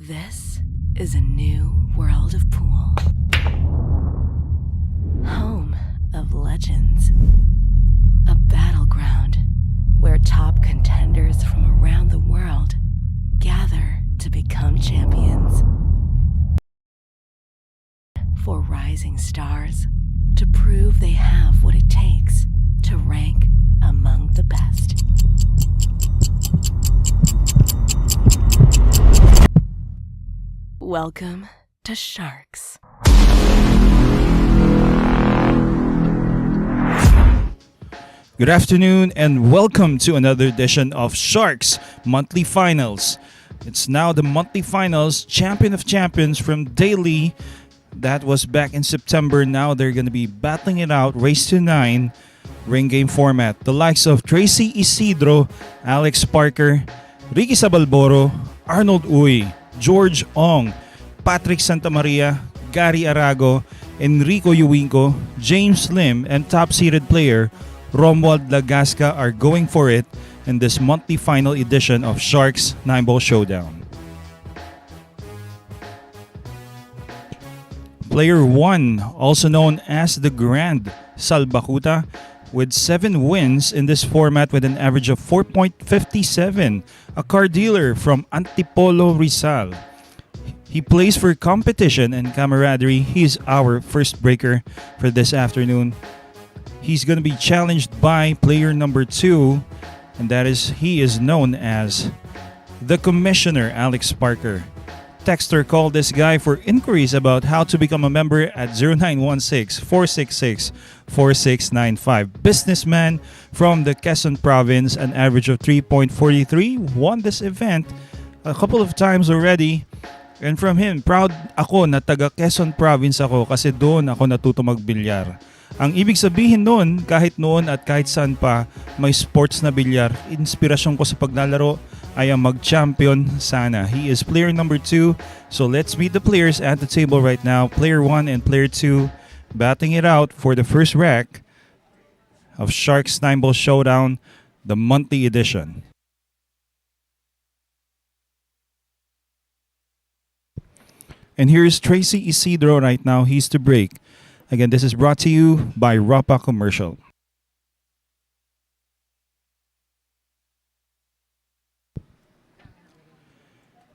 This is a new world of pool. Home of legends. A battleground where top contenders from around the world gather to become champions. For rising stars to prove they have what it takes to rank among the best. Welcome to Sharks. Good afternoon and welcome to another edition of Sharks Monthly Finals. It's now the Monthly Finals, Champion of Champions from Daily. That was back in September. Now they're going to be battling it out, race to 9, ring game format. The likes of Tracy Isidro, Alex Parker, Ricky Sabal, Boro, Arnold Uy, George Ong, Patrick Santamaria, Gary Arago, Enrico Yoingo, James Lim, and top-seeded player Romuald Lagasca are going for it in this monthly final edition of Sharks 9-Ball Showdown. Player 1, also known as the Grand Salbakuta, with 7 wins in this format with an average of 4.57, a car dealer from Antipolo, Rizal. He plays for competition and camaraderie. He's our first breaker for this afternoon. He's going to be challenged by player number 2, and that is, he is known as the Commissioner, Alex Parker. Texter called this guy for inquiries about how to become a member at 0916-466-4695. Businessman from the Quezon Province, an average of 3.43, won this event a couple of times already. And from him, proud ako na taga Quezon Province ako kasi doon ako natuto magbilyar. Ang ibig sabihin noon, kahit noon at kahit saan pa may sports na bilyar, inspirasyon ko sa paglalaro ay ang mag-champion sana. He is player number 2. So let's meet the players at the table right now. Player 1 and player 2 batting it out for the first rack of Sharks 9-Ball Showdown, the monthly edition. And here's Tracy Isidro right now. He's to break. Again, this is brought to you by Rapa Commercial.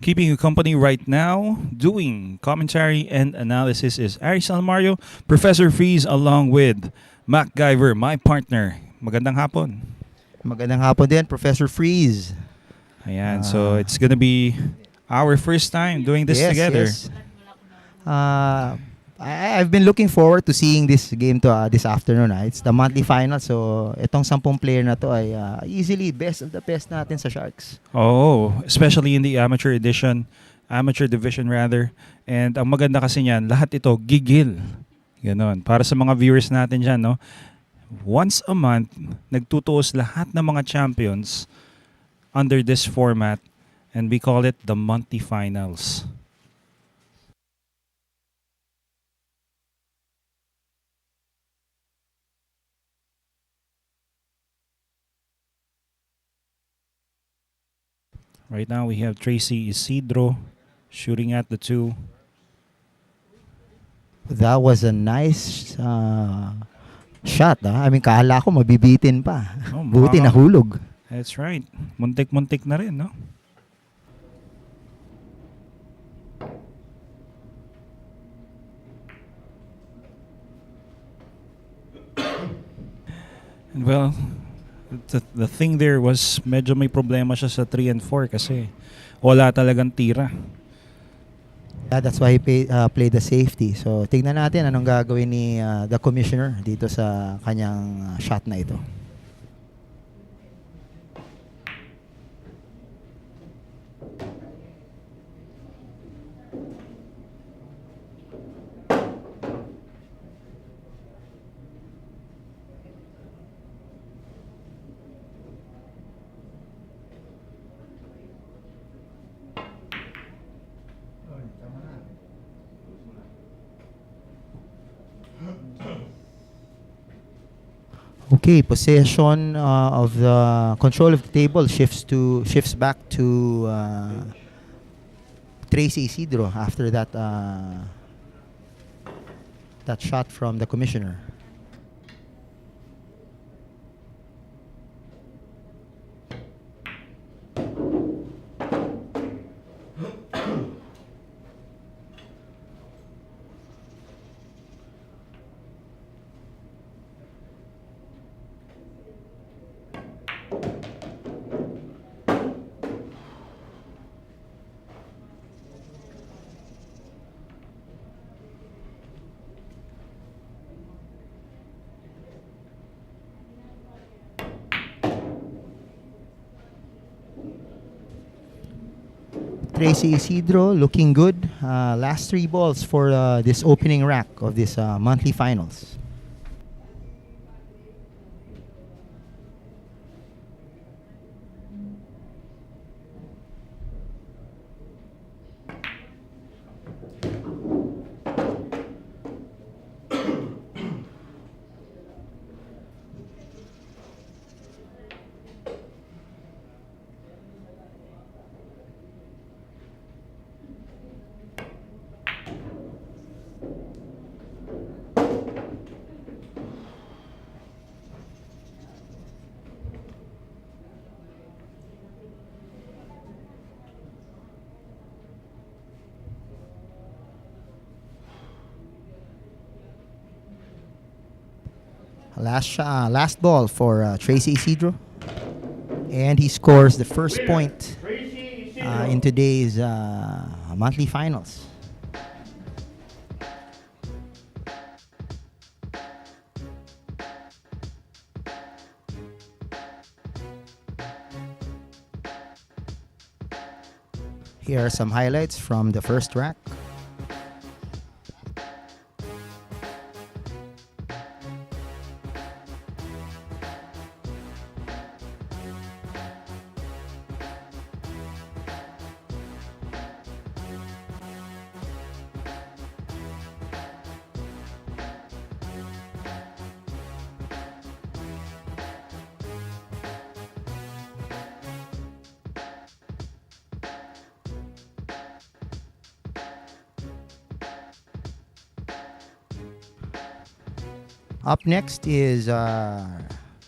Keeping you company right now, doing commentary and analysis is Ari Salmario, Professor Freeze, along with MacGyver, my partner. Magandang hapon. Magandang hapon din, Professor Freeze. Ayan, so it's gonna be our first time doing this together. Yes. I've been looking forward to seeing this game this afternoon. It's the monthly final, so itong 10 player na to ay easily best of the best natin sa Sharks. Oh, especially in the amateur division rather. And ang maganda kasi niyan, lahat ito gigil. Ganon. Para sa mga viewers natin dyan, no? Once a month, nagtutuos lahat ng mga champions under this format, and we call it the monthly finals. Right now we have Tracy Isidro shooting at the 2. That was a nice shot. I mean, kahala ko mabibitin pa. Oh, Buti nahulog. That's right. Muntik-muntik na rin, no? And well, the thing there was medyo may problema siya sa 3 and 4 kasi wala talagang tira. Yeah, that's why he played the safety. So, tingnan natin anong gagawin ni the commissioner dito sa kanyang shot na ito. Okay, possession of the control of the table shifts back to Tracy Isidro after that that shot from the commissioner. Tracy Isidro looking good. Last 3 balls for this opening rack of this monthly finals. Last ball for Tracy Isidro, and he scores the first point in today's monthly finals. Here are some highlights from the first rack. Up next is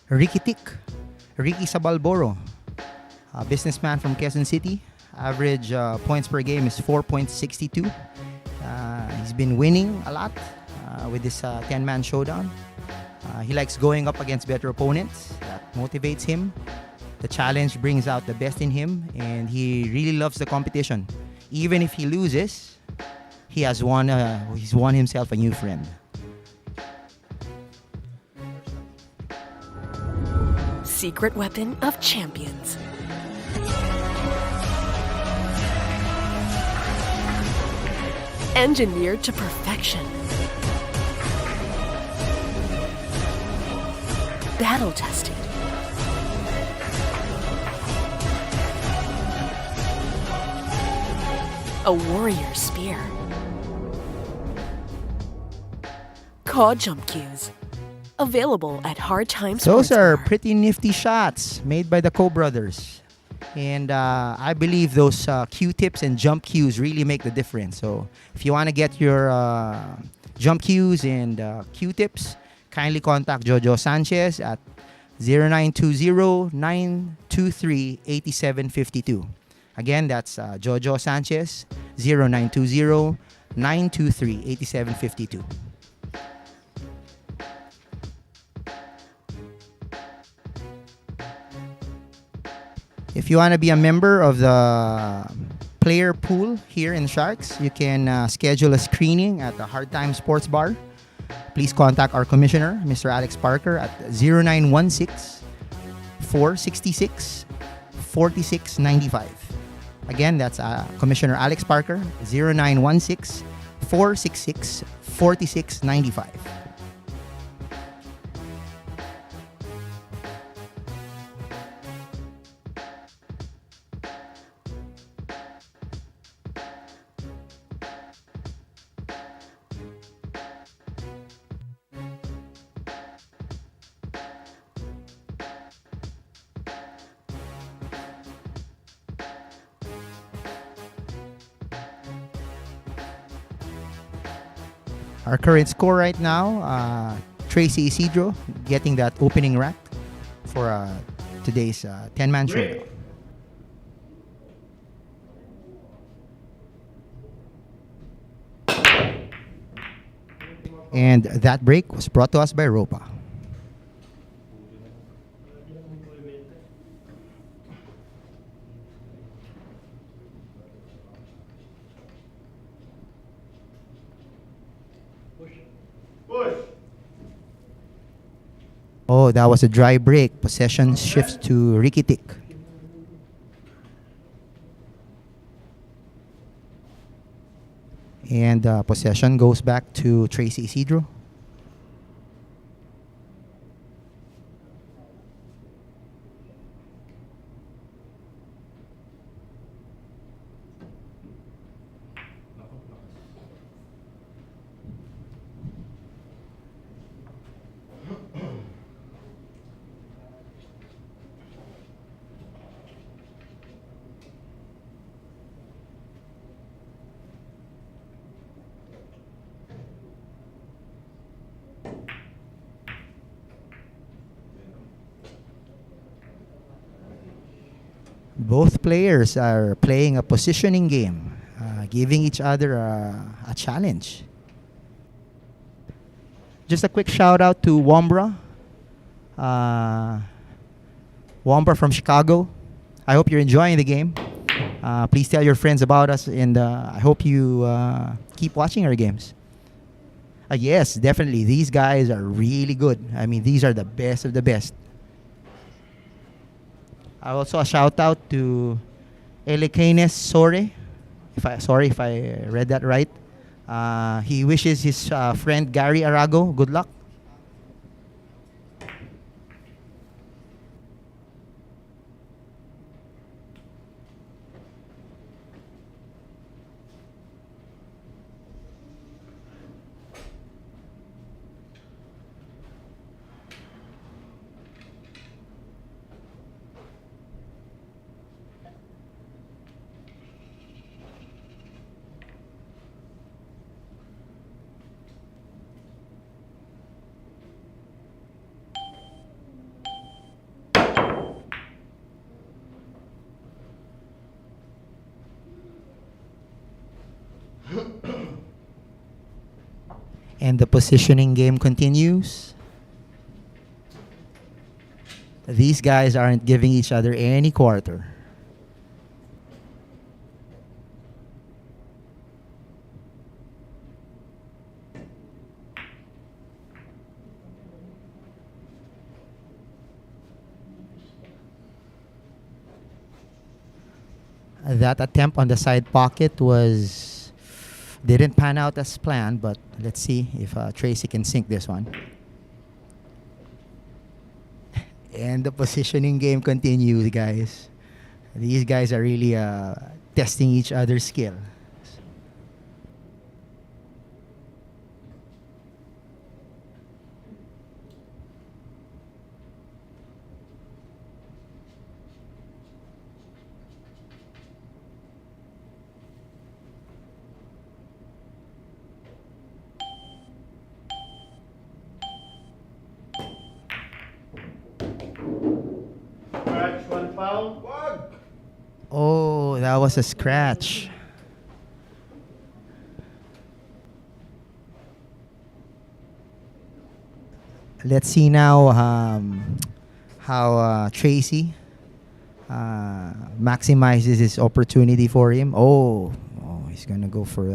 Ricky Sabal Boro, a businessman from Quezon City. Average points per game is 4.62. He's been winning a lot with this 10-man showdown. He likes going up against better opponents. That motivates him. The challenge brings out the best in him, and he really loves the competition. Even if he loses, he's won himself a new friend. Secret weapon of champions. Engineered to perfection. Battle tested. A warrior spear. Call jump cues. Available at Hard Times. Those are pretty nifty shots made by the Co-brothers. And I believe those Q-tips and jump cues really make the difference. So if you want to get your jump cues and Q-tips, kindly contact Jojo Sanchez at 0920-923-8752. Again, that's Jojo Sanchez, 0920-923-8752. If you want to be a member of the player pool here in Sharks, you can schedule a screening at the Hard Time Sports Bar. Please contact our commissioner, Mr. Alex Parker, at 0916-466-4695. Again, that's Commissioner Alex Parker, 0916-466-4695. Our current score right now, Tracy Isidro getting that opening rack for today's 10-man showdown. And that break was brought to us by Ropa. Oh, that was a dry break. Possession shifts to Ricky Tick. And possession goes back to Tracy Isidro. Both players are playing a positioning game, giving each other a challenge. Just a quick shout out to Wombra. Wombra from Chicago. I hope you're enjoying the game. Please tell your friends about us, and I hope you keep watching our games. Yes, definitely. These guys are really good. I mean, these are the best of the best. Also a shout out to Elekaines Sore. Sorry if I read that right. He wishes his friend Gary Arago good luck. And the positioning game continues. These guys aren't giving each other any quarter. That attempt on the side pocket didn't pan out as planned, but let's see if Tracy can sink this one. And the positioning game continues, guys. These guys are really testing each other's skill. Oh, that was a scratch. Let's see now how Tracy maximizes his opportunity for him. Oh, he's gonna go for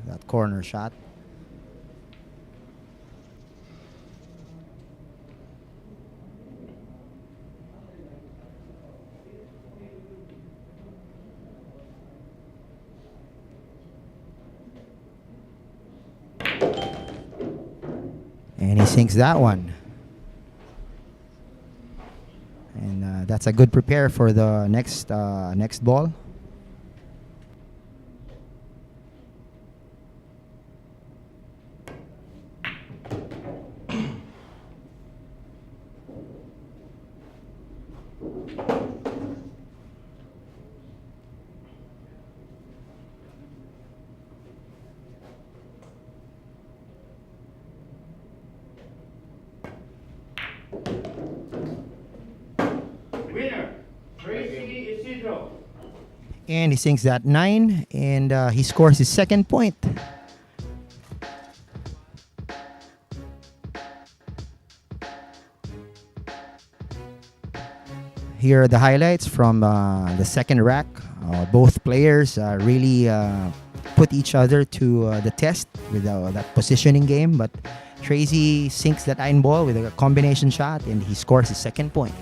that corner shot. And he sinks that one. And that's a good prepare for the next ball. Winner, Tracy Isidro. And he sinks that 9, and he scores his second point. Here are the highlights from the second rack. Both players really put each other to the test with that positioning game, but Tracy sinks that iron ball with a combination shot, and he scores his second point.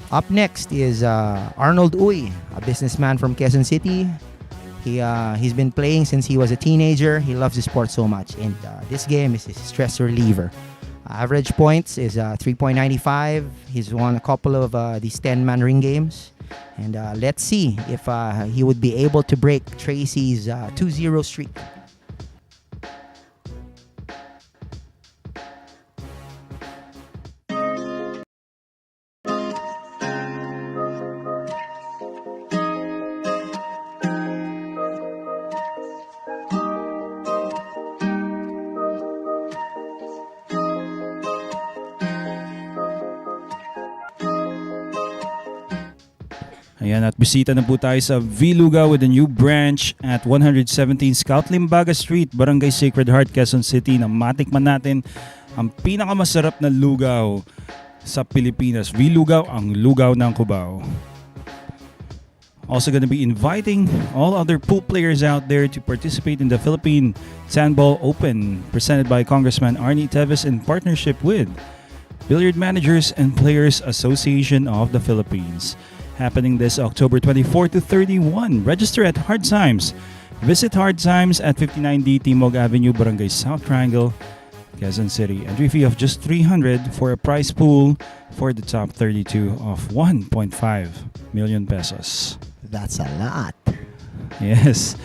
Up next is Arnold Uy, a businessman from Quezon City. He's been playing since he was a teenager. He loves the sport so much, and this game is his stress reliever. Average points is 3.95. He's won a couple of these 10-man ring games, and let's see if he would be able to break Tracy's 2-0 streak. Ayan, at bisita na po tayo sa V-Lugaw with a new branch at 117 Scout Limbaga Street, Barangay Sacred Heart, Quezon City, na matikman natin ang pinakamasarap na lugaw sa Pilipinas. V-Lugaw, ang lugaw ng Cubao. Also gonna be inviting all other pool players out there to participate in the Philippine Sandball Open presented by Congressman Arnie Teves in partnership with Billiard Managers and Players Association of the Philippines. Happening this October 24 to 31. Register at Hard Times. Visit Hard Times at 59D Timog Avenue, Barangay South Triangle, Quezon City. Entry fee of just 300 for a prize pool for the top 32 of 1.5 million pesos. That's a lot. Yes.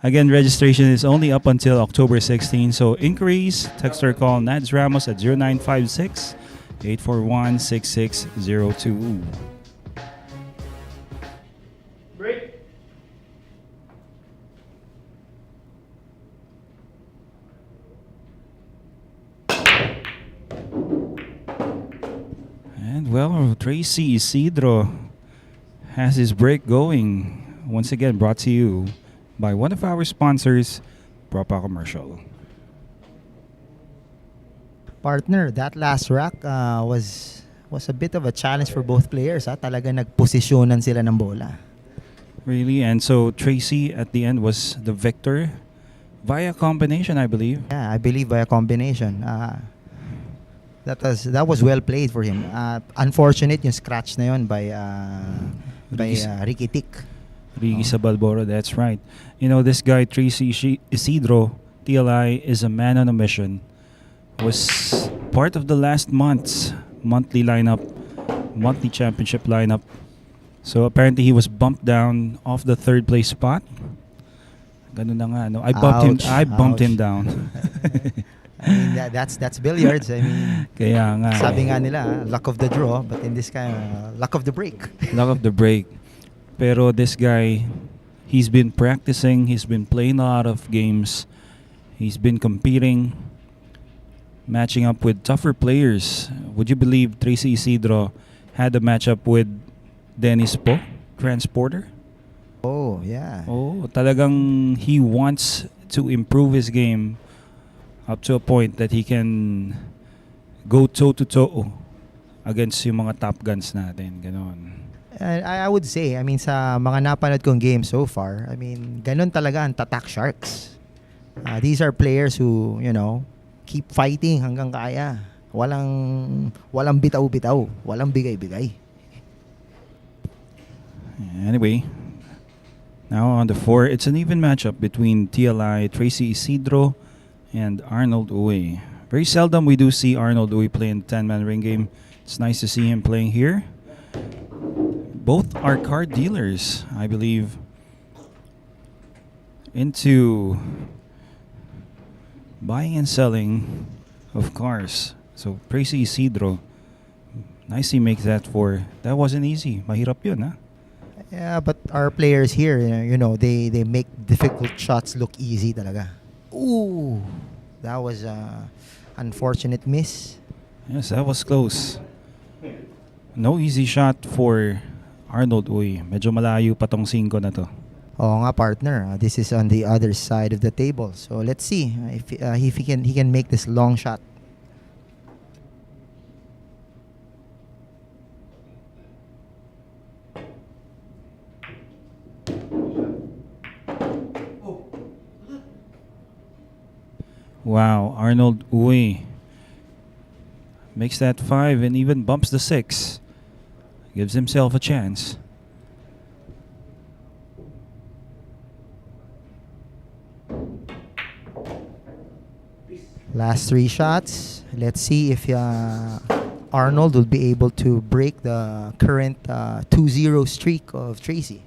Again, registration is only up until October 16. So inquiries, text or call Nads Ramos at 0956 841 6602. Break. And well, Tracy Isidro has his break going. Once again, brought to you by one of our sponsors, Propa Commercial. Partner, that last rack was a bit of a challenge for both players. Talaga nagposisyonan sila ng bola. Really? And so Tracy at the end was the victor via combination, I believe. Yeah, I believe by a combination. That was well played for him. Unfortunate yung scratch na yun by Ricky Tick. Ricky Sabal, Boro, that's right. You know, this guy, Tracy Isidro, TLI, is a man on a mission. Was part of the last month's monthly championship lineup. So apparently he was bumped down off the third place spot. Ganun na nga, no? I bumped him down. I mean, that's billiards. I mean, kaya nga. Sabi nga nila, luck of the draw, but in this kind, luck of the break. Luck of the break. Pero this guy, he's been practicing, he's been playing a lot of games, he's been competing, matching up with tougher players. Would you believe Tracy Isidro had a matchup with Dennis Po, transporter? Oh, yeah. Oh, talagang he wants to improve his game up to a point that he can go toe-to-toe against yung mga top guns natin. Ganon. I would say, I mean, sa mga napanood kong games so far, I mean, ganon talaga ang tatak Sharks. These are players who, you know, keep fighting hanggang kaya. Walang bitaw-bitaw. Walang bigay-bigay. Anyway, now on the 4, it's an even matchup between TLI, Tracy Isidro, and Arnold Uy. Very seldom we do see Arnold Uy play in 10-man ring game. It's nice to see him playing here. Both are car dealers, I believe, into buying and selling of cars. So Tracy Isidro, nicely makes that 4. That wasn't easy. Mahirap yun, ha? Yeah, but our players here, you know, they make difficult shots look easy talaga. Ooh, that was a unfortunate miss. Yes, that was close. No easy shot for Arnold Uy. Medyo malayo pa tong 5 na to. Oo nga, partner. This is on the other side of the table. So let's see if he can make this long shot. Wow, Arnold Uy makes that 5 and even bumps the 6. Gives himself a chance. Last 3 shots. Let's see if Arnold will be able to break the current 2-0 streak of Tracy.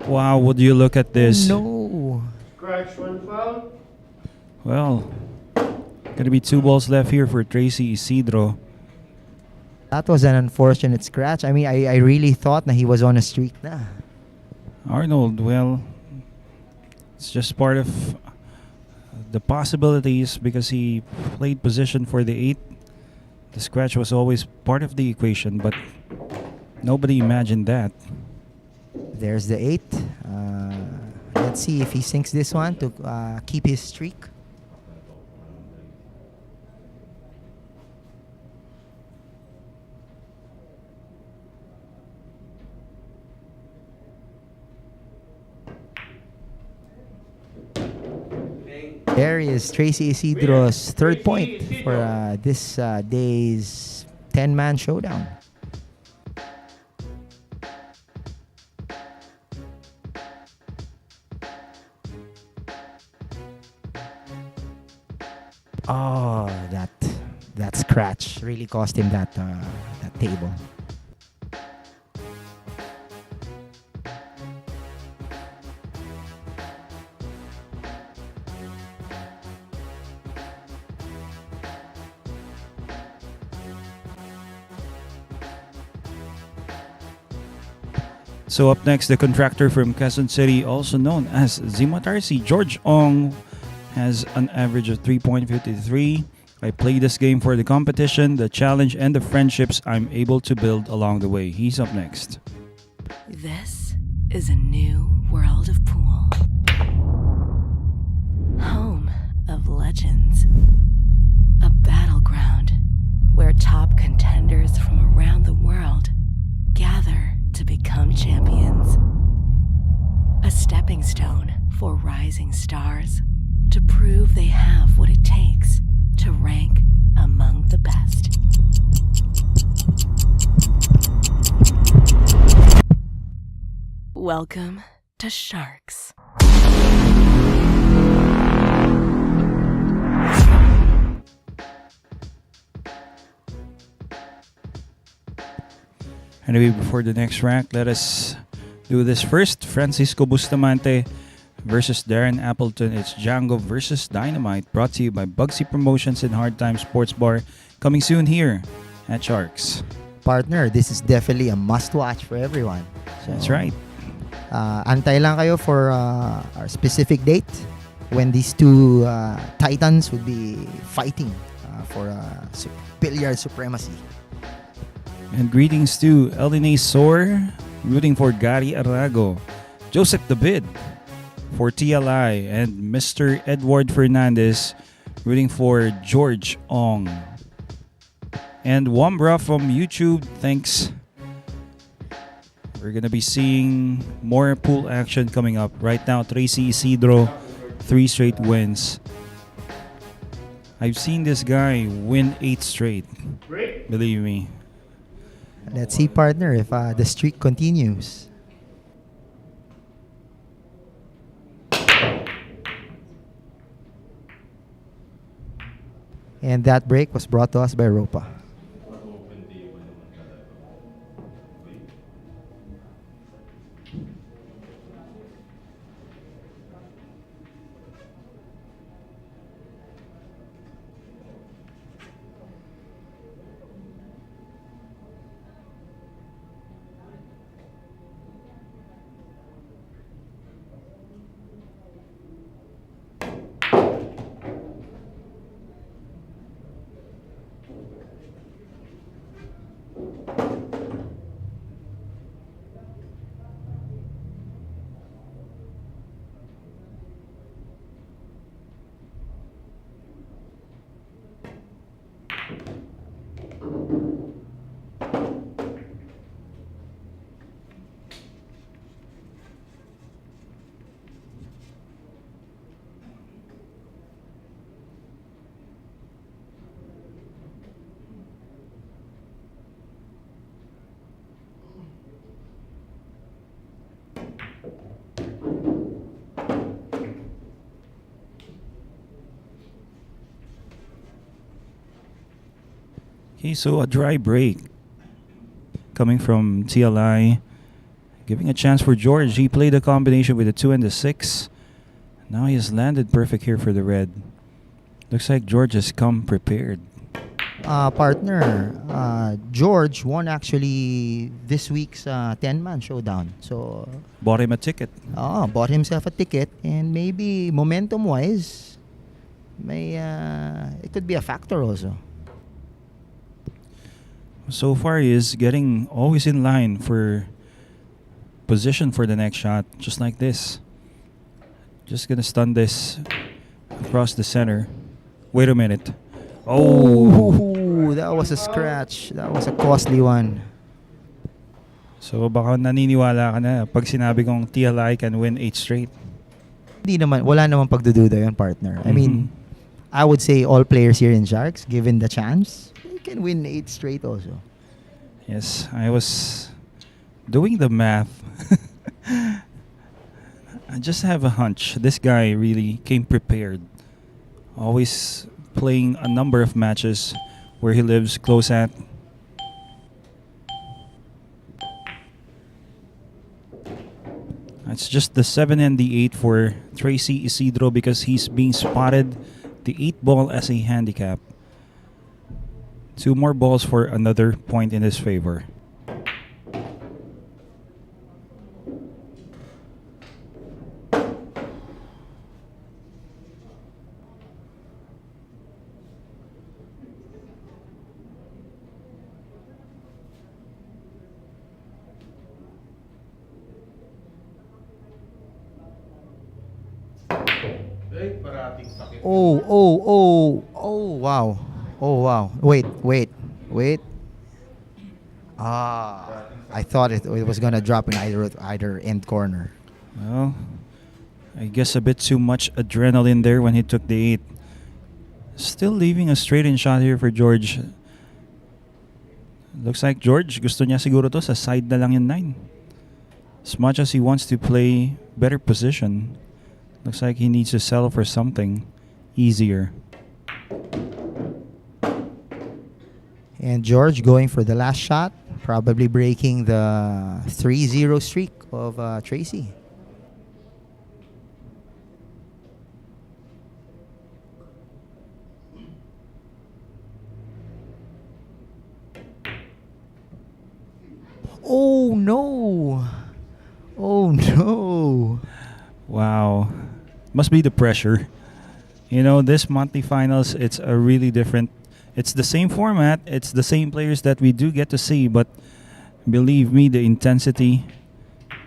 Wow, would you look at this? No. Scratch, 1 foul. Well, gonna be 2 balls left here for Tracy Isidro. That was an unfortunate scratch. I mean, I really thought that he was on a streak na. Arnold, well, it's just part of the possibilities because he played position for the 8. The scratch was always part of the equation, but nobody imagined that. There's the 8. Let's see if he sinks this one to keep his streak. There is Tracy Isidro's third point for this day's 10-man showdown. Oh, that scratch really cost him that table. So up next, the contractor from Quezon City, also known as Zimatarsi, George Ong, has an average of 3.53. I play this game for the competition, the challenge, and the friendships I'm able to build along the way. He's up next. This is a new world of pool. Home of legends. A battleground where top contenders from around the world gather to become champions. A stepping stone for rising stars to prove they have what it takes to rank among the best. Welcome to Sharks. Anyway, before the next rank, let us do this first. Francisco Bustamante versus Darren Appleton. It's Django versus Dynamite, brought to you by Bugsy Promotions and Hard Time Sports Bar. Coming soon here at Sharks. Partner, this is definitely a must-watch for everyone. So, That's right. Antay lang kayo for our specific date when these two titans would be fighting for billiard supremacy. And greetings to Eldine Sor, rooting for Gary Arago, Joseph David for TLI, and Mr. Edward Fernandez, rooting for George Ong. And Wambra from YouTube, thanks. We're gonna be seeing more pool action coming up. Right now, Tracy Isidro, 3 straight wins. I've seen this guy win 8 straight. Believe me. Let's see, partner, if the streak continues. And that break was brought to us by Ropa. Okay, so a dry break coming from TLI, giving a chance for George. He played a combination with the 2 and the 6. Now he has landed perfect here for the red. Looks like George has come prepared. Partner, George won actually this week's 10-man showdown. So, Bought him a ticket. bought himself a ticket, and maybe momentum-wise, it could be a factor also. So far, he is getting always in line for position for the next shot, just like this. Just gonna stun this across the center. Wait a minute. Oh! That was a scratch. That was a costly one. So baka naniniwala ka na pag sinabi kong TLI can win 8 straight. Wala naman pagdududa yun, partner. I mean, I would say all players here in Sharks, given the chance, they can win 8 straight also. Yes, I was doing the math. I just have a hunch. This guy really came prepared. Always playing a number of matches where he lives close at. It's just the 7 and the 8 for Tracy Isidro because he's being spotted the 8 ball as a handicap. 2 more balls for another point in his favor. Wow. Oh, wow. Wait. I thought it was going to drop in either end corner. Well, I guess a bit too much adrenaline there when he took the 8. Still leaving a straight-in shot here for George. Looks like George, gusto niya siguro to sa side na lang yung 9. As much as he wants to play better position, looks like he needs to settle for something easier. And George going for the last shot, probably breaking the 3-0 streak of Tracy. Oh no! Wow. Must be the pressure. You know, this monthly finals, it's a really different. It's the same format. It's the same players that we do get to see. But believe me, the intensity,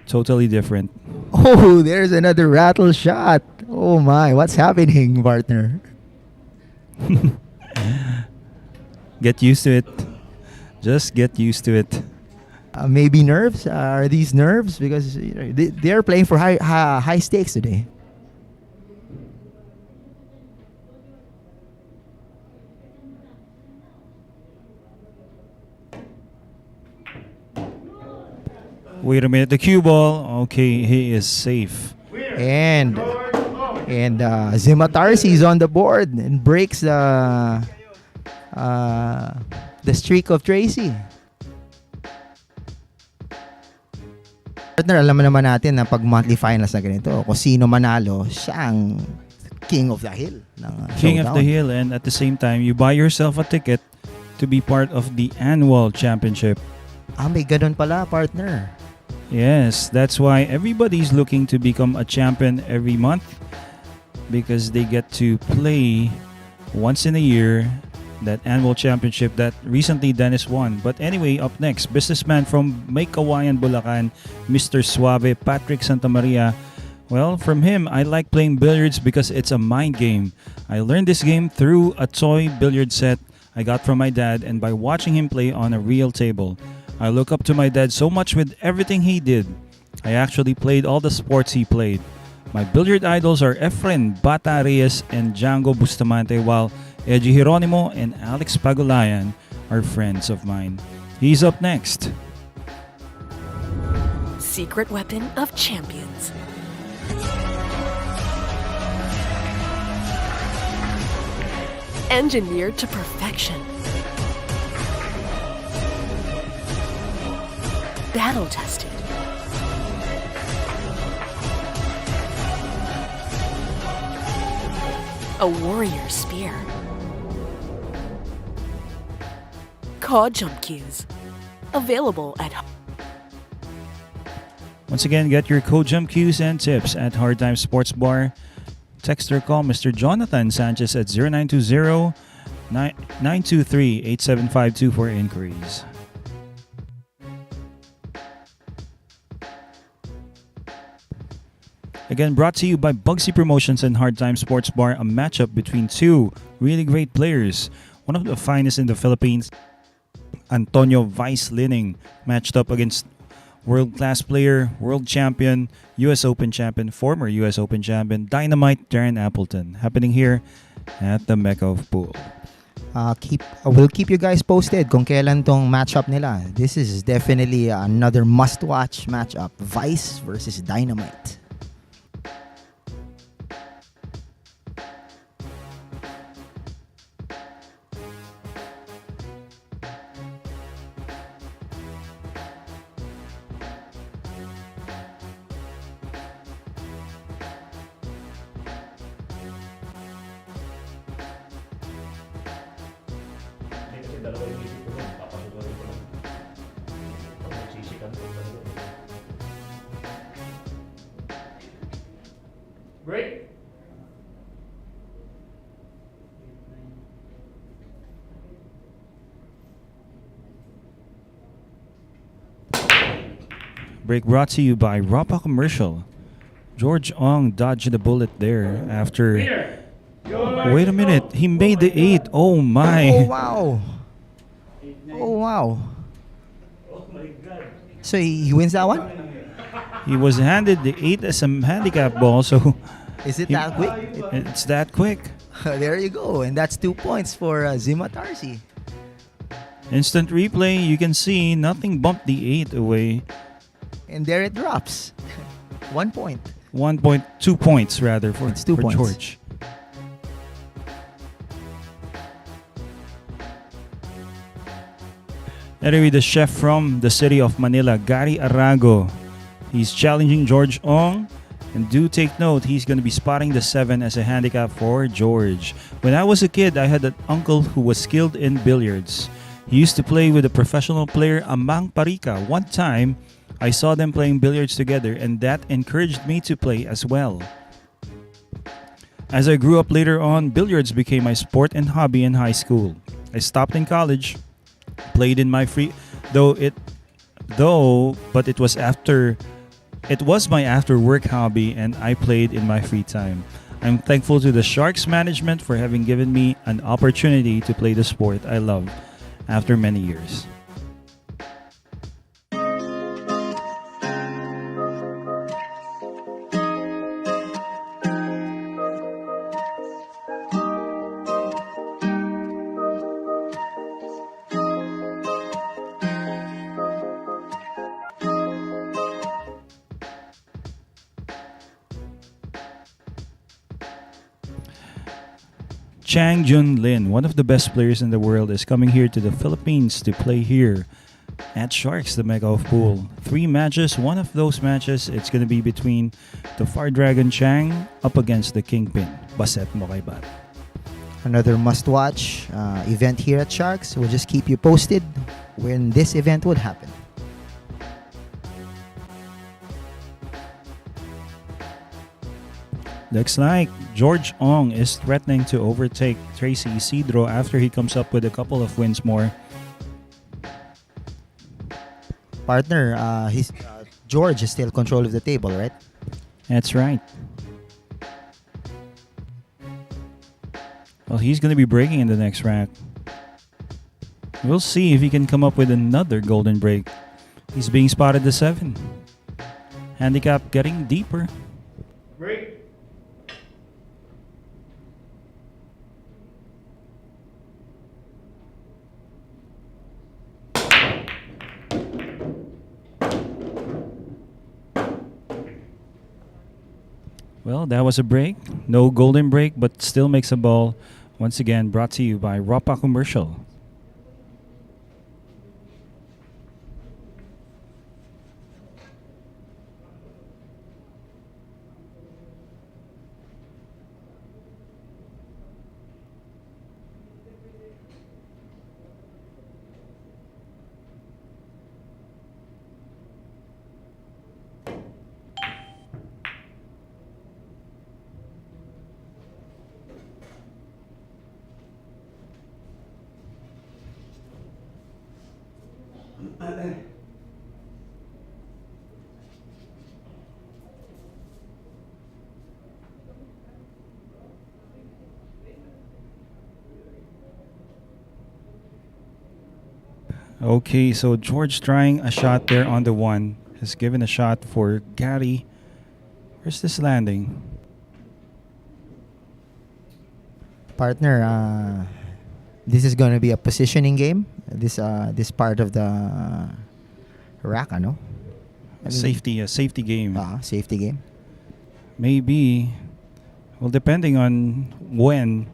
totally different. Oh, there's another rattle shot. Oh my, what's happening, partner? Get used to it. Just get used to it. Maybe nerves. Are these nerves? Because they're playing for high stakes today. Wait a minute, the cue ball. Okay, he is safe. And Zimatarsi is on the board and breaks the streak of Tracy. Partner, alam naman natin na pag monthly finals na ganito, kung sino manalo, siya ang king of the hill. King of the hill, and at the same time, you buy yourself a ticket to be part of the annual championship. May ganun pala, partner. Yes, that's why everybody's looking to become a champion every month because they get to play once in a year that annual championship that recently Dennis won. But anyway, up next, businessman from Maykawayan, Bulacan, Mr. Suave, Patrick Santamaria. Well, from him, I like playing billiards because it's a mind game. I learned this game through a toy billiard set I got from my dad and by watching him play on a real table. I look up to my dad so much with everything he did. I actually played all the sports he played. My billiard idols are Efren Bata Reyes and Django Bustamante, while Eji Hieronimo and Alex Pagulayan are friends of mine. He's up next. Secret weapon of champions. Engineered to perfection. battle-tested. A warrior spear. Cod jump cues. Available at Once again, get your code jump cues and tips at Hard Time Sports Bar. Text or call Mr. Jonathan Sanchez at 0920-923-8752 for inquiries. Again, brought to you by Bugsy Promotions and Hard Time Sports Bar, a matchup between two really great players. One of the finest in the Philippines, Antonio Vice Lining, matched up against world-class player, world champion, U.S. Open champion, former U.S. Open champion, Dynamite Darren Appleton, happening here at the Mecca of Pool. We'll keep you guys posted kung kailan tong matchup nila. This is definitely another must-watch matchup. Vice versus Dynamite. Break. Break brought to you by Rapa Commercial. George Ong dodged the bullet there after... Wait a minute, he made the 8. Oh my. Oh wow. Oh wow. So he wins that one? He was handed the 8 as a handicap ball, so Is it that quick? it's that quick. There you go. And that's 2 points for Zima Tarsi. Instant replay, you can see nothing bumped the 8 away. And there it drops. 1 point. 1.2 points rather for, It's 2 for points. George. Anyway, the chef from the city of Manila, Gary Arago, he's challenging George Ong. And do take note, he's going to be spotting the 7 as a handicap for George. When I was a kid, I had an uncle who was skilled in billiards. He used to play with a professional player, Amang Parika. One time, I saw them playing billiards together, and that encouraged me to play as well. As I grew up later on, billiards became my sport and hobby in high school. I stopped in college, played in my free... But it was my after-work hobby, and I played in my free time. I'm thankful to the Sharks management for having given me an opportunity to play the sport I love after many years. Chang Jun Lin, one of the best players in the world, is coming here to the Philippines to play here at Sharks, the Mega of Pool. 3 matches. One of those matches, it's going to be between the Fire Dragon Chang up against the Kingpin, Baset Mokaibat. Another must-watch event here at Sharks. We'll just keep you posted when this event would happen. Looks like George Ong is threatening to overtake Tracy Isidro after he comes up with a couple of wins more. Partner, George is still control of the table, right? That's right. Well, he's going to be breaking in the next rack. We'll see if he can come up with another golden break. He's being spotted the 7. Handicap getting deeper. Break. Well, that was a break. No golden break, but still makes a ball. Once again, brought to you by Rapa Commercial. Okay, so George trying a shot there on the one. Has given a shot for Gary. Where's this landing? Partner, this is gonna be a positioning game. This part of the rack, ano? I mean, A safety game. Safety game. Maybe, well, depending on when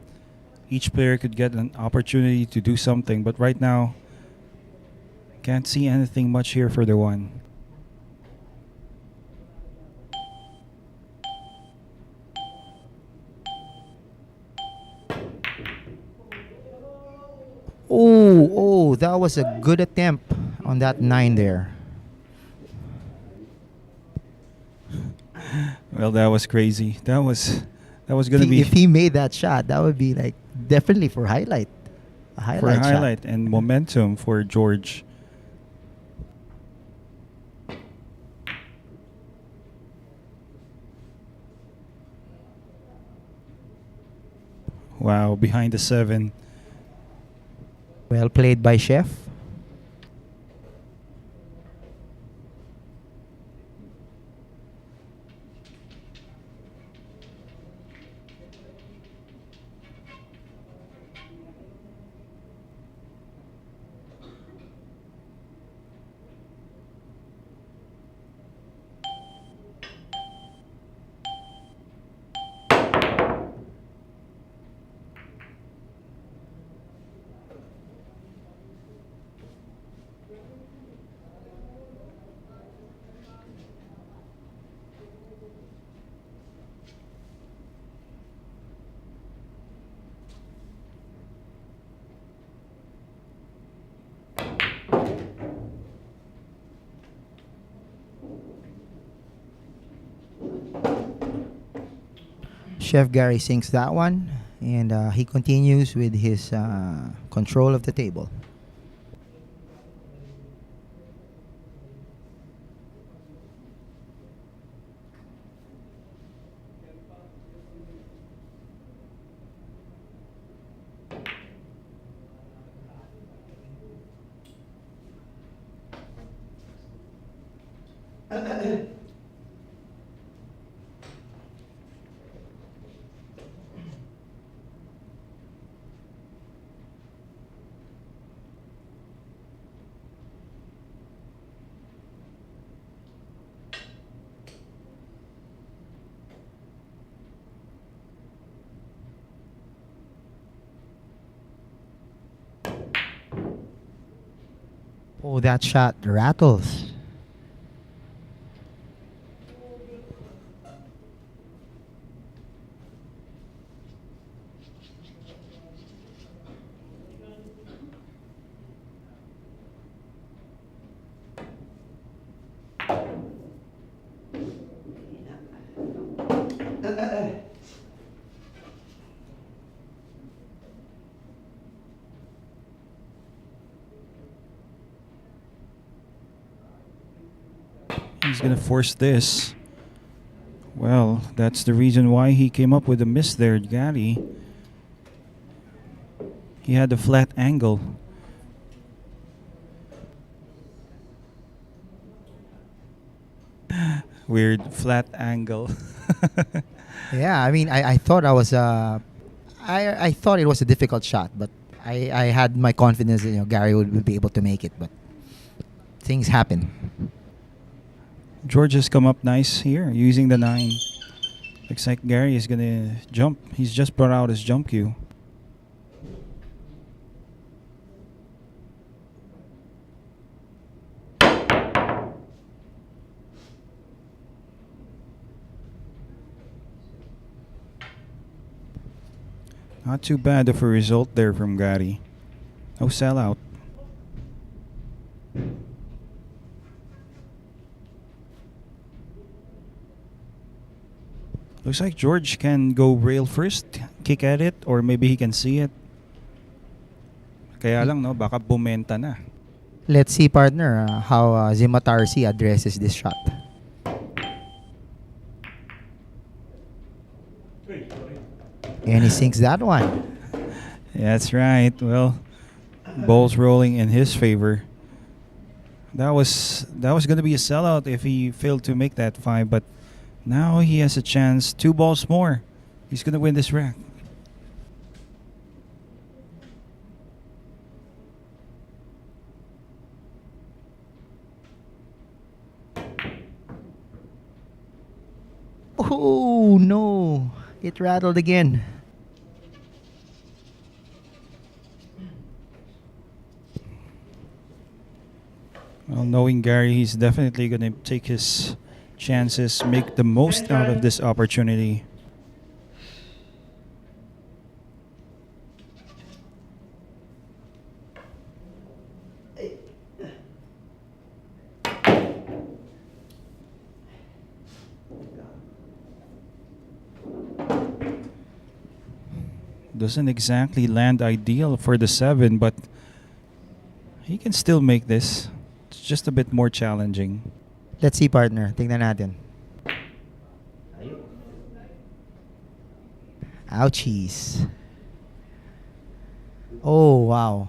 each player could get an opportunity to do something. But right now, can't see anything much here for the one. Oh, that was a good attempt on that 9 there. Well, that was crazy. That was gonna be If he made that shot, that would be like definitely for highlight. A highlight for a shot. highlight and momentum for George. Wow, behind the 7. Well played by Chef. Chef Gary sinks that one, and he continues with his control of the table. Oh, that shot rattles. He's gonna force this. Well, that's the reason why he came up with a miss there, Gary. He had a flat angle. Weird flat angle. Yeah, I mean, I thought I thought it was a difficult shot, but I had my confidence that Gary would be able to make it, but things happen. George has come up nice here using the 9. Looks like Gary is gonna jump. He's just brought out his jump cue. Not too bad of a result there from Gary. No sellout. Looks like George can go rail first, kick at it, or maybe he can see it. Kaya lang, no, baka bumenta na. Let's see, partner, how Zimatarsi addresses this shot. And he sinks that one. That's right. Well, ball's rolling in his favor. That was going to be a sellout if he failed to make that 5, but now he has a chance. 2 balls more. He's going to win this rack. Oh, no. It rattled again. Well, knowing Gary, he's definitely going to take his chances, make the most out of this opportunity. Doesn't exactly land ideal for the 7, but he can still make this. It's just a bit more challenging. Let's see, partner. Tingnan natin. Ouchies. Oh, wow.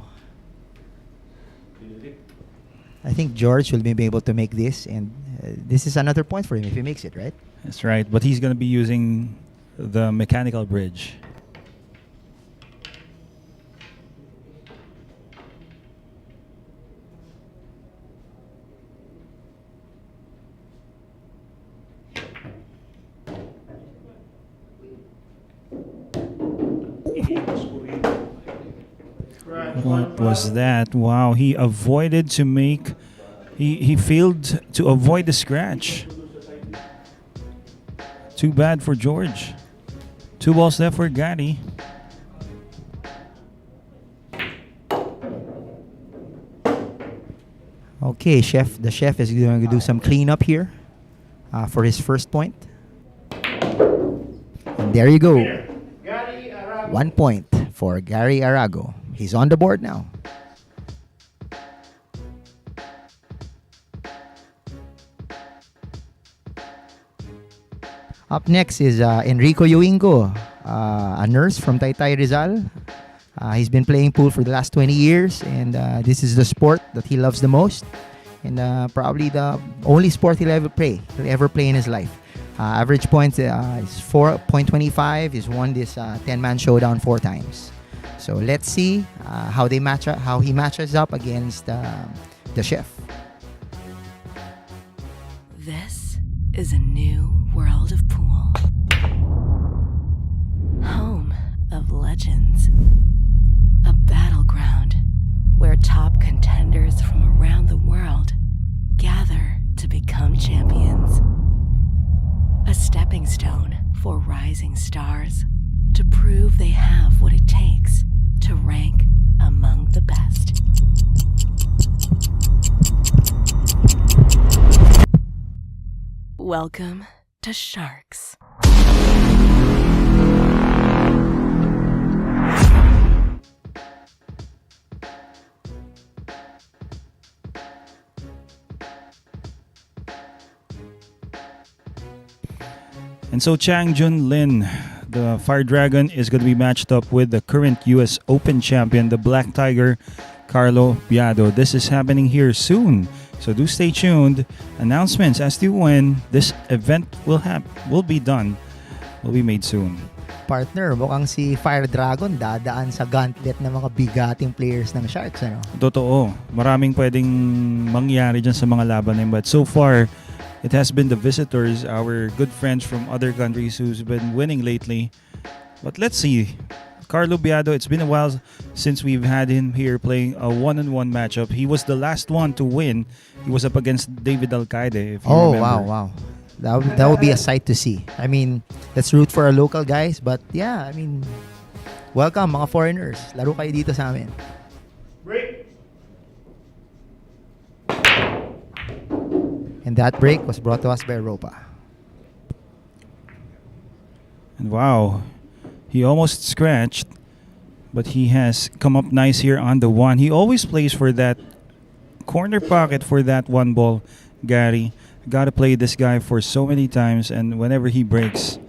I think George will be able to make this, and this is another point for him if he makes it, right? That's right, but he's going to be using the mechanical bridge. What was that? Wow, he avoided to make... He failed to avoid the scratch. Too bad for George. 2 balls left for Gary. Okay, chef. The chef is going to do some cleanup here for his first point. And there you go. 1 point for Gary Arago. He's on the board now. Up next is Enrico Yoingo, a nurse from Taytay Rizal. He's been playing pool for the last 20 years, and this is the sport that he loves the most, and probably the only sport he'll ever play in his life. Average points is 4.25. He's won this 10-man showdown 4 times. So let's see how he matches up against the chef. This is a new world of pool. Home of legends. A battleground where top contenders from around the world gather to become champions. A stepping stone for rising stars to prove they have what it takes to rank among the best. Welcome to Sharks. And so Chang Jun Lin, the Fire Dragon, is going to be matched up with the current US Open champion, the Black Tiger, Carlo Biado. This is happening here soon, so do stay tuned. Announcements as to when this event will be made soon. Partner, mukhang si Fire Dragon dadaan sa gauntlet ng mga bigating players ng Sharks, ano? Totoo, maraming pwedeng mangyari dyan sa mga laban na yun. But so far, it has been the visitors, our good friends from other countries who's been winning lately. But let's see. Carlo Biado, it's been a while since we've had him here playing a one-on-one matchup. He was the last one to win. He was up against David Alcaide, if you remember. Wow. That would be a sight to see. I mean, let's root for our local guys. But yeah, I mean, welcome mga foreigners. Laro kayo dito sa amin. Break. And that break was brought to us by Europa. And wow, he almost scratched, but he has come up nice here on the 1. He always plays for that corner pocket for that one ball, Gary. Gotta play this guy for so many times, and whenever he breaks,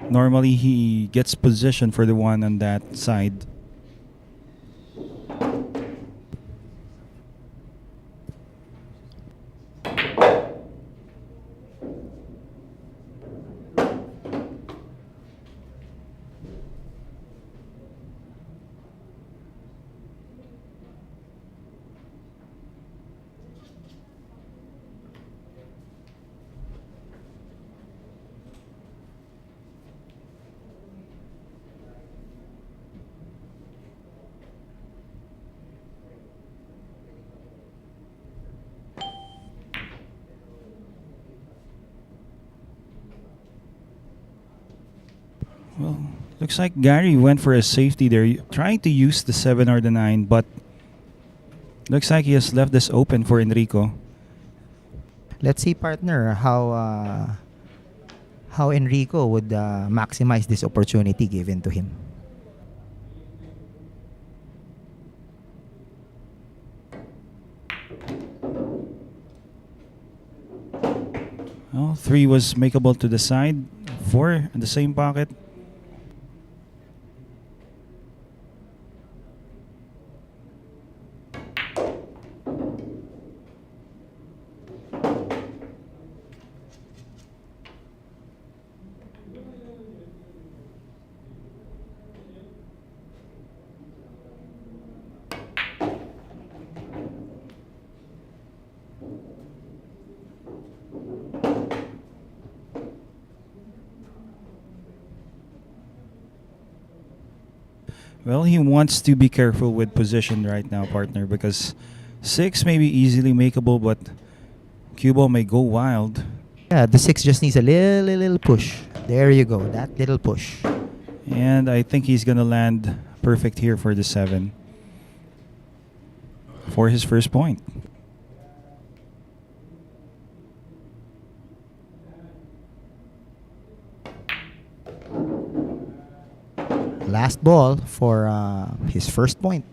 normally he gets position for the one on that side. Well, looks like Gary went for a safety there, trying to use the 7 or the 9, but looks like he has left this open for Enrico. Let's see, partner, how Enrico would maximize this opportunity given to him. Well, 3 was makeable to the side, 4 in the same pocket. Well, he wants to be careful with position right now, partner, because 6 may be easily makeable, but Cubo may go wild. Yeah, the 6 just needs a little push. There you go, that little push. And I think he's gonna land perfect here for the 7 for his first point. Last ball for his first point.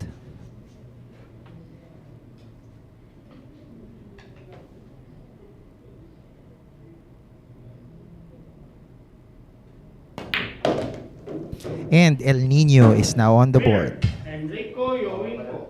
And El Nino is now on the board. Enrico Yoingo.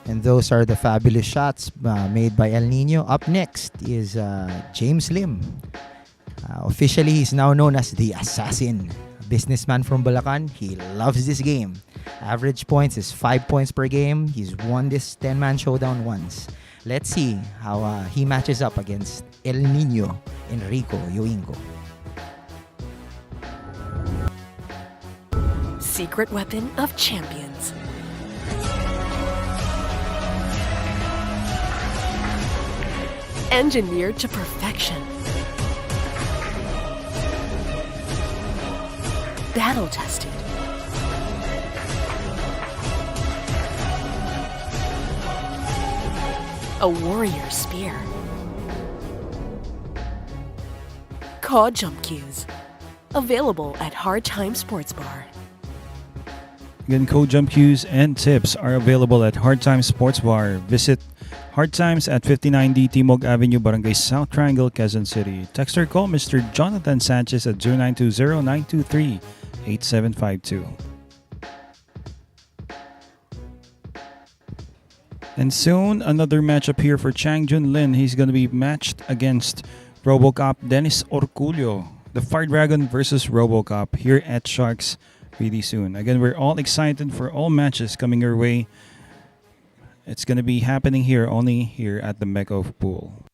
And those are the fabulous shots made by El Nino. Up next is James Lim. Officially, he's now known as the Assassin. A businessman from Bulacan. He loves this game. Average points is 5 points per game. He's won this 10-man showdown once. Let's see how he matches up against El Nino, Enrico Yoingo. Secret weapon of champions. Engineered to perfection. Battle tested. A warrior spear. Caw jump cues. Available at Hard Time Sports Bar. Again, code jump cues and tips are available at Hard Time Sports Bar. Visit Hard Times at 59D Timog Avenue, Barangay South Triangle, Quezon City. Text or call Mr. Jonathan Sanchez at 0920-923-8752. And soon, another matchup here for Chang Jun Lin. He's going to be matched against RoboCop Dennis Orculio. The Fire Dragon versus RoboCop here at Sharks really soon. Again, we're all excited for all matches coming our way. It's going to be happening here, only here at the Mecca Pool.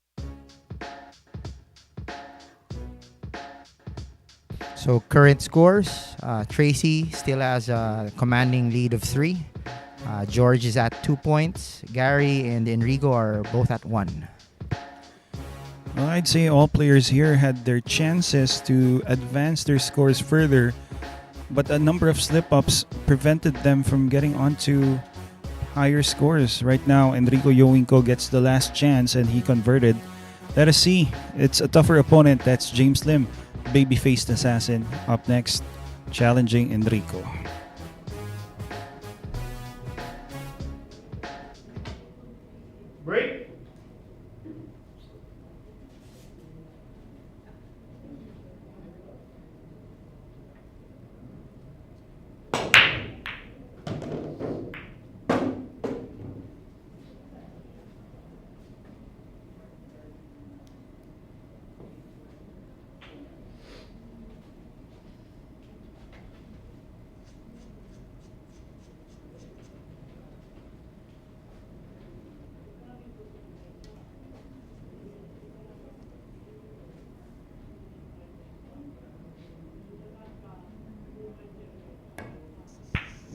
So current scores, Tracy still has a commanding lead of 3. George is at 2 points. Gary and Enrico are both at 1. Well, I'd say all players here had their chances to advance their scores further, but a number of slip-ups prevented them from getting onto higher scores. Right now, Enrico Yoingo gets the last chance and he converted. Let us see. It's a tougher opponent. That's James Lim, baby-faced assassin, up next, challenging Enrico. Break.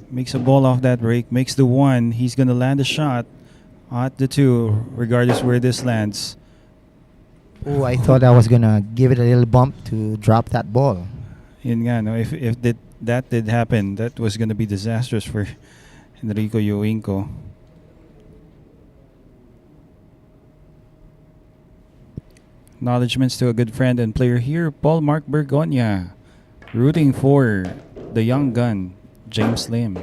Makes a ball off that break, makes the 1. He's gonna land a shot at the 2, regardless where this lands. Oh, I thought I was gonna give it a little bump to drop that ball. Yun nga, no? If that did happen, that was gonna be disastrous for Enrico Yoingo. Acknowledgements to a good friend and player here, Paul Mark Bergonia, rooting for the young gun, James Lim.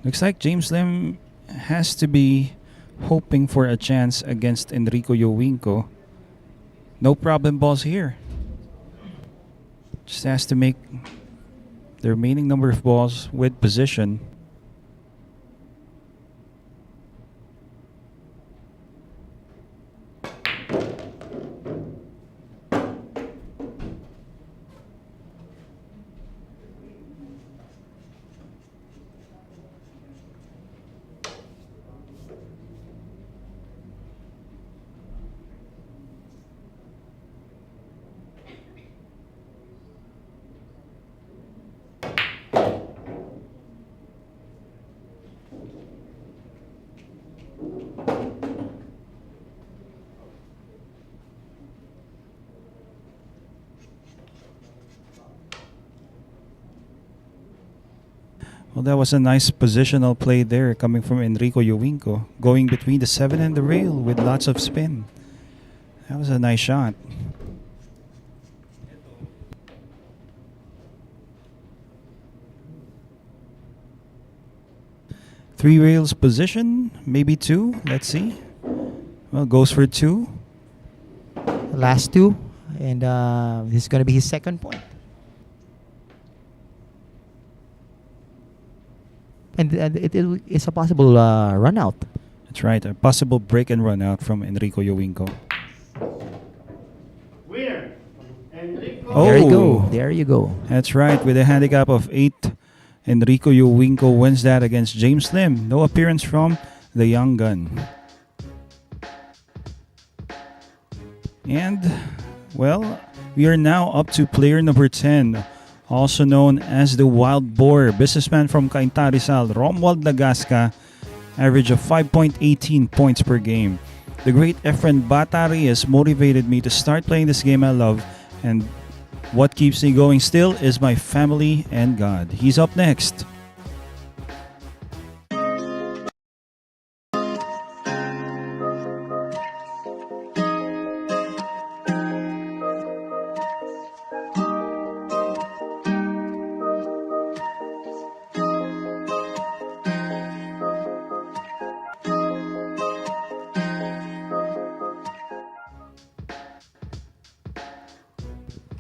Looks like James Lim has to be hoping for a chance against Enrico Yoingo. No problem balls here. Just has to make the remaining number of balls with position. Well, that was a nice positional play there coming from Enrico Yoingo, going between the 7 and the rail with lots of spin. That was a nice shot. Three rails position, maybe 2. Let's see. Well, goes for 2. Last 2, and this is gonna be his second point. And it's a possible run out. That's right, a possible break and run out from Enrico Yoingo. Winner. Enrico. Oh. There you go. There you go. That's right, with a handicap of 8, Enrico Yoingo wins that against James Lim. No appearance from the young gun. And, well, we are now up to player number 10, also known as the Wild Boar, businessman from Cainta Rizal, Romuald Lagasca, average of 5.18 points per game. The great Efren Batari has motivated me to start playing this game I love, and what keeps me going still is my family and God. He's up next.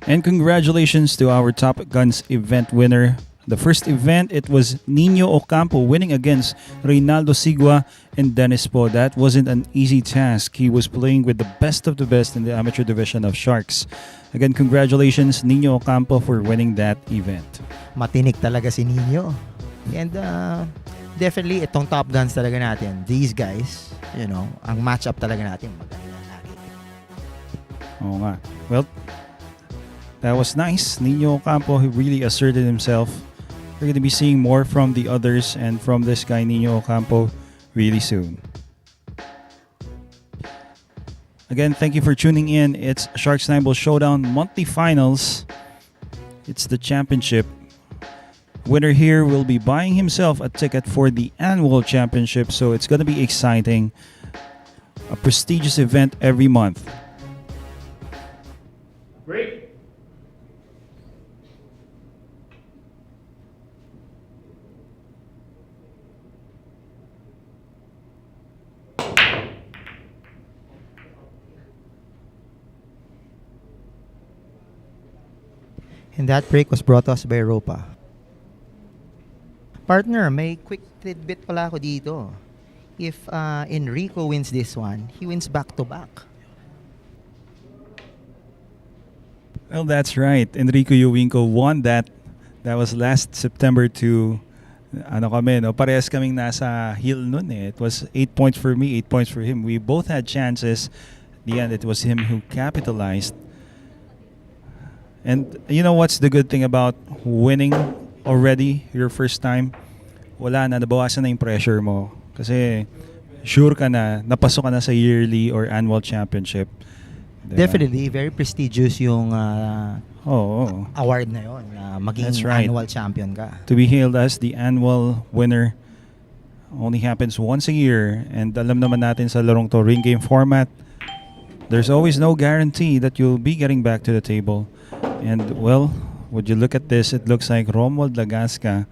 And congratulations to our Top Guns event winner. The first event, it was Nino Ocampo winning against Reynaldo Sigua and Dennis Po. That wasn't an easy task. He was playing with the best of the best in the amateur division of Sharks. Again, congratulations Nino Ocampo for winning that event. Matinik talaga si Nino. And definitely, itong Top Guns talaga natin. These guys, you know, ang matchup talaga natin maganda lagi. Oo nga. Well, that was nice. Nino Ocampo, he really asserted himself. We're going to be seeing more from the others and from this guy, Nino Ocampo, really soon. Again, thank you for tuning in. It's Sharks 9 Ball Showdown monthly finals. It's the championship. Winner here will be buying himself a ticket for the annual championship, so it's going to be exciting. A prestigious event every month. Break. And that break was brought to us by Europa. Partner, may quick tidbit pala ako dito. If Enrico wins this one, he wins back-to-back. Well, that's right. Enrico Yoingo won that. That was last September to parehas kaming nasa heel nun eh. It was 8 points for me, 8 points for him. We both had chances. In the end, it was him who capitalized. And you know what's the good thing about winning already your first time? Wala na, nabawasan na yung pressure mo. Kasi sure ka na, napasok ka na sa yearly or annual championship. Diba? Definitely, very prestigious yung award na yun. Maging That's right. annual champion ka. To be hailed as the annual winner only happens once a year. And alam naman natin sa larong to, ring game format, there's always no guarantee that you'll be getting back to the table. And well, would you look at this, it looks like Romuald Lagasca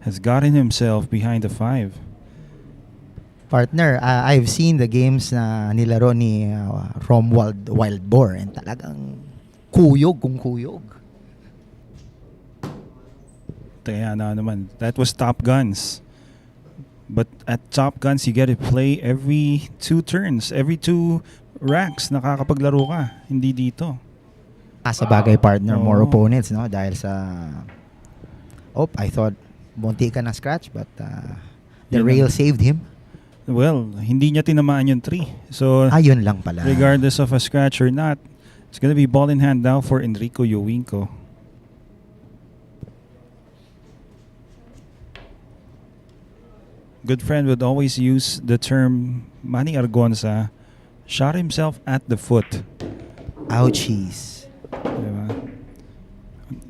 has gotten himself behind the 5. Partner, I've seen the games na nilaro ni Romuald Wild Boar and talagang kuyog kung kuyog. Kaya na naman, that was Top Guns. But at Top Guns, you get to play every 2 turns, every 2 racks, nakakapaglaro ka. Hindi dito. Sa bagay, partner, more opponents, no? Dahil sa... I thought bunti ka na scratch, but the rail saved him. Well, hindi niya tinamaan yung 3. So, yun lang pala. regardless of a scratch or not, it's gonna be ball in hand now for Enrico Yoingo. Good friend would always use the term Manny Argonza, shot himself at the foot. Ouchies. Diba?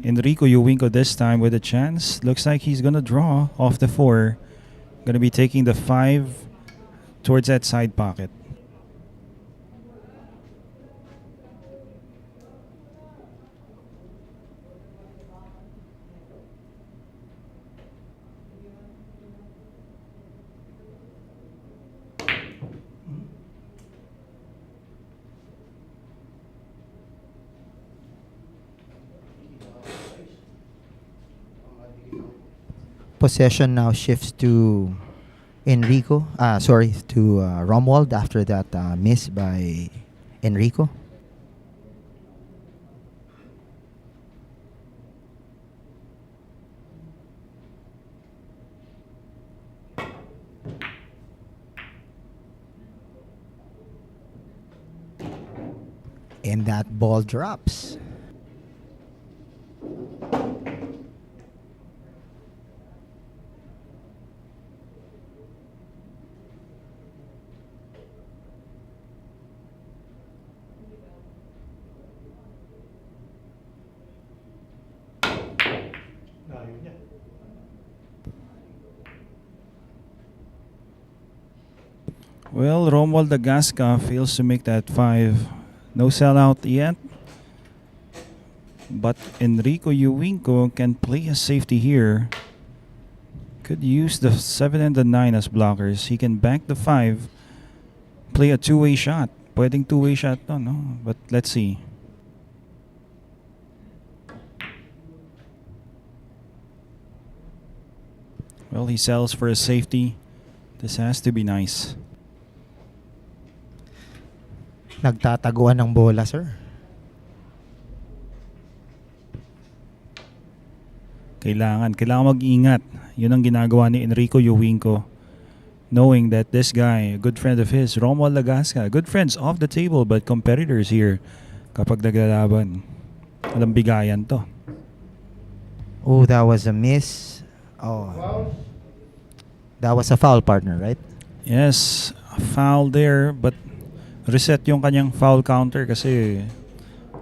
Enrico Yoingo this time with a chance. Looks like he's gonna draw off the 4. Gonna be taking the 5 towards that side pocket. Possession now shifts to Romuald after that miss by Enrico. And that ball drops. Well, Romuald Lagasca fails to make that 5. No sellout yet. But Enrico Yoingo can play a safety here. Could use the 7 and the 9 as blockers. He can bank the 5. Play a two-way shot. Pwedeng two-way shot to, no? But let's see. Well, he sells for a safety. This has to be nice. Nagtataguan ng bola, sir. Kailangan mag-ingat. Yun ang ginagawa ni Enrico Yoingo. Knowing that this guy, a good friend of his, Romuald Lagasca, good friends off the table but competitors here. kapag naglalaban. Walang bigayan to. Oh, that was a miss. Oh, Foul. that was a foul, partner, right? Yes, a foul there, but reset yung kanyang foul counter kasi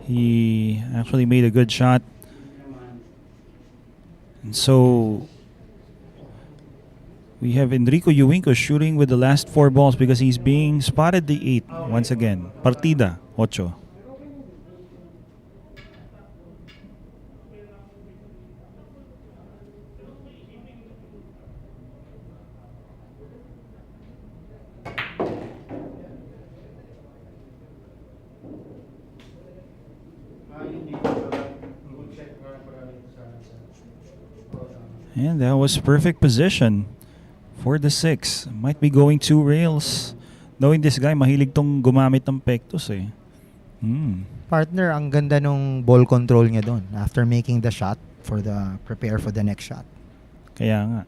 he actually made a good shot. And so we have Enrico Yoingo shooting with the last 4 balls because he's being spotted the 8 once again. Partida, 8. Hindi. Good check para sa And that was perfect position for the 6. Might be going 2 rails. Knowing this guy, mahilig tong gumamit ng pectus eh. Partner, ang ganda nung ball control niya doon after making the shot prepare for the next shot. Kaya nga.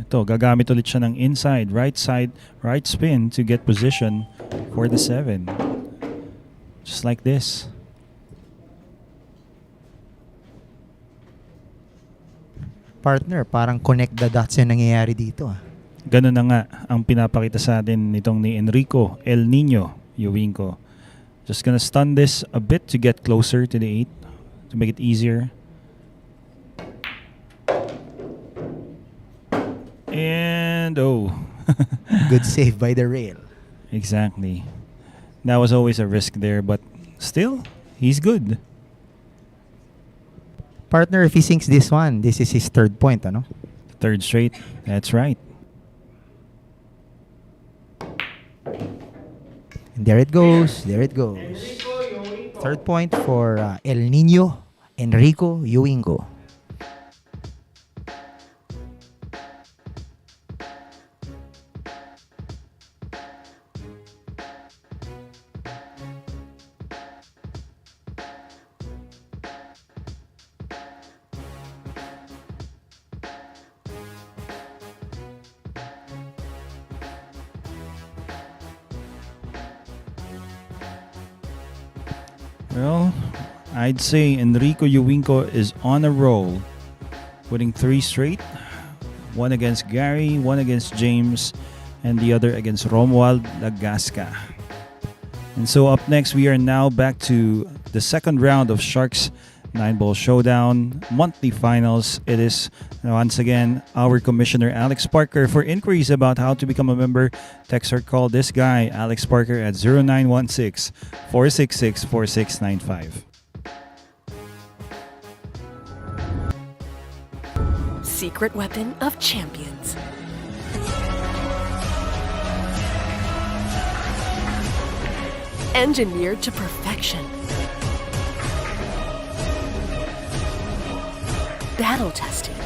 Ito, gagamit ulit siya ng inside, right side, right spin to get position for the 7. Just like this. Partner, parang connect the dots yung nangyayari dito. Ganun na nga ang pinapakita sa atin nitong ni Enrico El Nino Yoingo. Just gonna stun this a bit to get closer to the 8 to make it easier. And Good save by the rail. Exactly. That was always a risk there, but still, he's good. Partner, if he sinks this one, this is his 3rd point, ano? 3rd straight. That's right. And there it goes. There it goes. Enrico Yoingo. 3rd point for El Nino Enrico Yoingo. Well, I'd say Enrico Yoingo is on a roll, winning 3 straight. 1 against Gary, 1 against James, and the other against Romuald Lagasca. And so up next, we are now back to the 2nd round of Sharks 9-Ball Showdown monthly finals. It is once again our commissioner Alex Parker. For inquiries about how to become a member, text or call this guy Alex Parker at 0916-466-4695. Secret weapon of champions. Engineered to perfection. Battle tested.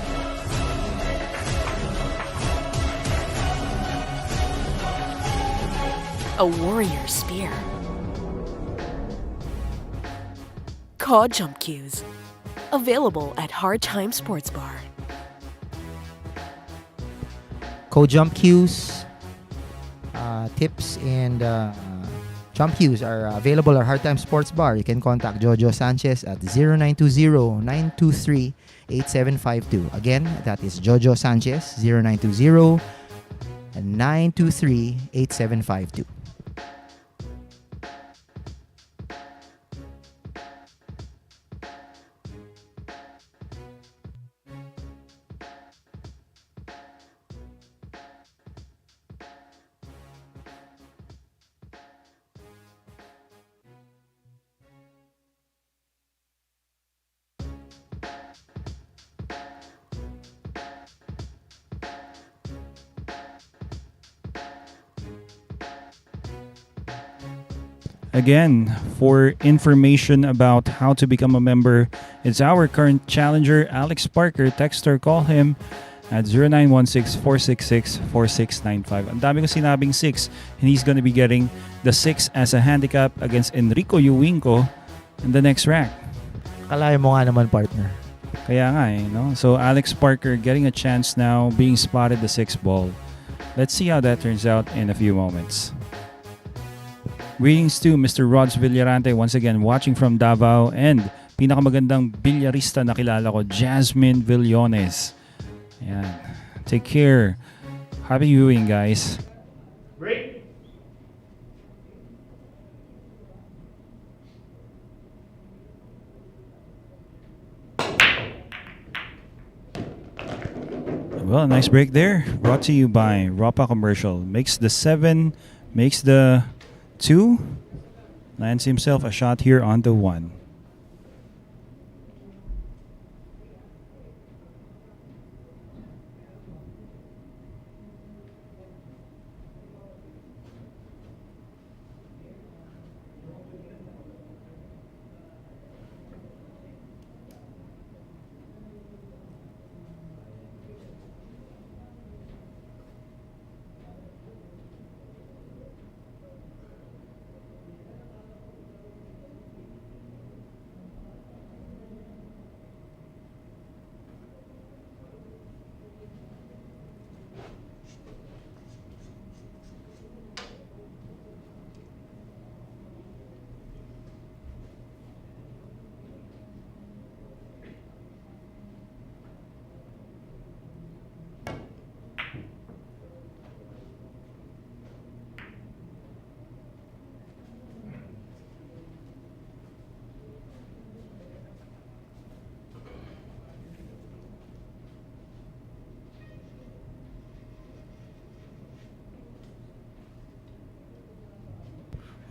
A warrior spear. Cod jump cues. Available at Hard Time Sports Bar. Co-jump cues, tips, and jump cues are available at Hard Time Sports Bar. You can contact Jojo Sanchez at 0920-923-8752. Again, that is Jojo Sanchez, 0920-923-8752. Again, for information about how to become a member, it's our current challenger, Alex Parker. Text or call him at 0916-466-4695. Ang dami ko sinabing 6, and he's gonna be getting the 6 as a handicap against Enrico Yoingo in the next rack. Kalaya mo nga naman, partner. Kaya nga no? So Alex Parker getting a chance now, being spotted the 6th ball. Let's see how that turns out in a few moments. Greetings to Mr. Rods Villarante once again watching from Davao, and pinakamagandang bilyarista na kilala ko, Jasmine Villones. Ayan. Take care. Happy viewing, guys. Break. Well, nice break there. Brought to you by Ropa Commercial. Makes the 7, makes the 2, lands himself a shot here on the 1.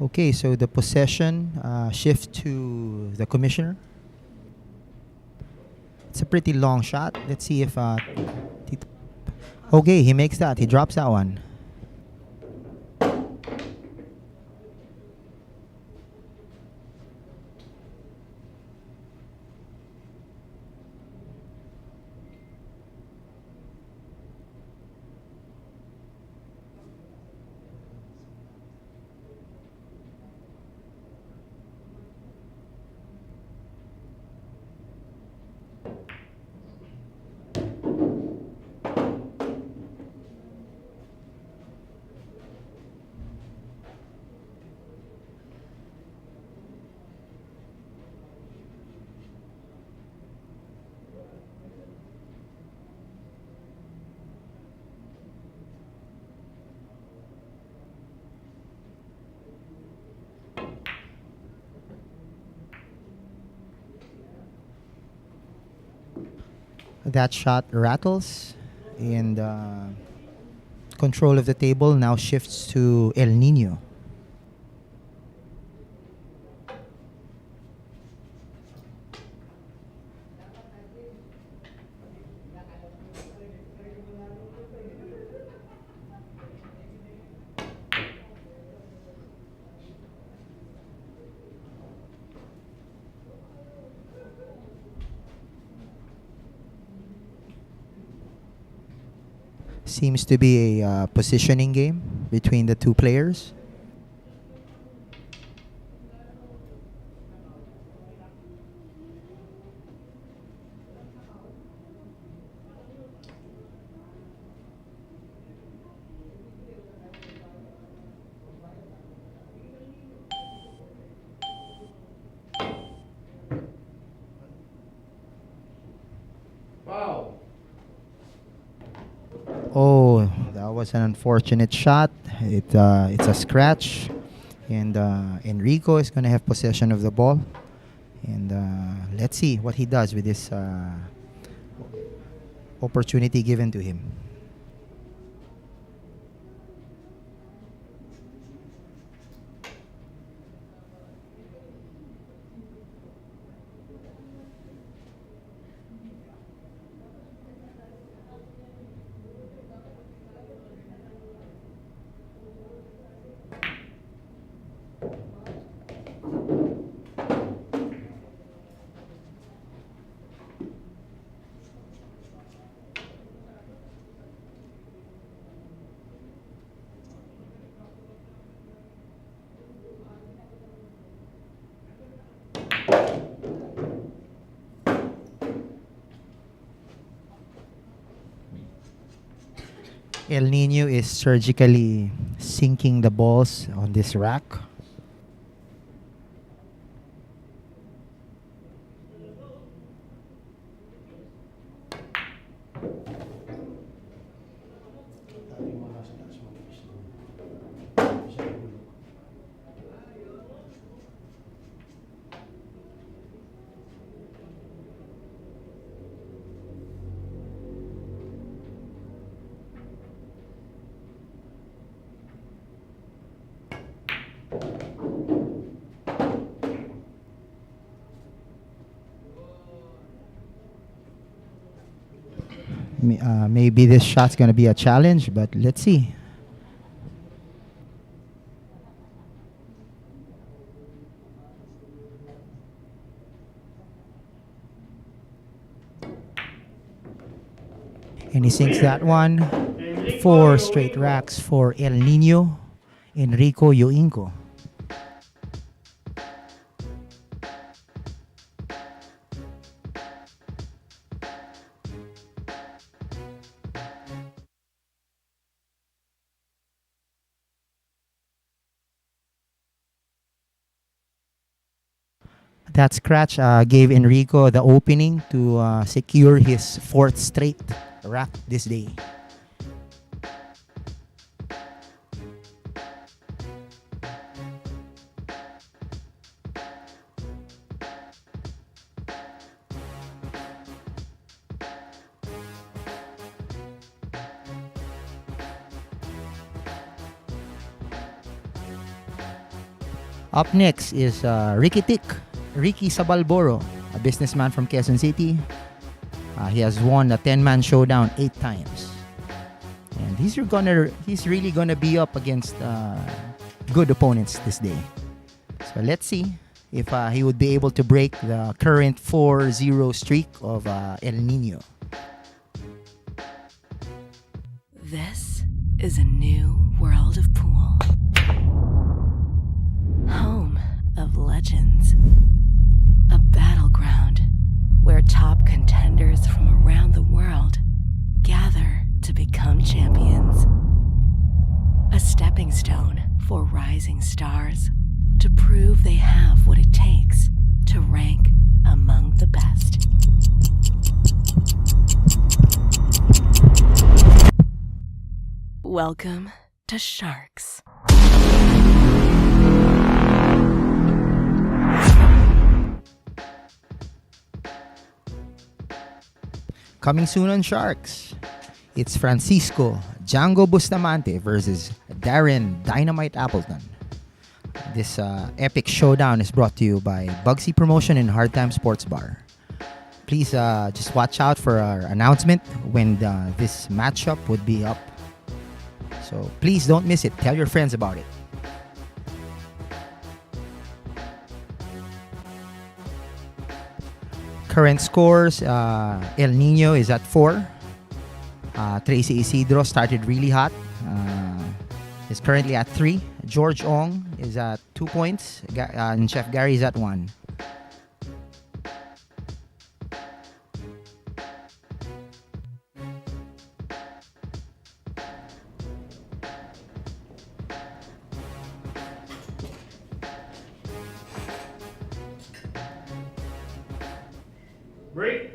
Okay, so the possession shift to the commissioner. It's a pretty long shot. Let's see if okay, he makes that. He drops that one. That shot rattles, and control of the table now shifts to El Nino. Seems to be a positioning game between the two players. Wow. Oh, that was an unfortunate shot. It's a scratch, and Enrico is going to have possession of the ball. And let's see what he does with this opportunity given to him. El Nino is surgically sinking the balls on this rack. Maybe this shot's gonna be a challenge, but let's see. And he sinks that one. Four straight racks for El Nino, Enrico Yoingo. That scratch gave Enrico the opening to secure his fourth straight rack this day. Up next is Ricky Sabal Boro, a businessman from Quezon City. He has won a 10-man showdown 8 times. And he's really gonna be up against good opponents this day. So let's see if he would be able to break the current 4-0 streak of El Nino. This is a new world of pool. Home of legends. A battleground where top contenders from around the world gather to become champions. A stepping stone for rising stars to prove they have what it takes to rank among the best. Welcome to Sharks. Coming soon on Sharks, it's Francisco Django Bustamante versus Darren Dynamite Appleton. This epic showdown is brought to you by Bugsy Promotion and Hard Time Sports Bar. Please just watch out for our announcement when this matchup would be up. So please don't miss it. Tell your friends about it. Current scores, El Nino is at 4. Tracy Isidro started really hot. Is currently at 3. George Ong is at 2 points. And Chef Gary is at 1. Break.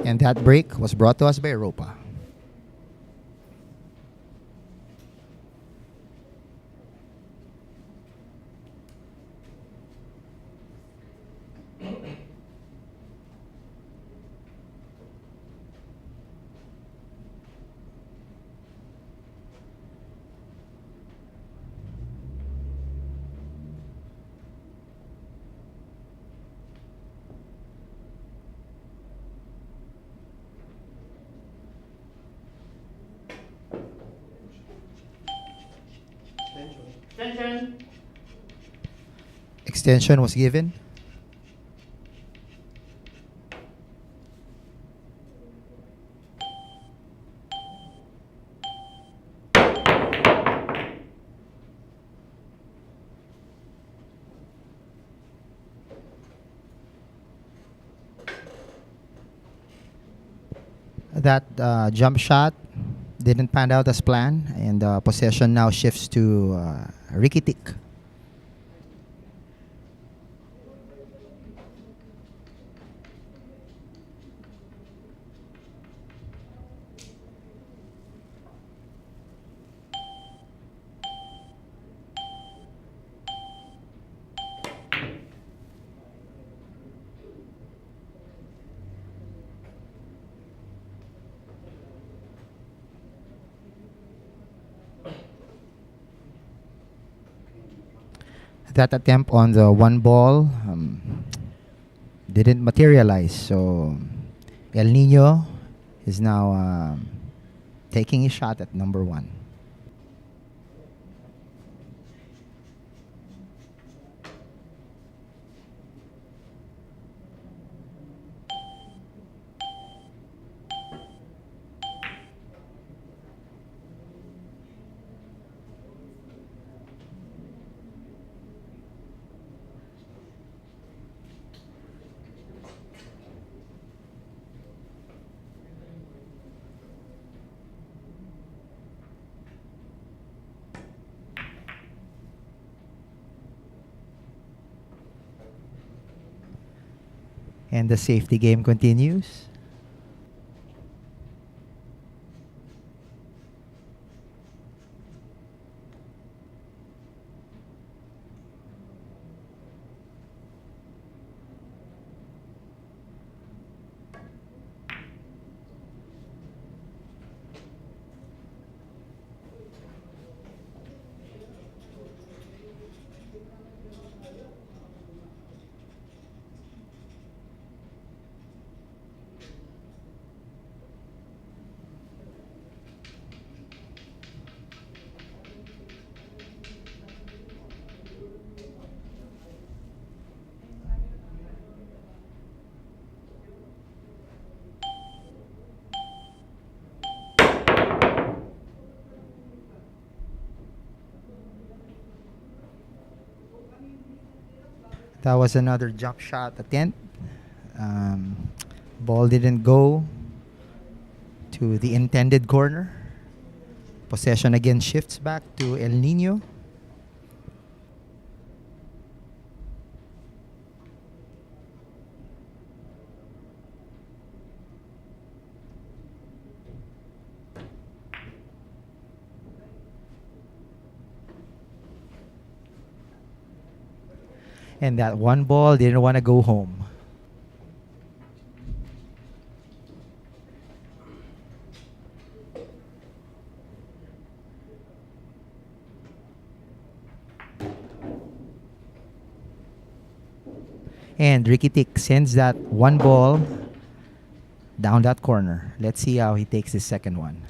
And that break was brought to us by Europa. Attention. Extension was given. That jump shot didn't pan out as planned, and possession now shifts to Ricky Tick. that attempt on the one ball didn't materialize. So El Nino is now taking a shot at number 1. And the safety game continues. That was another jump shot attempt. Ball didn't go to the intended corner. Possession again shifts back to El Nino. And that one ball didn't want to go home. And Ricky Tick sends that one ball down that corner. Let's see how he takes his second one.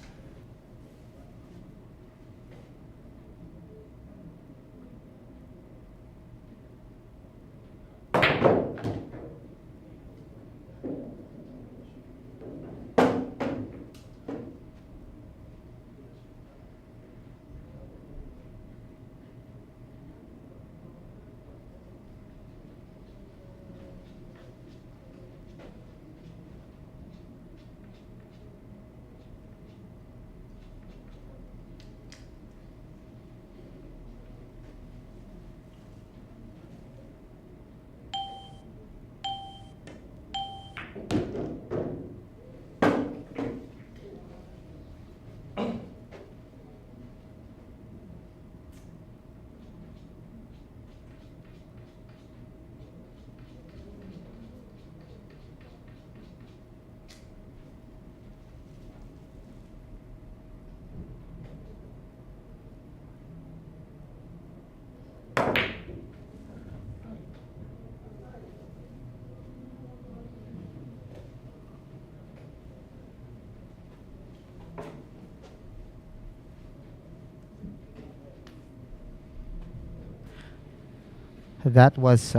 That was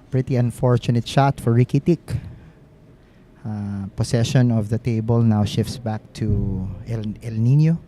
pretty unfortunate shot for Ricky Tick. Possession of the table now shifts back to El Nino.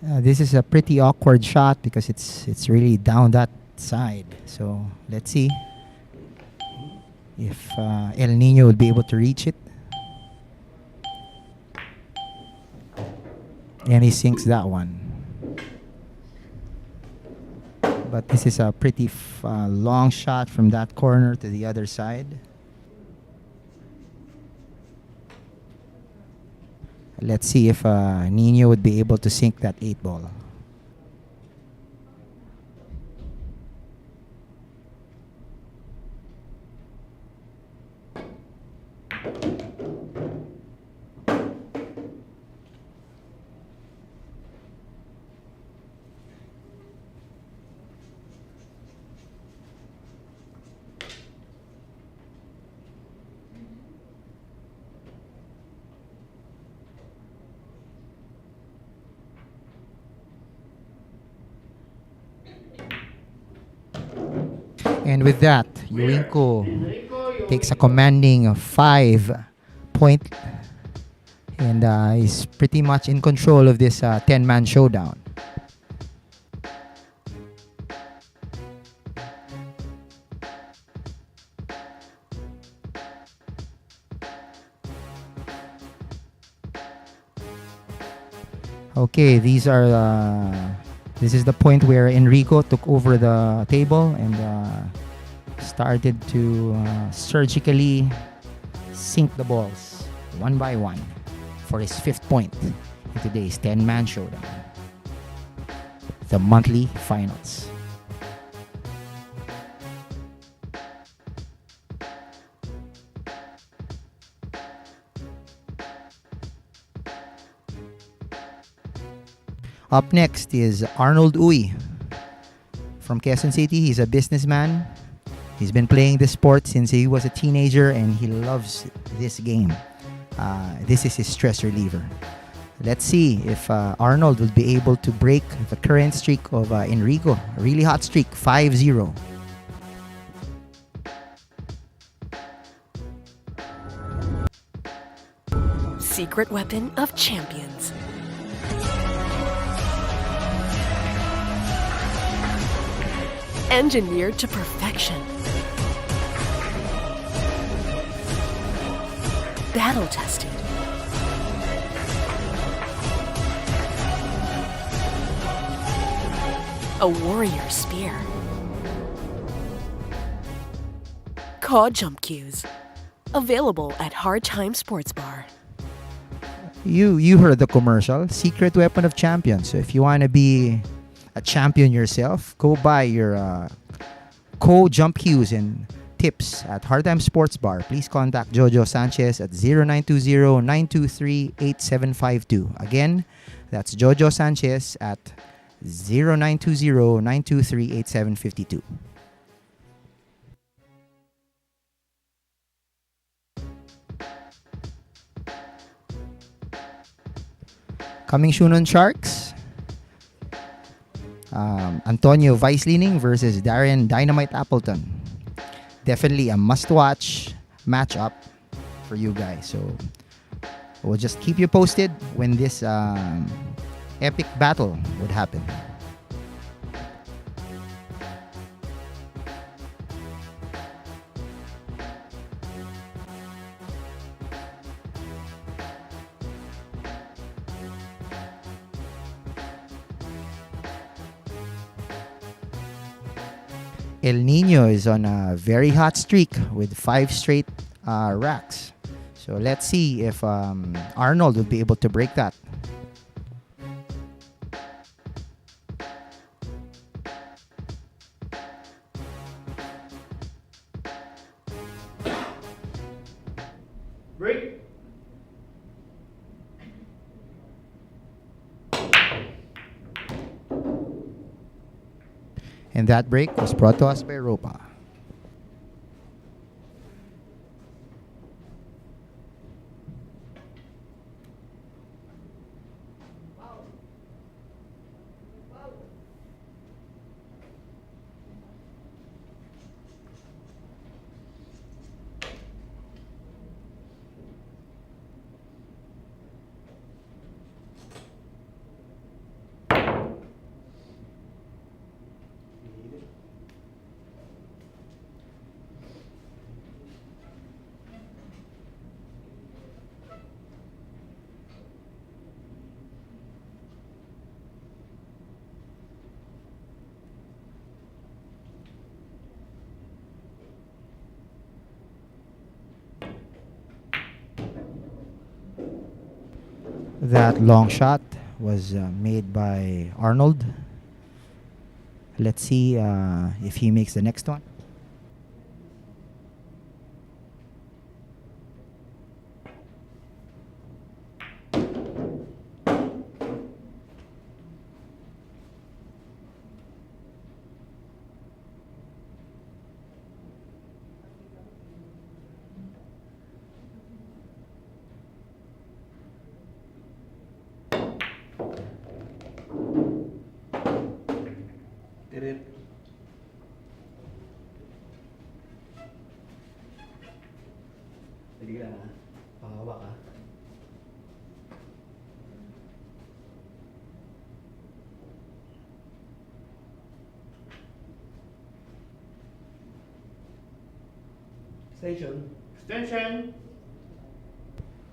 This is a pretty awkward shot because it's really down that side. So let's see if El Nino would be able to reach it. And he sinks that one. But this is a pretty long shot from that corner to the other side. Let's see if Nino would be able to sink that 8 ball. And with that, Yoingo Enrico takes a Yoingo. commanding 5-point and is pretty much in control of this 10-man showdown. Okay, this is the point where Enrico took over the table and started to surgically sink the balls one by one for his 5th point in today's 10-man showdown, the monthly finals. Up next is Arnold Uy from Quezon City. He's a businessman. He's been playing this sport since he was a teenager and he loves this game. This is his stress reliever. Let's see if Arnold will be able to break the current streak of Enrico. A really hot streak, 5-0. Secret weapon of champions. Engineered to perfection. Battle tested. A warrior spear. Caw jump cues. Available at Hard Time Sports Bar. You heard the commercial, secret weapon of champions. So if you want to be a champion yourself, go buy your co-jump cues and tips at Hard Time Sports Bar. Please contact Jojo Sanchez at 0920-923-8752. Again, that's Jojo Sanchez at 0920-923-8752. Coming soon on Sharks, Antonio Weisslining versus Darren Dynamite Appleton. Definitely a must-watch matchup for you guys. So we'll just keep you posted when this epic battle would happen. El Nino is on a very hot streak with 5 straight racks. So let's see if Arnold will be able to break that. Break. And that break was brought to us by Ropa. That long shot was made by Arnold. Let's see if he makes the next one. Station. Extension.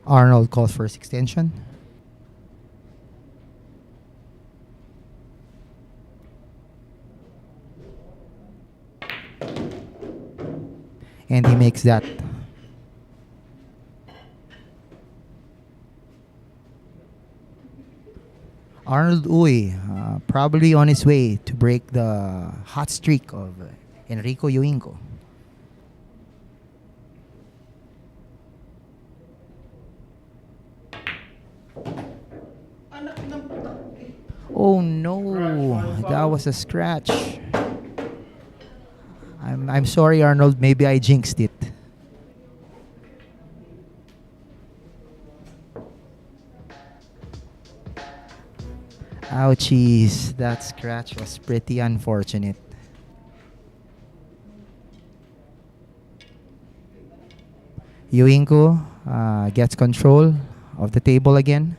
Arnold calls first extension. And he makes that. Arnold Uy, probably on his way to break the hot streak of Enrico Yoingo. Oh no, that was a scratch. I'm sorry, Arnold. Maybe I jinxed it. Ouchies, that scratch was pretty unfortunate. Yoingo gets control of the table again.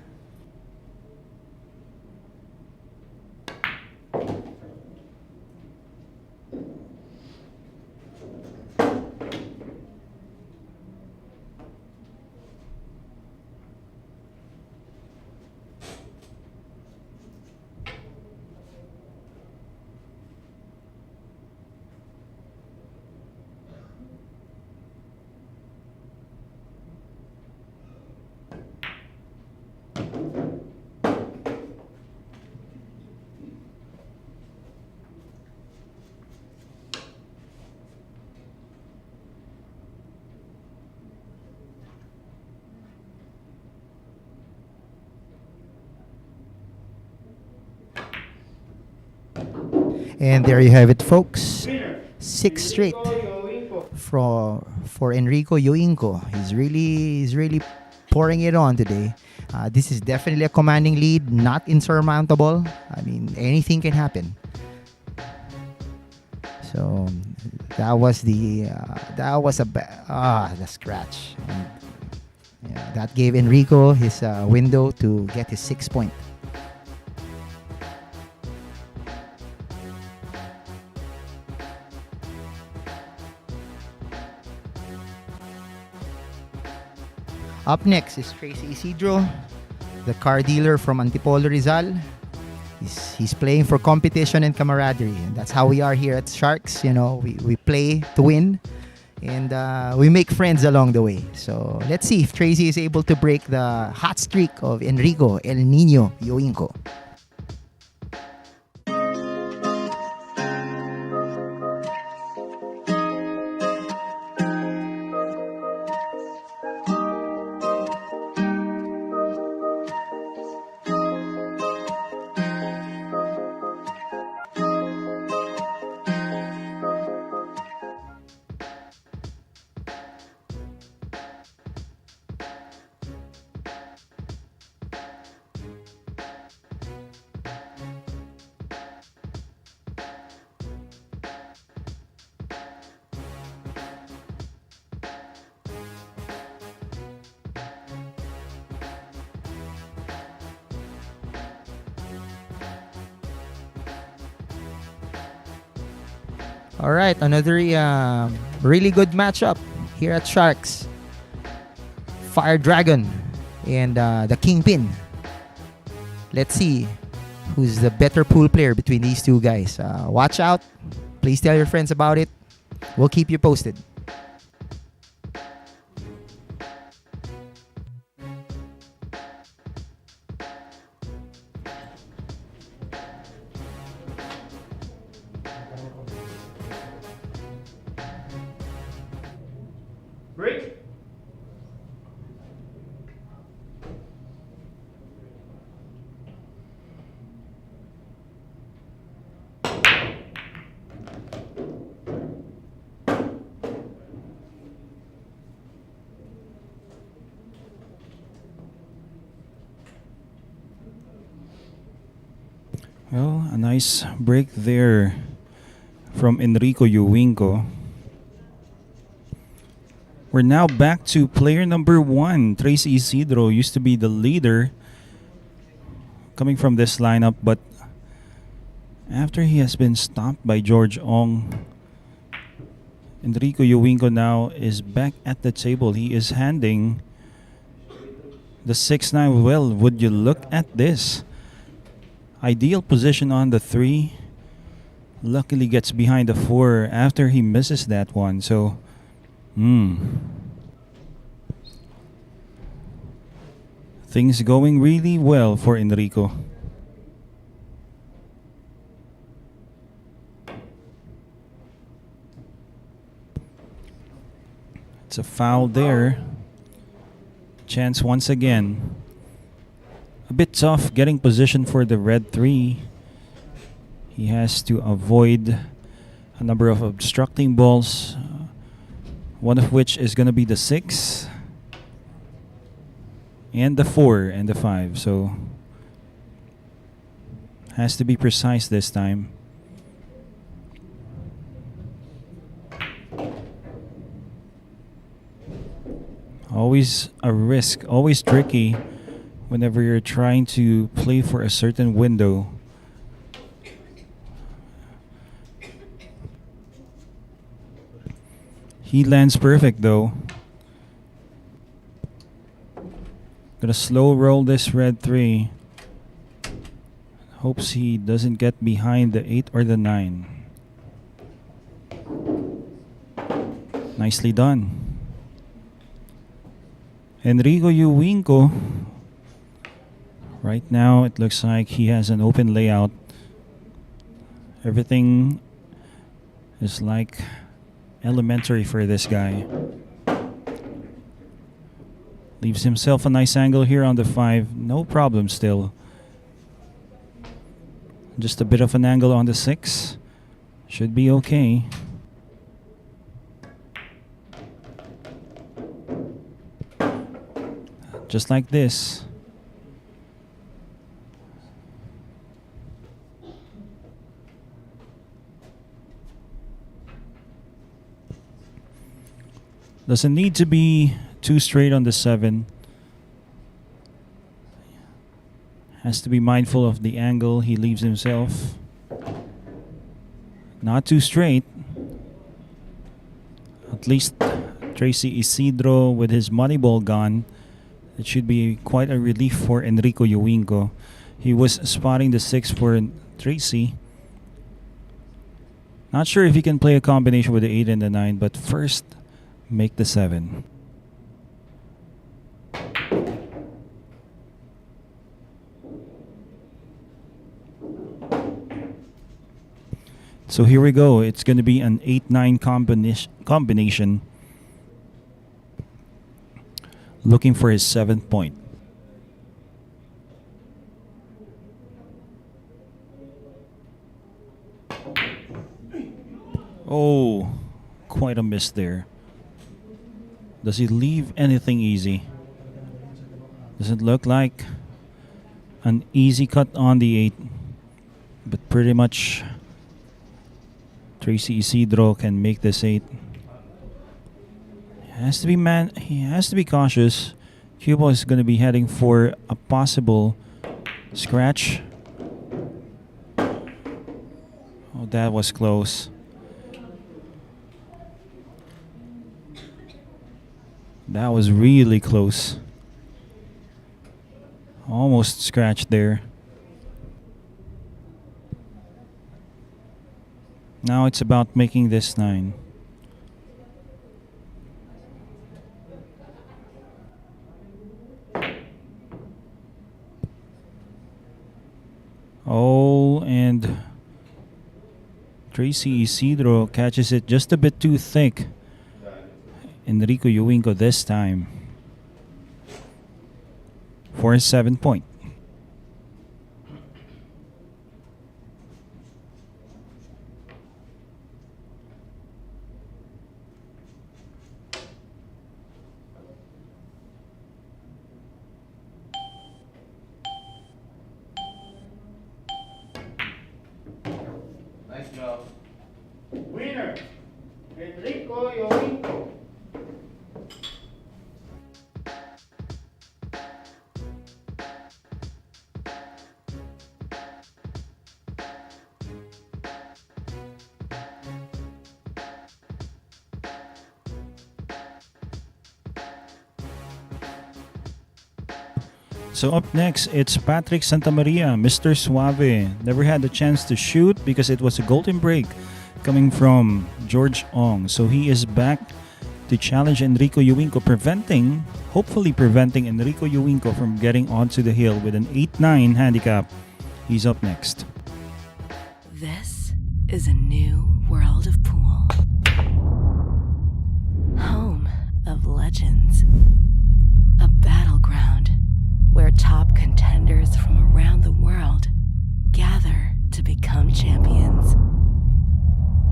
And there you have it, folks. 6 straight for Enrico Yoingo. He's really pouring it on today. This is definitely a commanding lead, not insurmountable. I mean, anything can happen. So that was the scratch. And, yeah, that gave Enrico his window to get his 6 point. Up next is Tracy Isidro, the car dealer from Antipolo, Rizal. He's playing for competition and camaraderie. And that's how we are here at Sharks. You know, we play to win, and we make friends along the way. So let's see if Tracy is able to break the hot streak of Enrico El Nino Yoingo. All right, another really good matchup here at Sharks. Fire Dragon and the Kingpin. Let's see who's the better pool player between these two guys. Watch out. Please tell your friends about it. We'll keep you posted. Break. Well, a nice break there from Enrico Yoingo. We're now back to player number 1. Tracy Isidro used to be the leader coming from this lineup, but after he has been stopped by George Ong, Enrico Yoingo now is back at the table. He is handing the 6-9. Well, would you look at this? Ideal position on the 3. Luckily gets behind the 4 after he misses that one. So, things going really well for Enrico. It's a foul there. Chance once again. A bit tough getting position for the red 3. He has to avoid a number of obstructing balls, one of which is going to be the 6 and the 4 and the 5. So has to be precise this time. Always a risk, always tricky whenever you're trying to play for a certain window. He lands perfect though. Gonna slow roll this red 3. Hopes he doesn't get behind the 8 or the 9. Nicely done. Enrico Yoingo. Right now it looks like he has an open layout. Everything is like elementary for this guy. Leaves himself a nice angle here on the 5. No problem still. Just a bit of an angle on the 6. Should be okay. Just like this. Doesn't need to be too straight on the 7. Has to be mindful of the angle he leaves himself. Not too straight. At least Tracy Isidro with his money ball gone. It should be quite a relief for Enrico Yoingo. He was spotting the 6 for Tracy. Not sure if he can play a combination with the 8 and the 9, but first make the 7. So here we go. It's going to be an 8-9 combination. Looking for his 7th point. Oh, quite a miss there. Does he leave anything easy? Doesn't look like an easy cut on the 8. But pretty much Tracy Isidro can make this 8. He has to be cautious. Cuba is going to be heading for a possible scratch. Oh, that was close. That was really close. Almost scratched there. Now it's about making this 9. Oh, and Tracy Isidro catches it just a bit too thick. Enrico Yoingo this time for his 7-point. Nice job. Winner, Enrico Yoingo. So up next, it's Patrick Santamaria, Mr. Suave. Never had the chance to shoot because it was a golden break coming from George Ong. So he is back to challenge Enrico Yoingo, hopefully preventing Enrico Yoingo from getting onto the hill with an 8-9 handicap. He's up next. This is a new world of pool. Home of legends. A battleground where top contenders from around the world gather to become champions.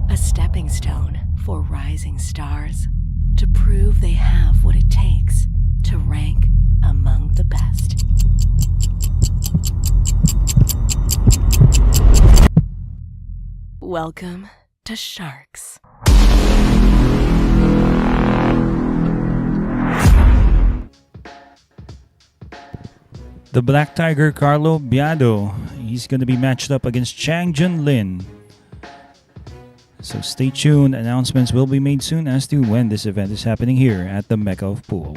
A stepping stone for rising stars to prove they have what it takes to rank among the best. Welcome to Sharks. The Black Tiger, Carlo Biado. He's going to be matched up against Chang Jun Lin. So stay tuned. Announcements will be made soon as to when this event is happening here at the Mecca of Pool.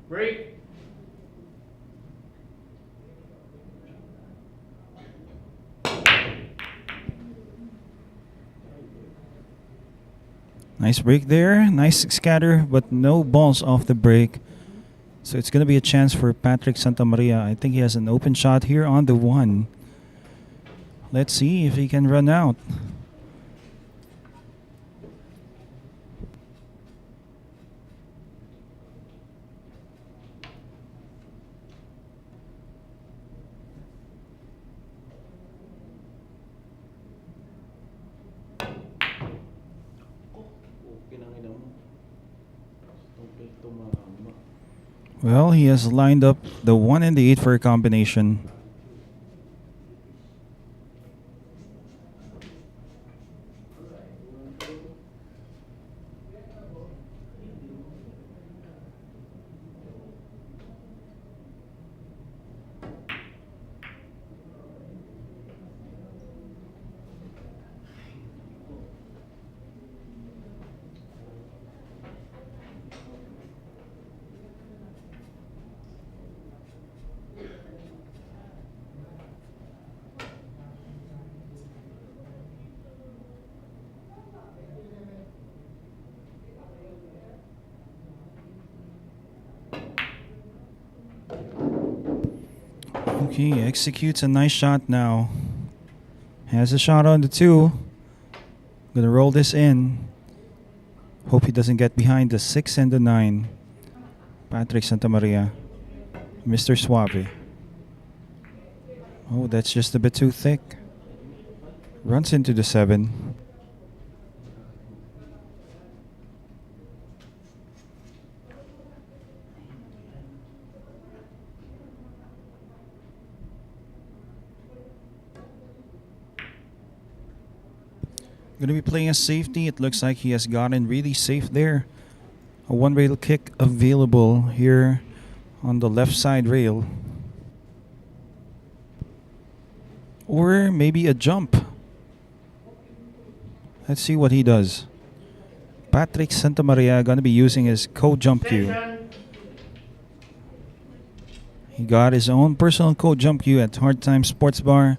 Break. Nice break there. Nice scatter, but no balls off the break. So it's going to be a chance for Patrick Santamaria. I think he has an open shot here on the 1. Let's see if he can run out. Well, he has lined up the 1 and the 8 for a combination. Okay, executes a nice shot now. Has a shot on the 2. Gonna roll this in. Hope he doesn't get behind the 6 and the 9. Patrick Santamaria. Mr. Suave. Oh, that's just a bit too thick. Runs into the 7. Going to be playing a safety. It looks like he has gotten really safe there. A one rail kick available here on the left side rail. Or maybe a jump. Let's see what he does. Patrick Santamaria going to be using his code jump cue. Attention. He got his own personal code jump cue at Hard Time Sports Bar.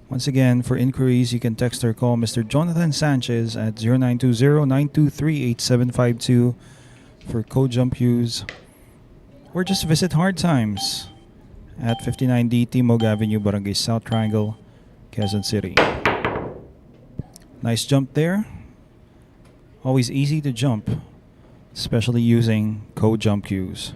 Once again, for inquiries, you can text or call Mr. Jonathan Sanchez at 0920-923-8752 for code jump cues. Or just visit Hard Times at 59D Timog Avenue, Barangay South Triangle, Quezon City. Nice jump there. Always easy to jump, especially using code jump cues.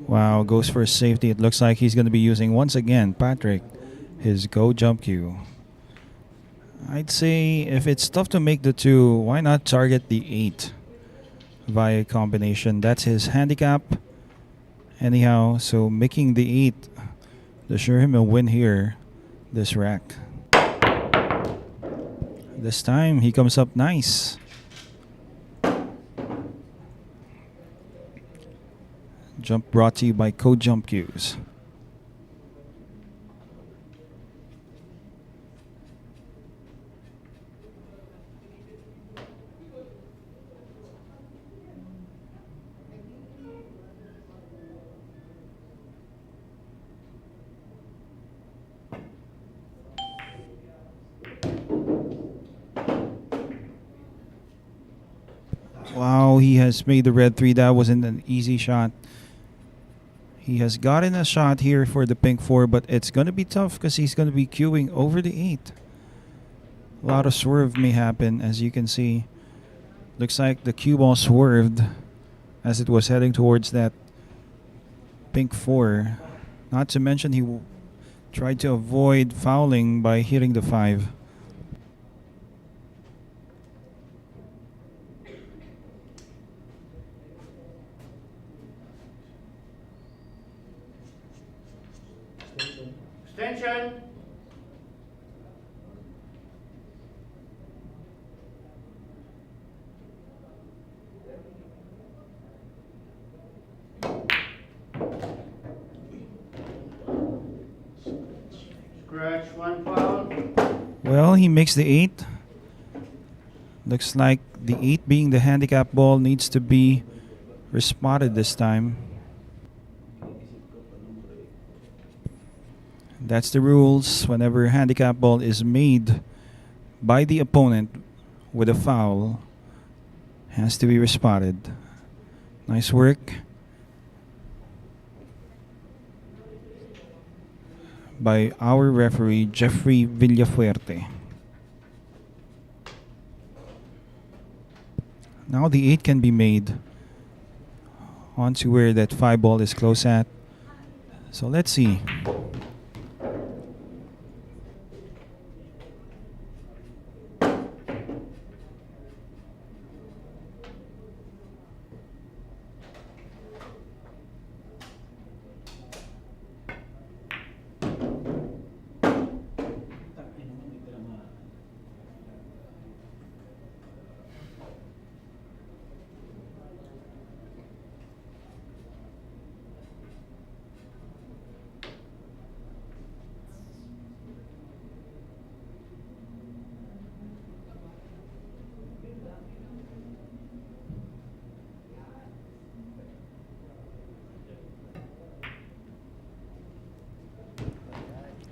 Wow, goes for a safety. It looks like he's going to be using, once again, Patrick, his go jump cue. I'd say if it's tough to make the two, why not target the 8 via combination? That's his handicap. Anyhow, so making the 8 to assure him a win here, this rack. This time, he comes up nice. Jump brought to you by Code Jump Cues. Wow, he has made the red 3. That wasn't an easy shot. He has gotten a shot here for the pink 4, but it's going to be tough because he's going to be queuing over the 8. A lot of swerve may happen, as you can see. Looks like the cue ball swerved as it was heading towards that pink 4. Not to mention he tried to avoid fouling by hitting the 5. Extension. Scratch, 1 foul. Well, he makes the 8. Looks like the 8 being the handicap ball needs to be respotted this time. That's the rules. Whenever a handicap ball is made by the opponent with a foul, has to be respotted. Nice work by our referee, Jeffrey Villafuerte. Now the 8 can be made onto where that 5 ball is close at. So let's see.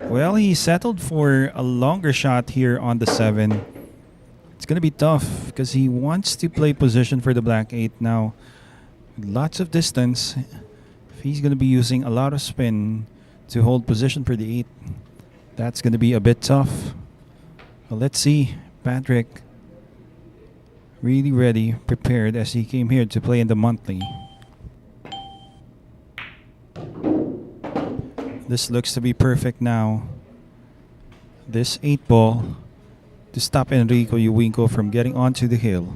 Well, he settled for a longer shot here on the 7. It's going to be tough because he wants to play position for the black 8 now. Lots of distance. If he's going to be using a lot of spin to hold position for the 8, that's going to be a bit tough. Well, let's see. Patrick really ready, prepared as he came here to play in the monthly. This looks to be perfect now. this 8 ball to stop Enrico Yoingo from getting onto the hill.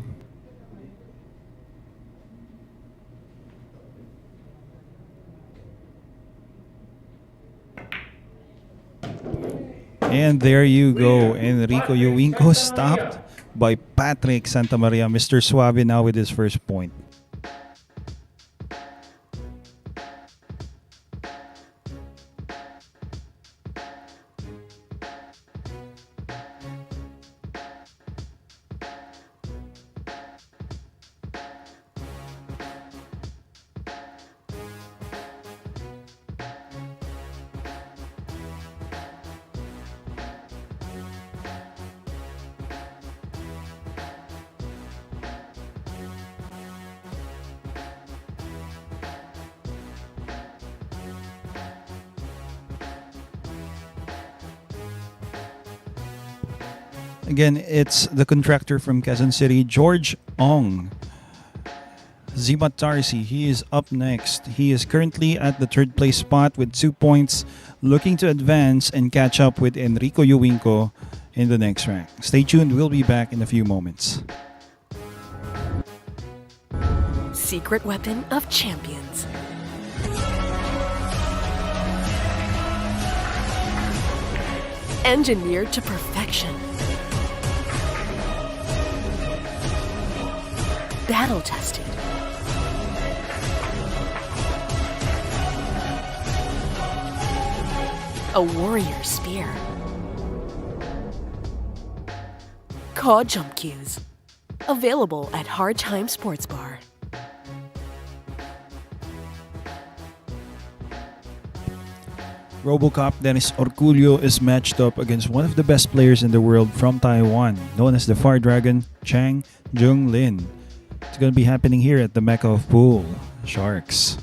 And there you go. Enrico Yoingo stopped by Patrick Santamaria. Mr. Suave now with his first point. Again, it's the contractor from Quezon City, George Ong. Zimat Tarsi, he is up next. He is currently at the third place spot with 2 points, looking to advance and catch up with Enrico Yoingo in the next rank. Stay tuned, we'll be back in a few moments. Secret weapon of champions. Engineered to perfection. Battle tested. A warrior spear. Caw jump cues. Available at Hard Time Sports Bar. RoboCop Dennis Orculio is matched up against one of the best players in the world from Taiwan, known as the Fire Dragon, Chang Jung Lin. It's going to be happening here at the Mecca of Pool, Sharks.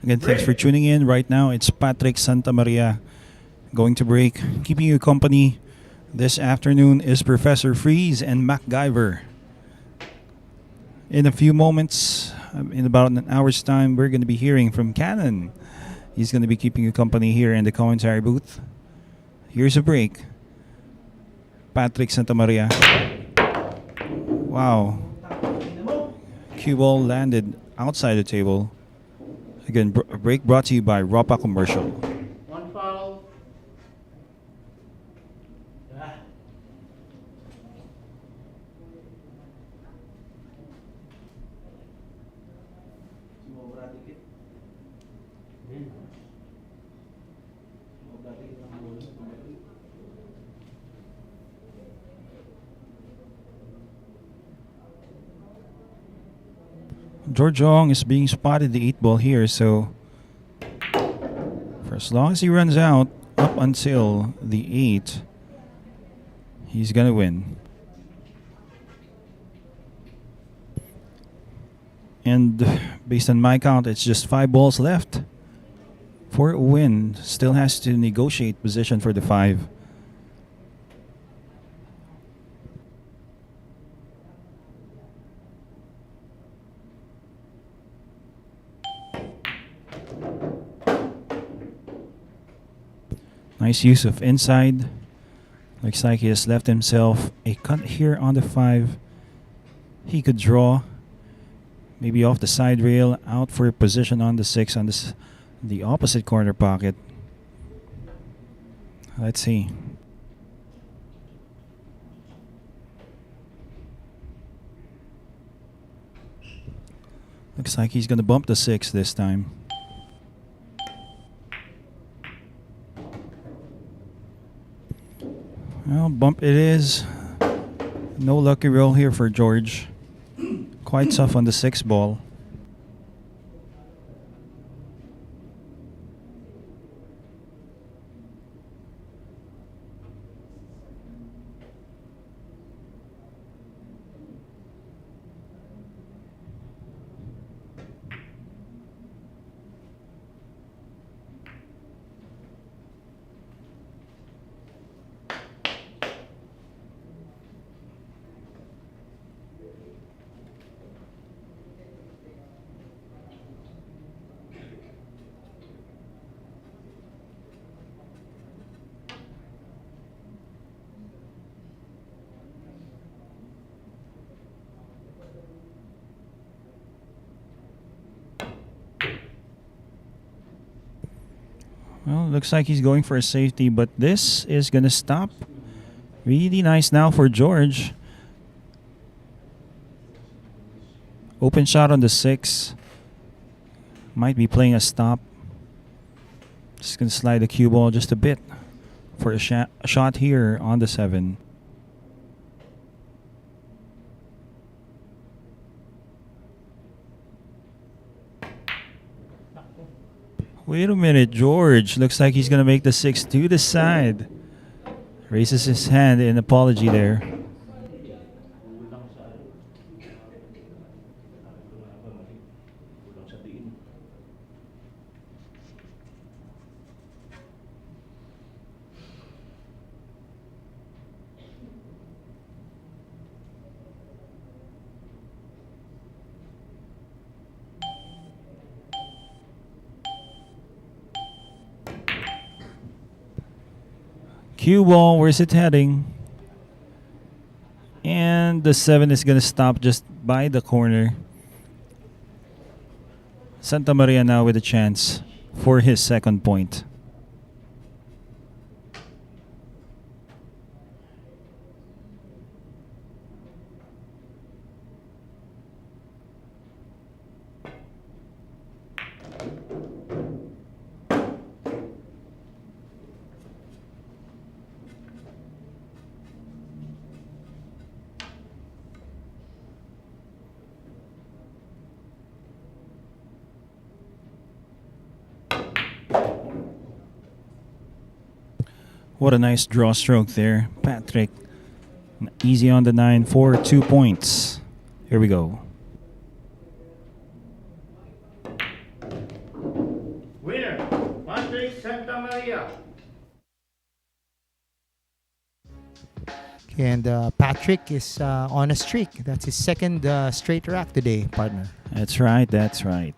Again, thanks for tuning in. Right now, it's Patrick Santamaria going to break. Keeping you company this afternoon is Professor Freeze and MacGyver. In a few moments, in about an hour's time, we're going to be hearing from Cannon. He's going to be keeping you company here in the commentary booth. Here's a break. Patrick Santamaria. Wow. Cue ball landed outside the table. Again, a break brought to you by Ropa Commercial. One foul. George Ong is being spotted the 8 ball here, so for as long as he runs out up until the 8, he's gonna win. And based on my count, it's just 5 balls left for a win. Still has to negotiate position for the 5. Nice use of inside. Looks like he has left himself a cut here on the 5. He could draw. Maybe off the side rail, out for a position on the 6 on the opposite corner pocket. Let's see. Looks like he's going to bump the 6 this time. Well, bump it is. No lucky roll here for George. Quite tough on the 6 ball. Well, looks like he's going for a safety, but this is going to stop. Really nice now for George. Open shot on the 6. Might be playing a stop. Just going to slide the cue ball just a bit for a shot here on the 7. Wait a minute, George. Looks like he's going to make the 6 to the side. Raises his hand in apology there. Cue ball, where's it heading? And the 7 is going to stop just by the corner. Santa Maria now with a chance for his second point. What a nice draw stroke there, Patrick. Easy on the 9 for 2 points. Here we go. Winner, Patrick Santa Maria. And Patrick is on a streak. That's his second straight rack today, partner. That's right, that's right.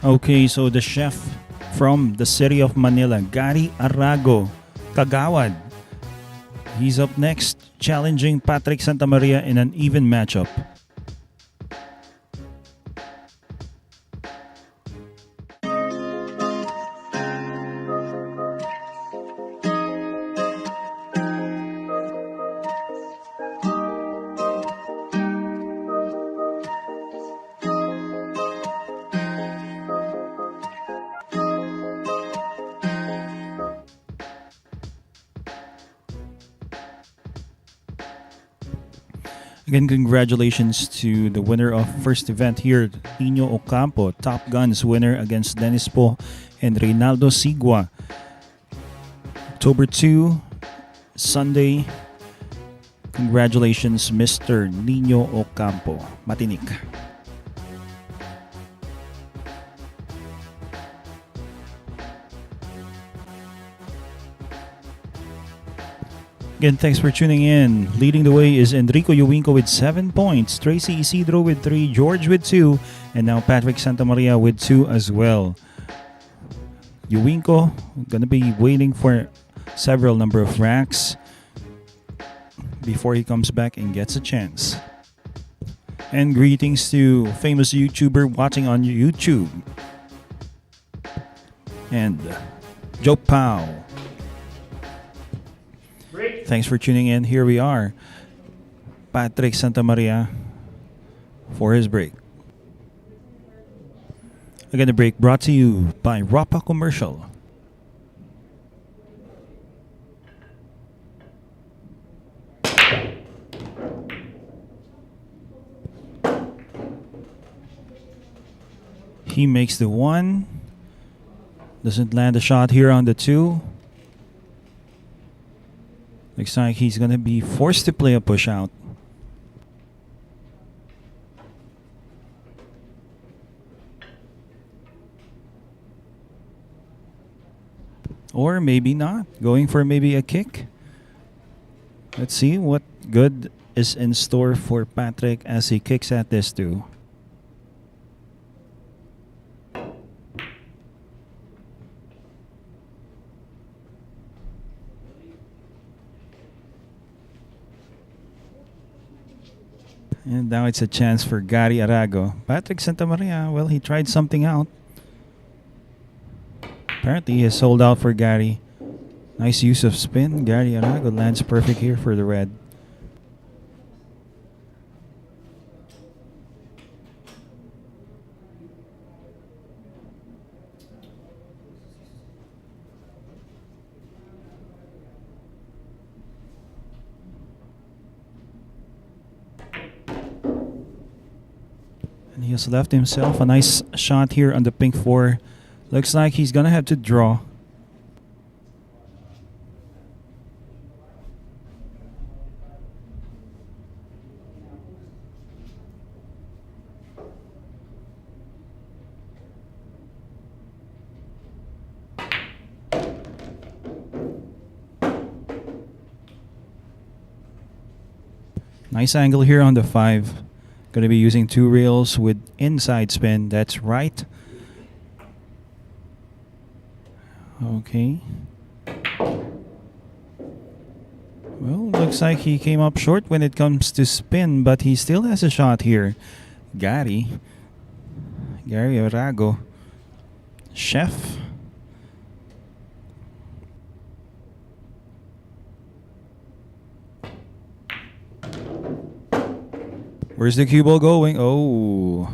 Okay, so the chef from the city of Manila, Gary Arago, Kagawad. He's up next, challenging Patrick Santamaria in an even matchup. Again, congratulations to the winner of first event here, Nino Ocampo, Top Guns winner against Dennis Po and Reynaldo Sigua. October 2, Sunday. Congratulations, Mr. Nino Ocampo. Matinik. Again, thanks for tuning in. Leading the way is Enrico Yoingo with 7 points, Tracy Isidro with 3, George with 2, and now Patrick Santamaria with 2 as well. Yoingo gonna be waiting for several number of racks before he comes back and gets a chance. And greetings to famous YouTuber watching on YouTube. And Joe Pau. Break. Thanks for tuning in. Here we are. Patrick Santamaria for his break. Again, the break brought to you by Rapa Commercial. He makes the 1. Doesn't land a shot here on the 2. Looks like he's going to be forced to play a push out. Or maybe not. Going for maybe a kick. Let's see what good is in store for Patrick as he kicks at this too. And now it's a chance for Gary Arago. Patrick Santamaria, well, he tried something out. Apparently he has sold out for Gary. Nice use of spin. Gary Arago lands perfect here for the red. And he has left himself a nice shot here on the pink 4. Looks like he's gonna have to draw. Nice angle here on the 5. Gonna be using 2 reels with inside spin. That's right. Okay. Well, looks like he came up short when it comes to spin, but he still has a shot here. Gary Arago. Chef. Where's the cue ball going? Oh.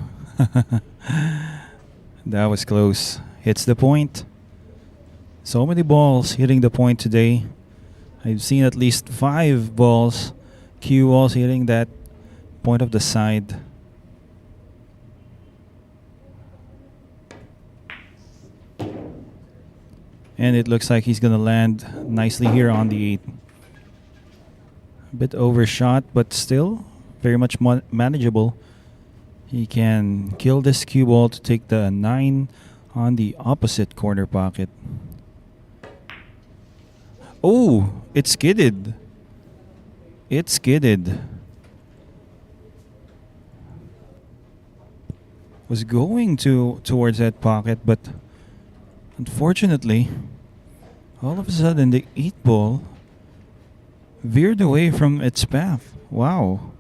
That was close. Hits the point. So many balls hitting the point today. I've seen at least 5 balls, cue balls hitting that point of the side. And it looks like he's going to land nicely here on the 8. A bit overshot, but still very much manageable. He can kill this cue ball to take the 9 on the opposite corner pocket. Oh, it skidded. It skidded. Was going towards that pocket, but unfortunately, all of a sudden the 8 ball veered away from its path. Wow.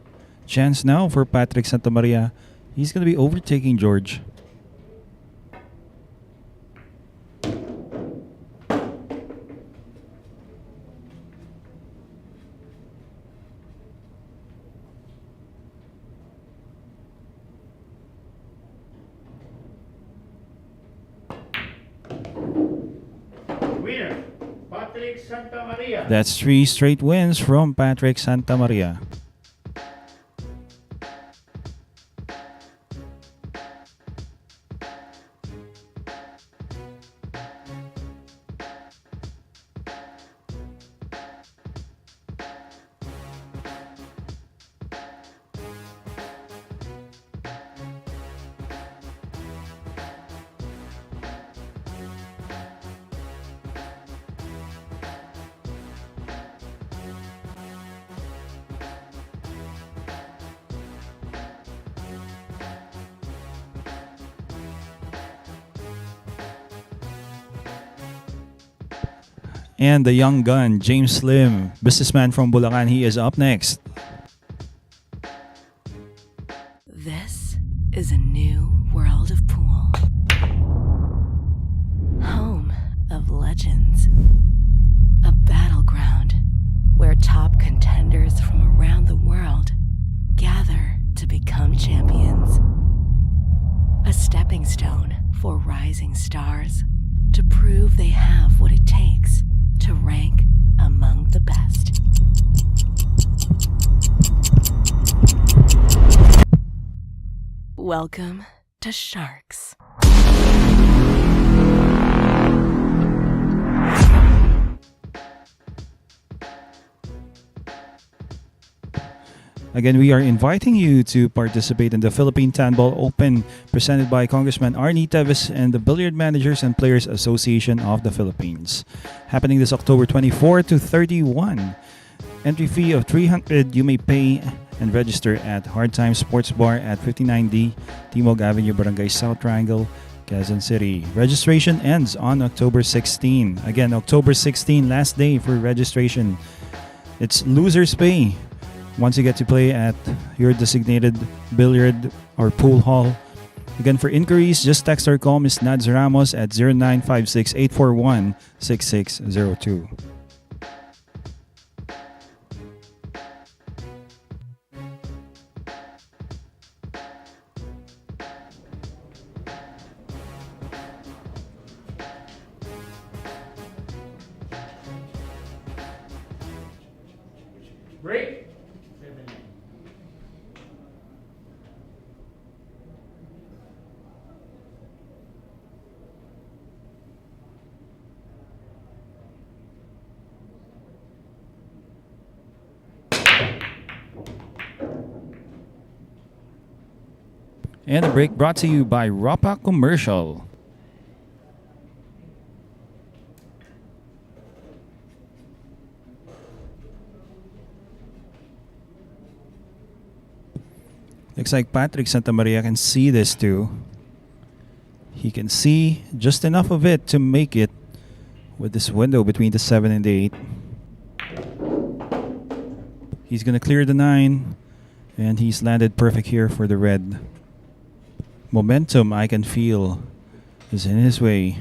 Chance now for Patrick Santamaria. He's going to be overtaking George. Winner, Patrick Santamaria. That's 3 straight wins from Patrick Santamaria. And the young gun, James Slim, businessman from Bulacan, he is up next. This is a new world of pool. Home of legends. A battleground where top contenders from around the world gather to become champions. A stepping stone for rising stars to prove they have what it takes to rank among the best. Welcome to Sharks. Again, we are inviting you to participate in the Philippine Tanball Open presented by Congressman Arnie Teves and the Billiard Managers and Players Association of the Philippines. Happening this October 24 to 31. Entry fee of 300 you may pay and register at Hard Times Sports Bar at 59D Timog Avenue, Barangay South Triangle, Quezon City. Registration ends on October 16. Again, October 16, last day for registration. It's losers pay. Once you get to play at your designated billiard or pool hall. Again, for inquiries, just text or call Ms. Nads Ramos at 0956-841-6602. Break. And a break brought to you by Rapa Commercial. Looks like Patrick Santamaria can see this too. He can see just enough of it to make it with this window between the 7 and the 8. He's going to clear the 9 and he's landed perfect here for the red. Momentum I can feel is in his way.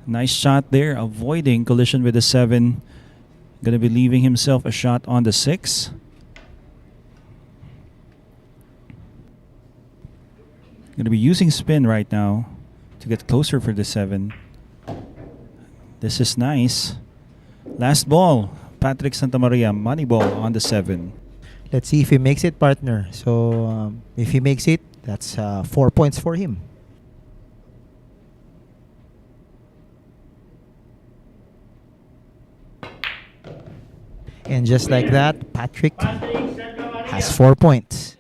Nice shot there, avoiding collision with the 7. Gonna be leaving himself a shot on the 6. Gonna be using spin right now to get closer for the 7. This is nice. Last ball, Patrick Santamaria, money ball on the 7. Let's see if he makes it, partner. So if he makes it, that's 4 points for him. And just like that, Patrick has 4 points.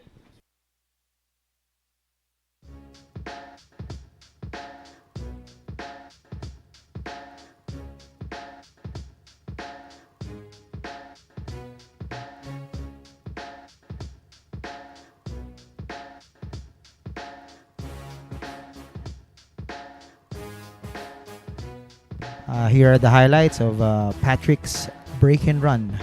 Here are the highlights of Patrick's break and run.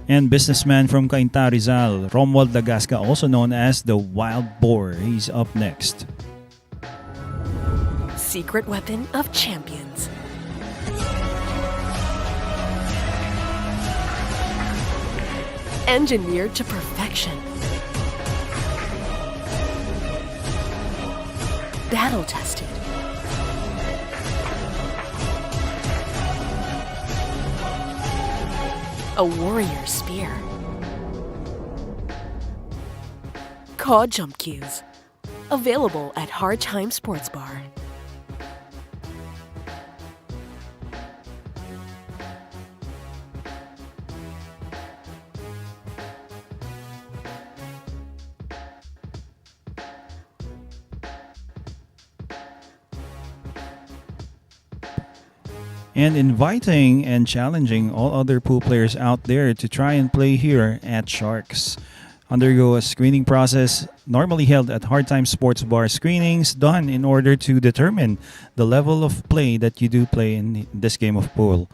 And businessman from Cainta Rizal, Romuald Dagasca, also known as the Wild Boar. He's up next. Secret weapon of champions. Engineered to perfection. Battle tested. A warrior spear. Cod jump cues. Available at Hard Time Sports Bar. And inviting and challenging all other pool players out there to try and play here at Sharks. Undergo a screening process normally held at Hard Time Sports Bar. Screenings done in order to determine the level of play that you do play in this game of pool.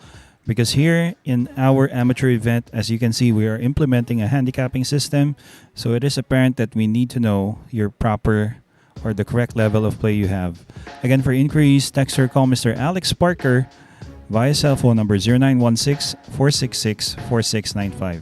Because here in our amateur event, as you can see, we are implementing a handicapping system. So it is apparent that we need to know your proper or the correct level of play you have. Again, for inquiries, text or call Mr. Alex Parker via cell phone number 0916-466-4695.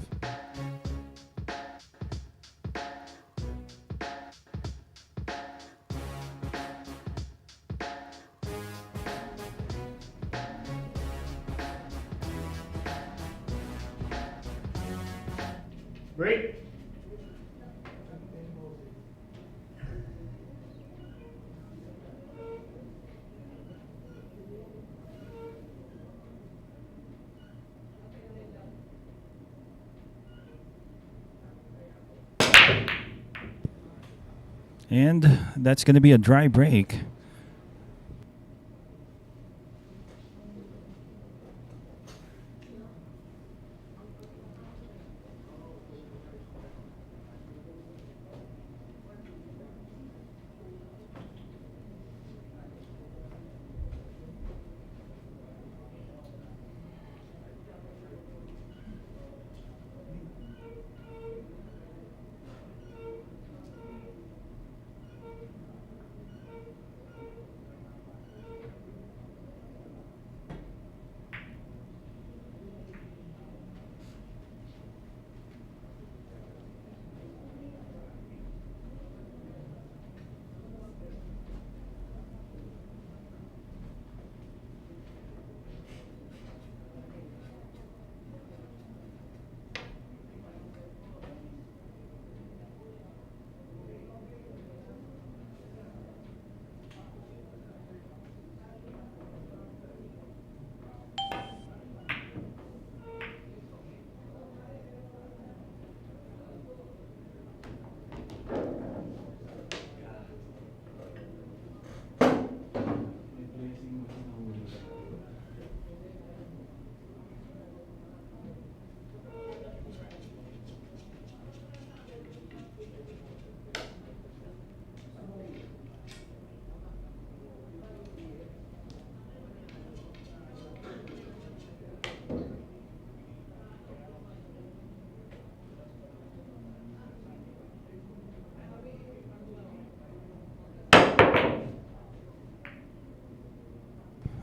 Break. And that's going to be a dry break.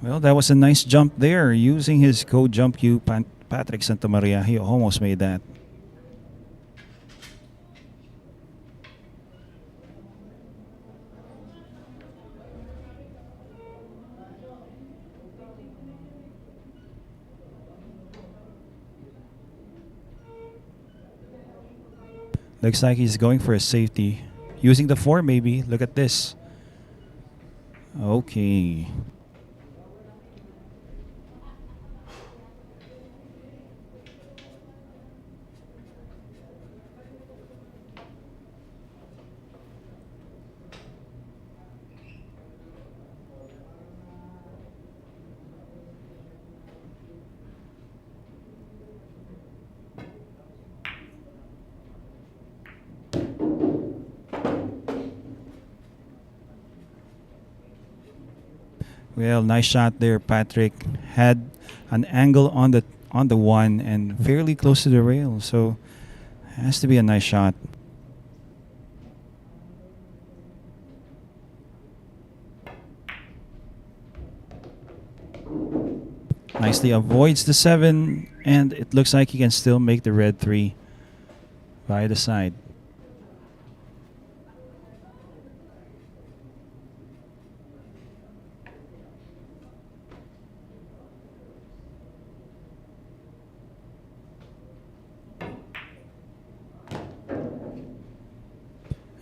Well, that was a nice jump there. Using his code jump cue, Patrick Santamaria, he almost made that. Looks like he's going for a safety. Using the 4 maybe. Look at this. Okay. Well, nice shot there, Patrick. Had an angle on the on the 1 and fairly close to the rail. So has to be a nice shot. Nicely avoids the 7, and it looks like he can still make the red 3 by the side.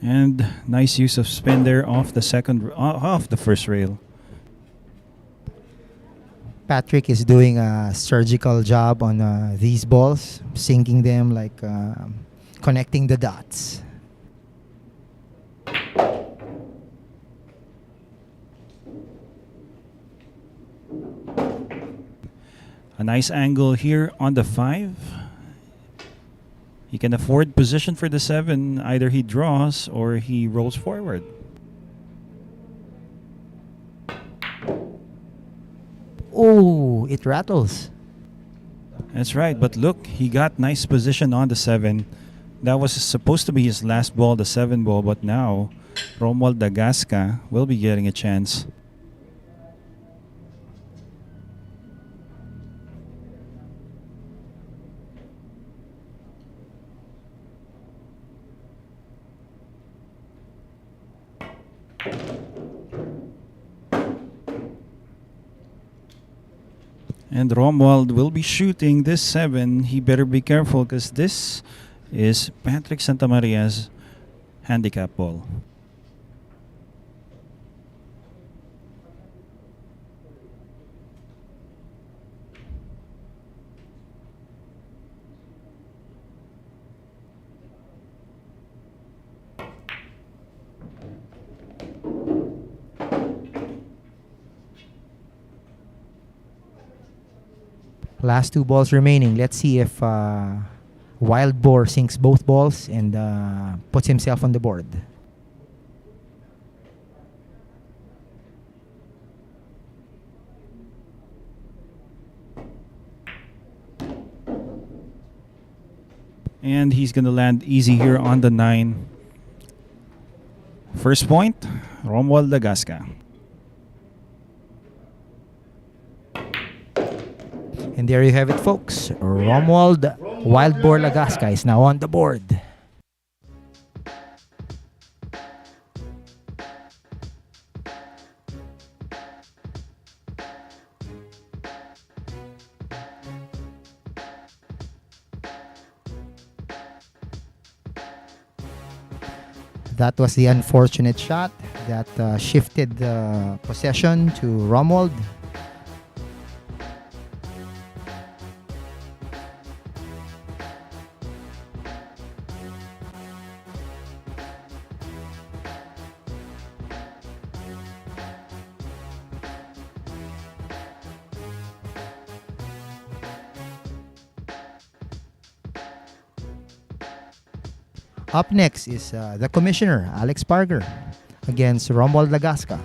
And nice use of spin there off the first rail. Patrick is doing a surgical job on these balls, sinking them like connecting the dots. A nice angle here on the 5. He can afford position for the 7. Either he draws or he rolls forward. Oh, it rattles. That's right, but look, he got nice position on the 7. That was supposed to be his last ball, the 7 ball, but now Romuald Dagasca will be getting a chance. And Romuald will be shooting this 7. He better be careful because this is Patrick Santamaria's handicap ball. Last 2 balls remaining. Let's see if Wild Boar sinks both balls and puts himself on the board. And he's going to land easy here on the 9. First point, Romuald Dagasca. And there you have it, folks. Romuald Wild Boar Dagasca is now on the board. That was the unfortunate shot that shifted the possession to Romuald. Up next is the commissioner, Alex Parker, against Romuald Dagasca.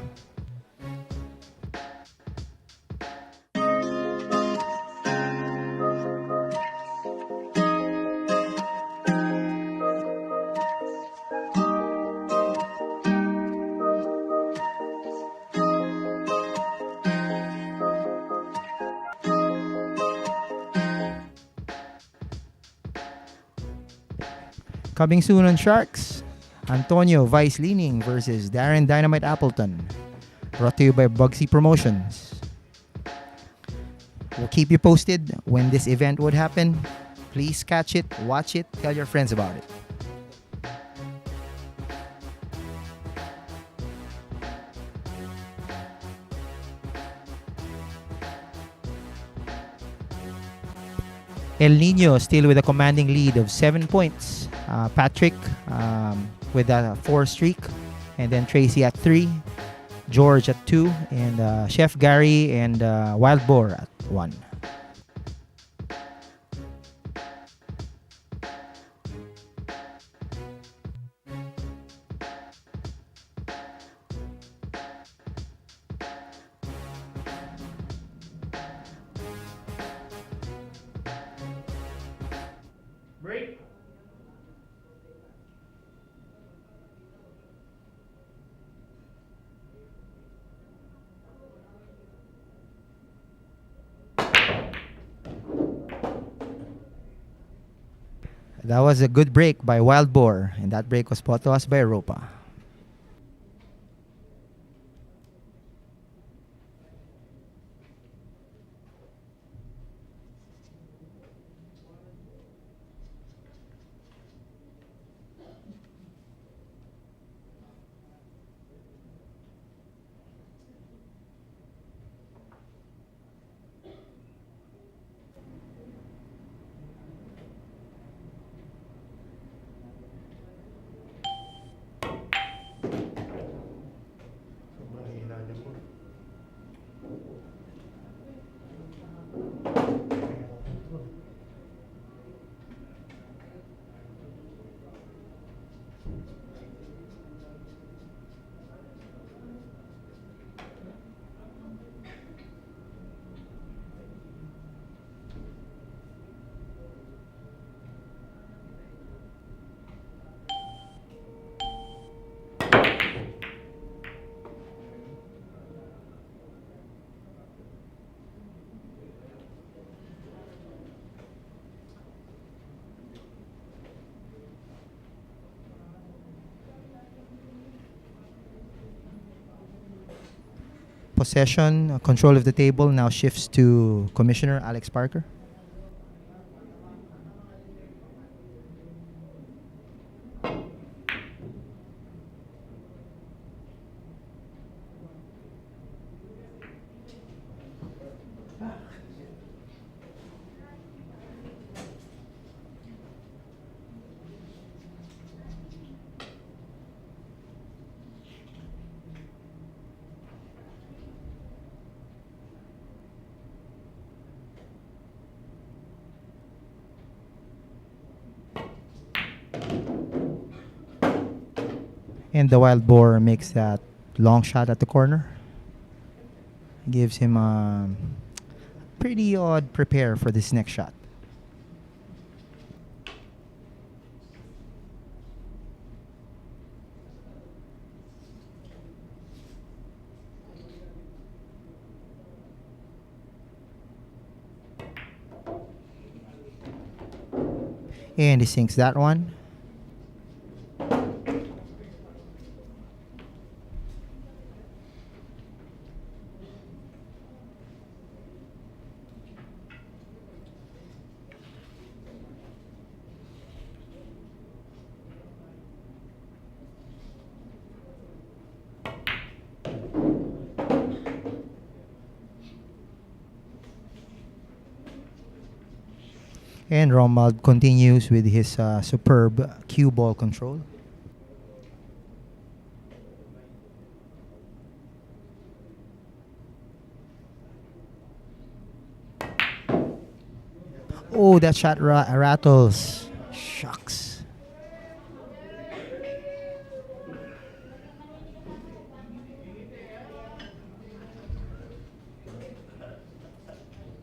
Coming soon on Sharks, Antonio Vice Leaning versus Darren Dynamite Appleton. Brought to you by Bugsy Promotions. We'll keep you posted when this event would happen. Please catch it, watch it, tell your friends about it. El Nino still with a commanding lead of 7 points. Patrick with a 4 streak, and then Tracy at 3, George at 2, and Chef Gary and Wild Boar at 1. Break. That was a good break by Wild Boar, and that break was brought to us by Europa. Possession, control of the table now shifts to Commissioner Alex Parker. And the Wild Boar makes that long shot at the corner. Gives him a pretty odd prepare for this next shot. And he sinks that one. And Romuald continues with his superb cue ball control. Oh, that shot rattles. Shucks.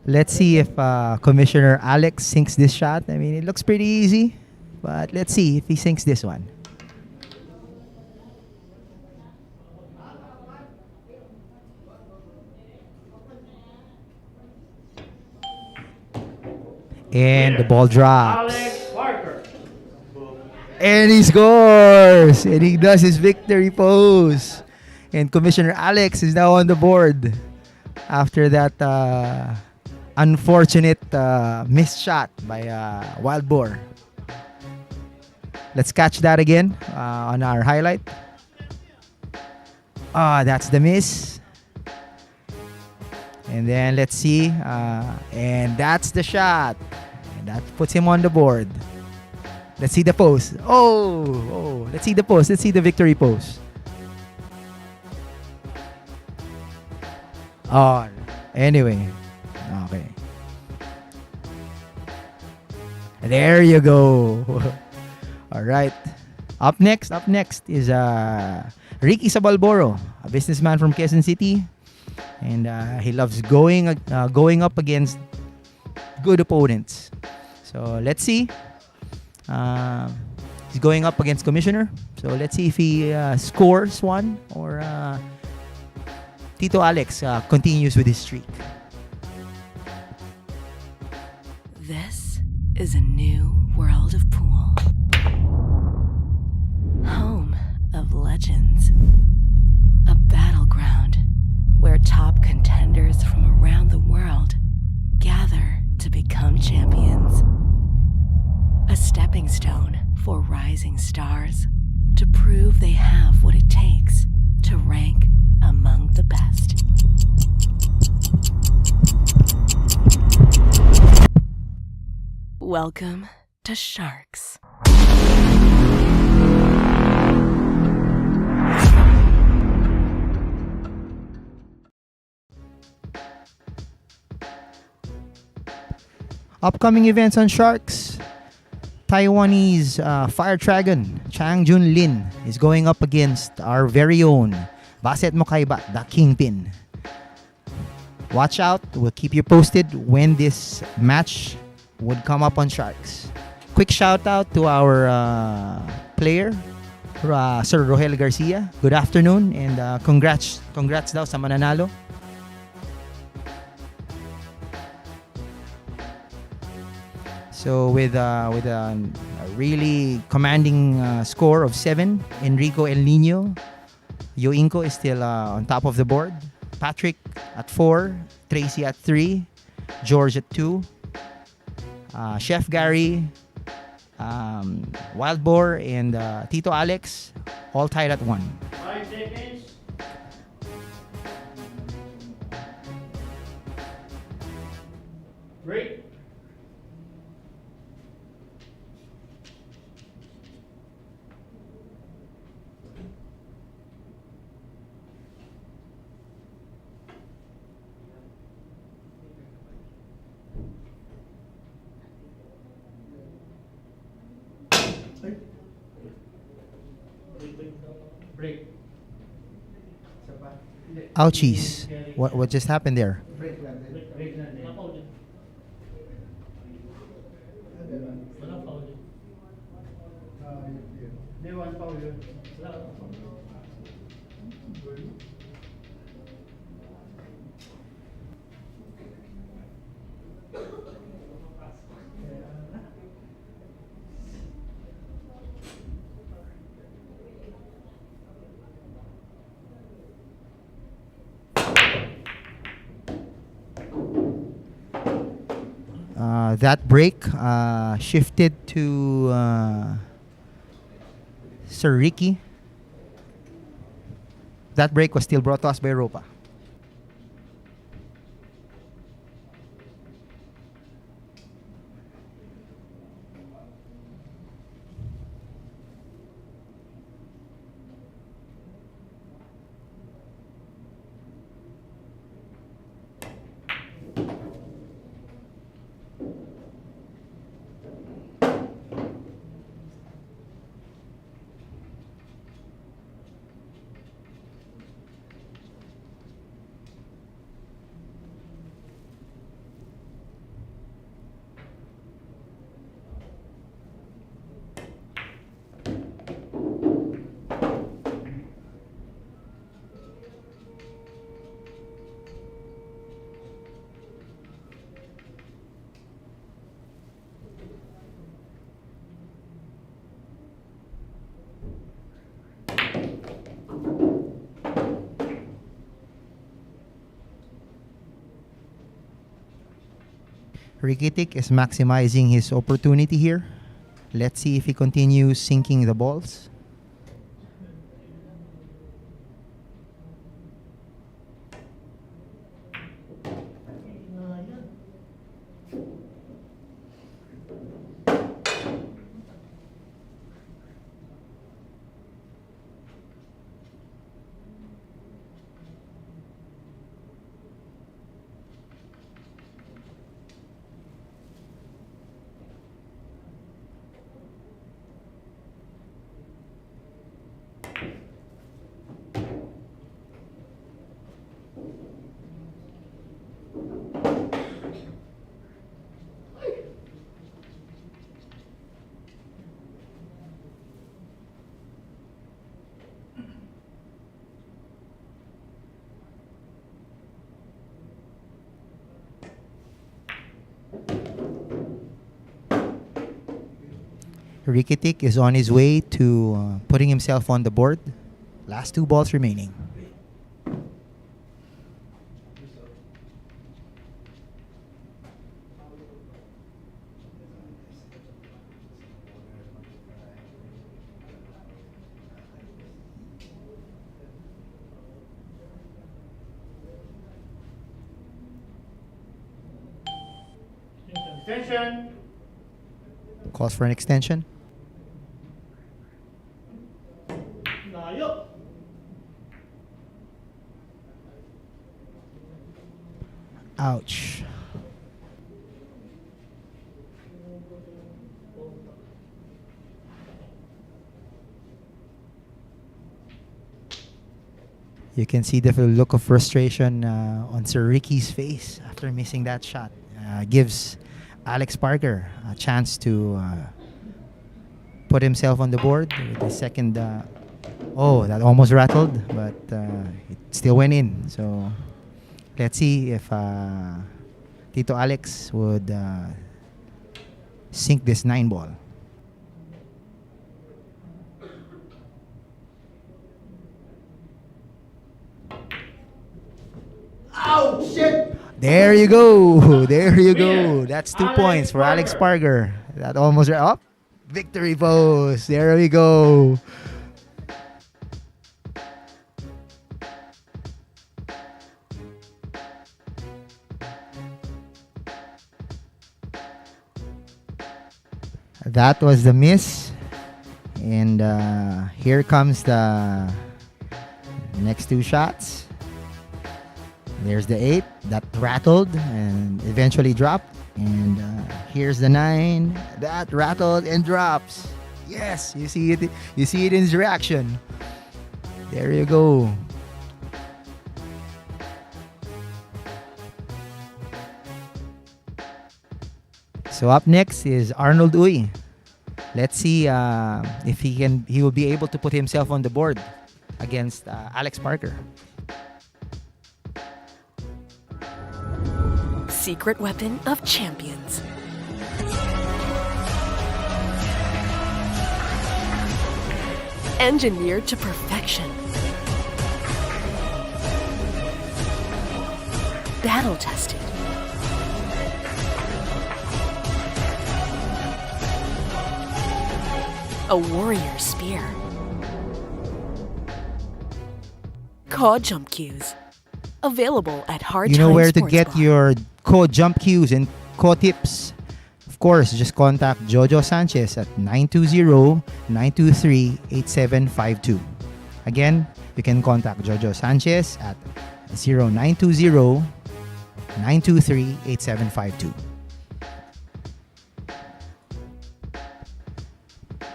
Let's see if Commissioner Alex sinks this shot. I mean, it looks pretty easy, but let's see if he sinks this one. And the ball drops. Alex Parker. And he scores! And he does his victory pose. And Commissioner Alex is now on the board after that unfortunate missed shot by Wild Boar. Let's catch that again on our highlight. That's the miss. And then let's see. And that's the shot. And that puts him on the board. Let's see the pose. Oh, let's see the pose. Let's see the victory pose. Oh, anyway. Okay. There you go. All right. Up next is Ricky Sabal, Boro, a businessman from Quezon City, and he loves going up against good opponents. So let's see He's going up against Commissioner. So let's see if he scores one or Tito Alex continues with his streak. This is a new world of pool. Home of legends. A battleground where top contenders from around the world gather to become champions. A stepping stone for rising stars to prove they have what it takes to rank among the best. Welcome to Sharks. Upcoming events on Sharks. Taiwanese Fire Dragon Chang Jun Lin is going up against our very own Baset Mokaiba, the Kingpin. Watch out. We'll keep you posted when this match would come up on Sharks. Quick shout out to our player, Sir Rohel Garcia. Good afternoon and congrats daw sa mananalo. So with a really commanding score of 7, Enrico Yoingo is still on top of the board. Patrick at 4, Tracy at 3, George at 2, Chef Gary, Wild Boar, and Tito Alex all tied at 1. 5 seconds. Break. Break. Ouchies. What just happened there? Break lang din. Hindi, one foul yun. That break shifted to Sir Ricky. That break was still brought to us by Europa. Rikitik is maximizing his opportunity here. Let's see if he continues sinking the balls. Rikitik is on his way to putting himself on the board. Last 2 balls remaining. Extension. Calls for an extension. Layo. Ouch. You can see the look of frustration on Sir Ricky's face after missing that shot. Gives Alex Parker a chance to put himself on the board with the second. Oh, that almost rattled, but it still went in. So let's see if Tito Alex would sink this 9 ball. Oh, shit. There you go. There you go. That's 2 Alex points for Alex Parker. Parker. That almost up. Victory pose. There we go. That was the miss. And here comes the next 2 shots. There's the 8 that rattled and eventually dropped. And here's the 9 that rattled and drops. Yes, you see it. You see it in his reaction. There you go. So up next is Arnold Uy. Let's see if he will be able to put himself on the board against Alex Parker. Secret weapon of champions. Engineered to perfection. Battle tested. A warrior spear. Cod jump cues. Available at Hard You know Times where to Sports get Bar. your jump cues and tips. Of course, just contact Jojo Sanchez at 920-923-8752. Again, you can contact Jojo Sanchez at 0920-923-8752.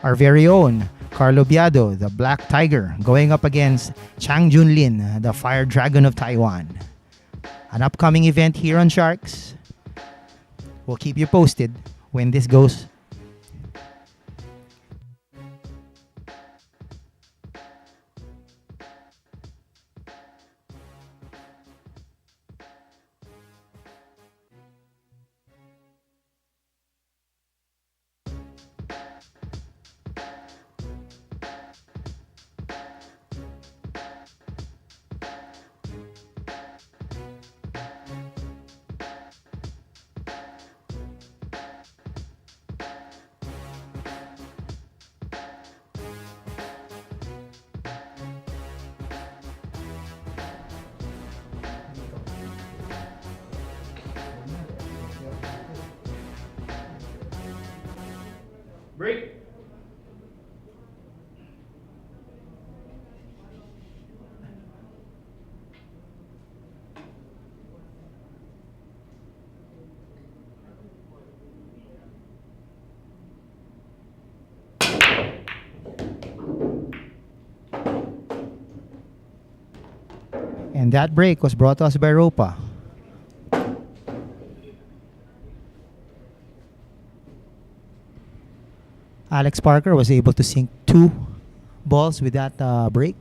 Our very own Carlo Biado, the Black Tiger, going up against Chang Junlin, the Fire Dragon of Taiwan. An upcoming event here on Sharks. We'll keep you posted when this goes. Break. And that break was brought to us by Ropa. Alex Parker was able to sink 2 balls with that break.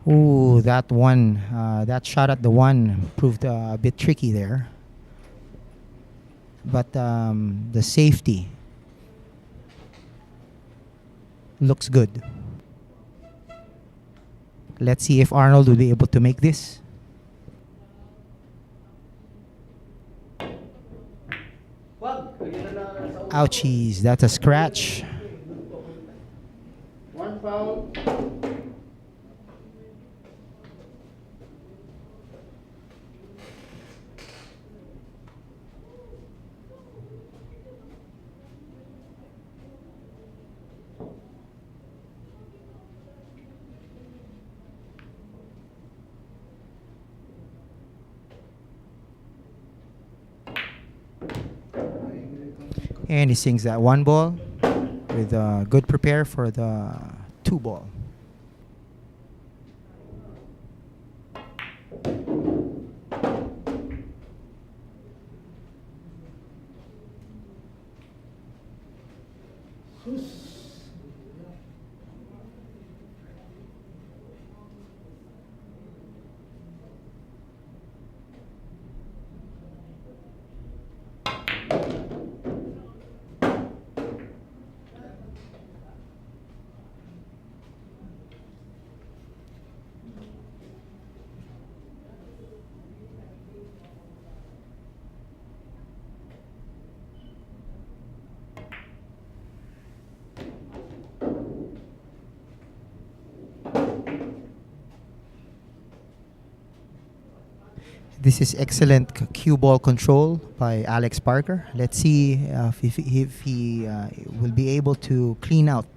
Ooh, that shot at the one proved a bit tricky there. But the safety looks good. Let's see if Arnold will be able to make this. Ouchies, that's a scratch. One foul. And he sinks that one ball with a good prepare for the two ball. This is excellent cue ball control by Alex Parker. Let's see if he will be able to clean out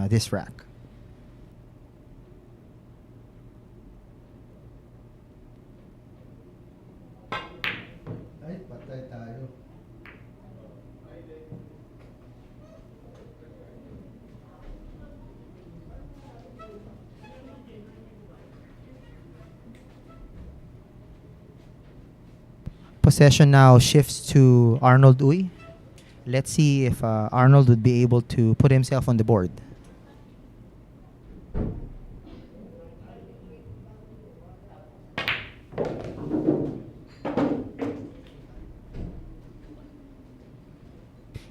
this rack. Possession now shifts to Arnold Uy. Let's see if Arnold would be able to put himself on the board.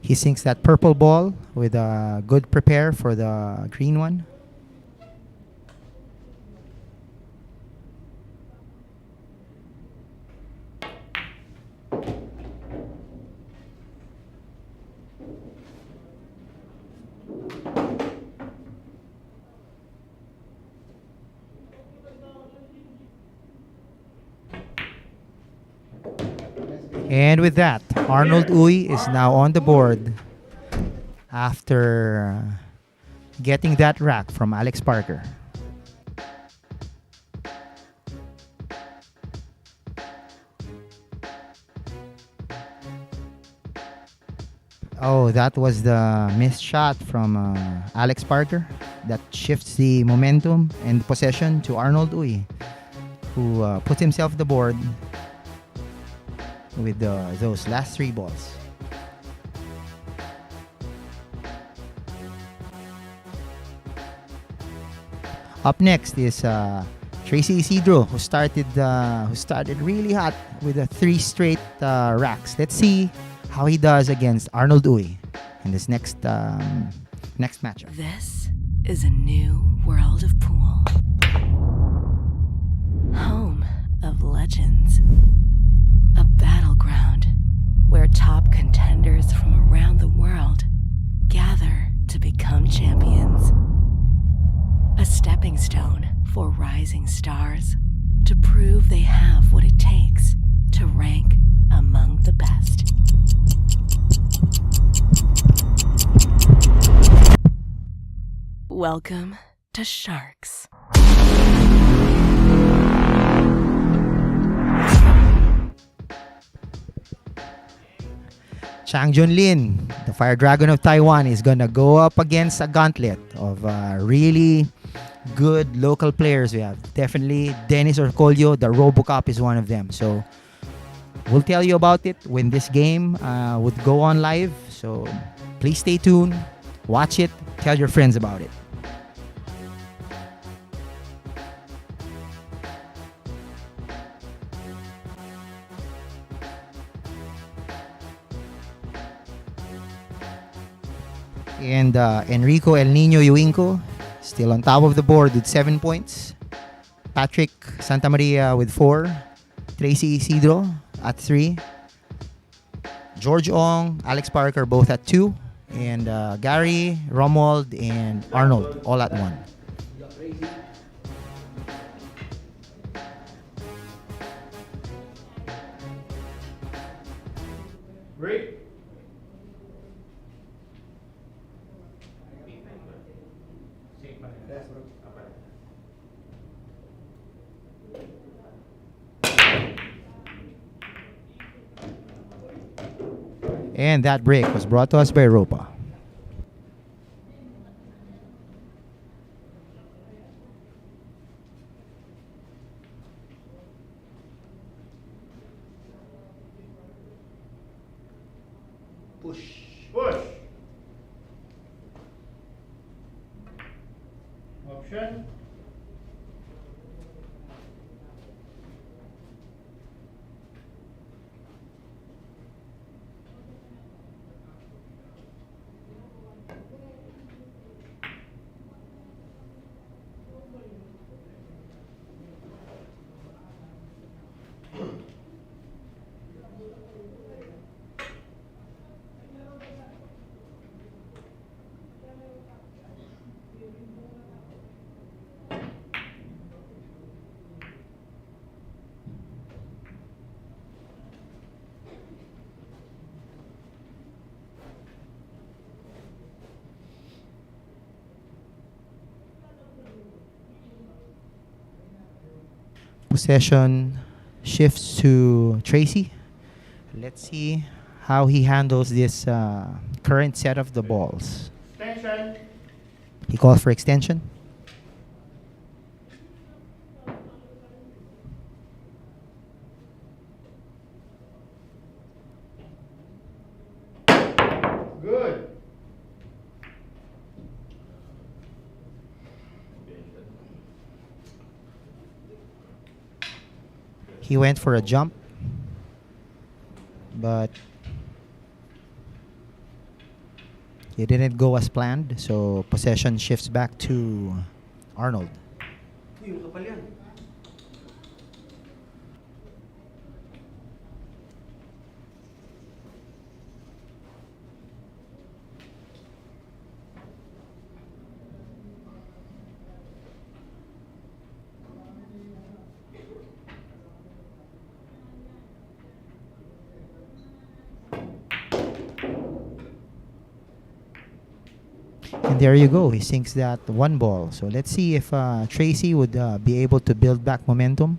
He sinks that purple ball with a good prepare for the green one. And with that, Arnold Uy is now on the board after getting that rack from Alex Parker. Oh, that was the missed shot from Alex Parker that shifts the momentum and possession to Arnold Uy, who puts himself on the board with those last three balls. Up next is Tracy Isidro, who started really hot with the 3 straight racks. Let's see how he does against Arnold Uy in this next matchup. This is a new world of pool. Home of legends. A battleground where top contenders from around the world gather to become champions. A stepping stone for rising stars to prove they have what it takes to rank among the best. Welcome to Sharks. Chang Junlin, the Fire Dragon of Taiwan, is gonna go up against a gauntlet of really good local players. We have definitely Dennis Orcolio. The RoboCop is one of them. So we'll tell you about it when this game would go on live. So please stay tuned, watch it, tell your friends about it. And Enrico El Nino Yoingo still on top of the board with 7 points. Patrick Santamaria with 4. Tracy Isidro at 3. George Ong, Alex Parker both at 2. And Gary, Romuald, and Arnold all at 1. Break. And that break was brought to us by Europa. Push. Push. Option. Possession shifts to Tracy. Let's see how he handles this current set of the balls. Extension. He calls for extension. Good. He went for a jump, but it didn't go as planned, so possession shifts back to Arnold. And there you go. He sinks that one ball. So let's see if Tracy would be able to build back momentum.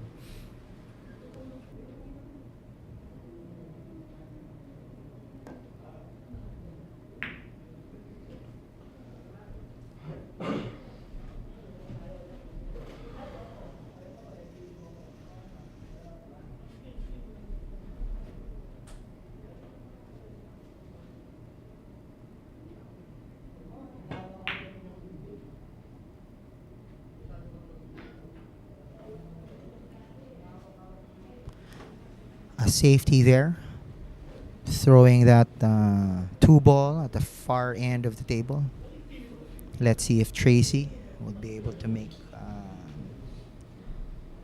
A safety there, throwing that 2 ball at the far end of the table. Let's see if Tracy would be able to make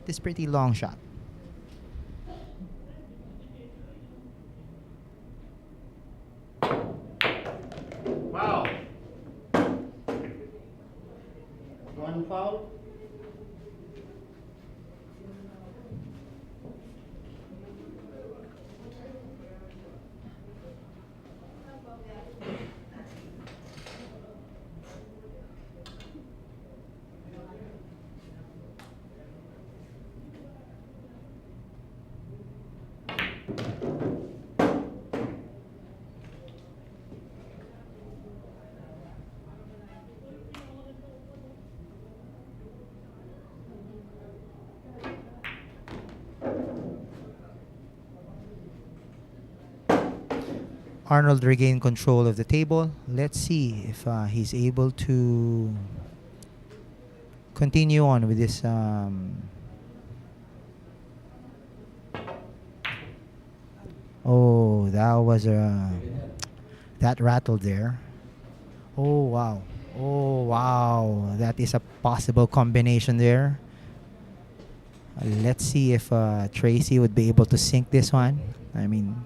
this pretty long shot. Wow. One foul. Arnold regained control of the table. Let's see if he's able to continue on with this. Oh, that was that rattled there. Oh, wow. Oh, wow. That is a possible combination there. Let's see if Tracy would be able to sink this one. I mean,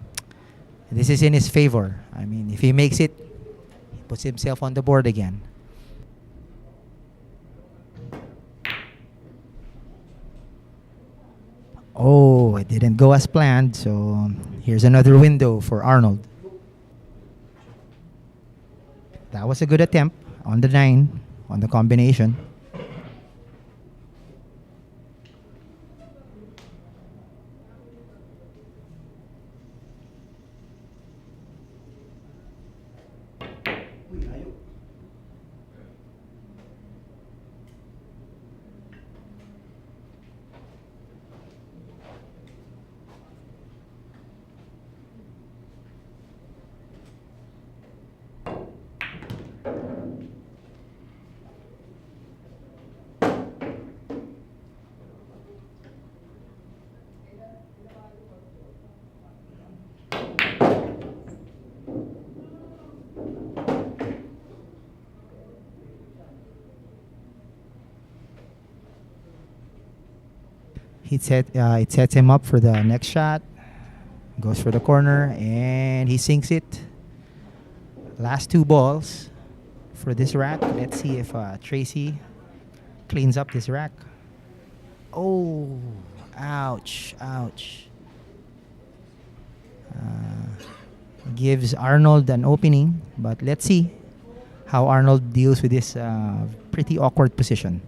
this is in his favor. I mean, if he makes it, he puts himself on the board again. Oh, it didn't go as planned. So here's another window for Arnold. That was a good attempt on the 9, on the combination. It sets him up for the next shot. Goes for the corner and he sinks it. Last 2 balls for this rack. Let's see if Tracy cleans up this rack. Oh, ouch, ouch. Gives Arnold an opening, but let's see how Arnold deals with this pretty awkward position.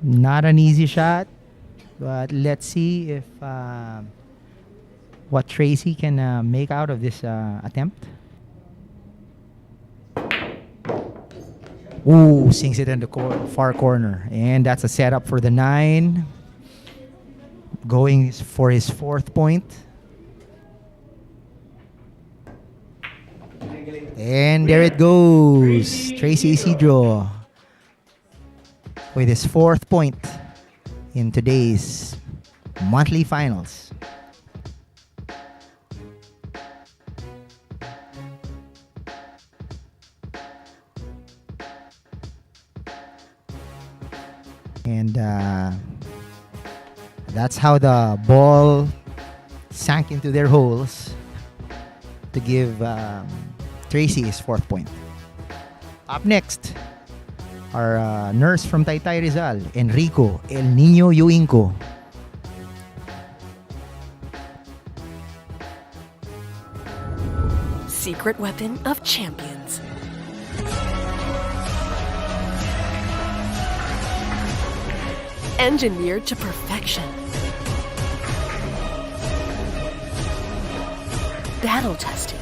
Not an easy shot, but let's see if what Tracy can make out of this attempt. Ooh, sinks it in the far corner, and that's a setup for the 9. Going for his 4th point. And there it goes. Tracy Isidro with his 4th point in today's monthly finals. And that's how the ball sank into their holes to give Tracy his 4th point. Up next, our nurse from Taytay Rizal, Enrico El Niño Yoingo. Secret weapon of champions. Engineered to perfection. Battle tested.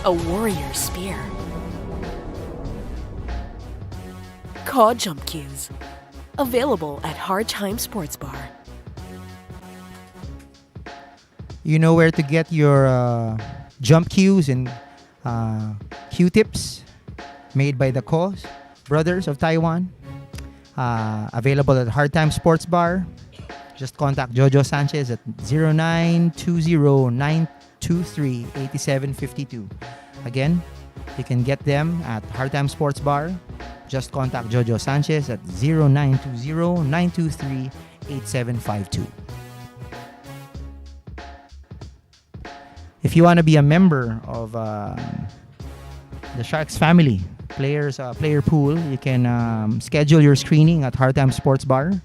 A warrior spear. Cod jump cues. Available at Hard Time Sports Bar. You know where to get your jump cues and Q-tips made by the Cos brothers of Taiwan. Available at Hard Time Sports Bar. Just contact Jojo Sanchez at 0920-923-8752. Again, you can get them at Hard Time Sports Bar. Just contact Jojo Sanchez at 0920-923-8752. If you want to be a member of the Sharks family player pool, you can schedule your screening at Hard Time Sports Bar.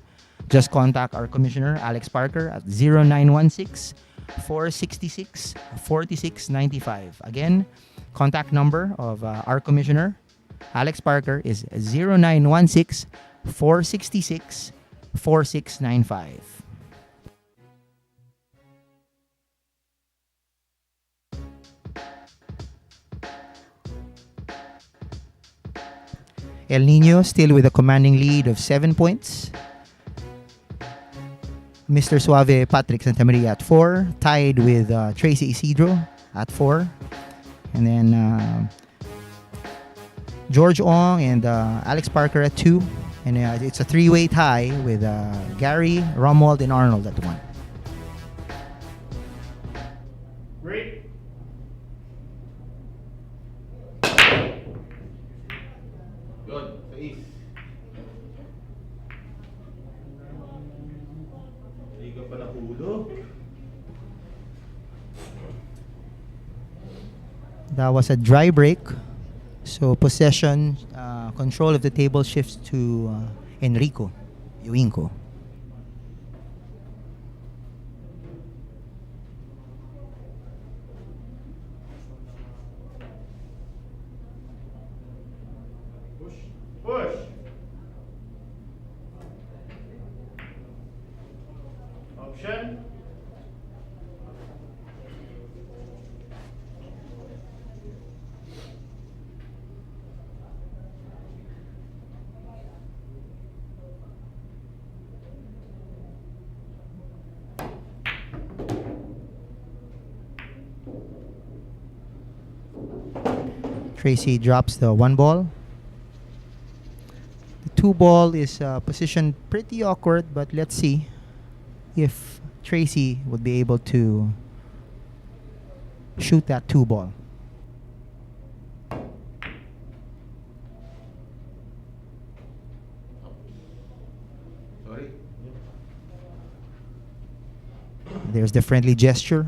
Just contact our commissioner, Alex Parker, at 0916-466-4695. Again, contact number of our commissioner, Alex Parker, is 0916-466-4695. El Nino still with a commanding lead of 7 points. Mr. Suave Patrick Santamaria at 4, tied with Tracy Isidro at 4. And then George Ong and Alex Parker at 2. And it's a 3-way tie with Gary, Romuald, and Arnold at 1. Great. Good. Face. Hindi ka pa nahulog. That was a dry break. So possession, control of the table shifts to Enrico Yoingo. Push. Push. Option. Tracy drops the 1 ball. The 2 ball is positioned pretty awkward, but let's see if Tracy would be able to shoot that 2 ball. Sorry. There's the friendly gesture,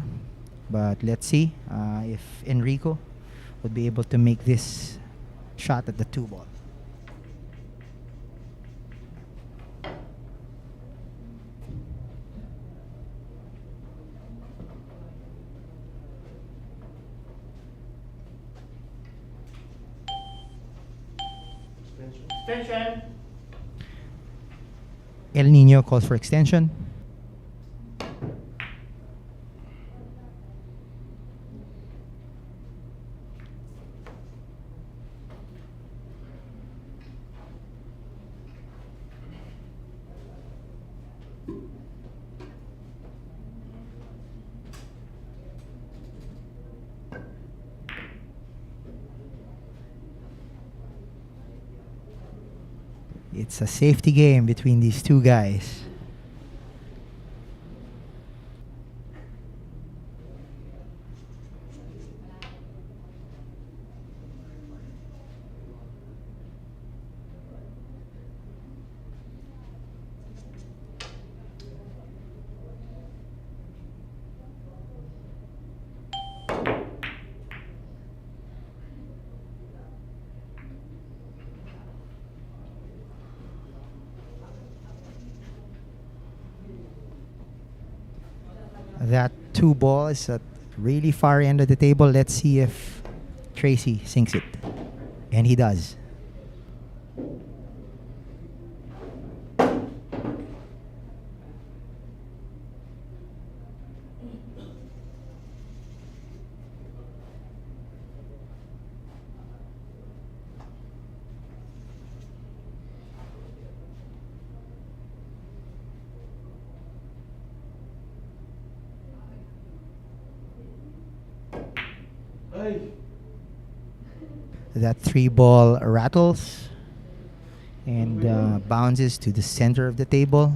but let's see if Enrico would be able to make this shot at the 2 ball. Extension. El Nino calls for extension. It's a safety game between these two guys. That 2 ball is at really far end of the table. Let's see if Tracy sinks it. And he does. That 3 ball rattles and bounces to the center of the table.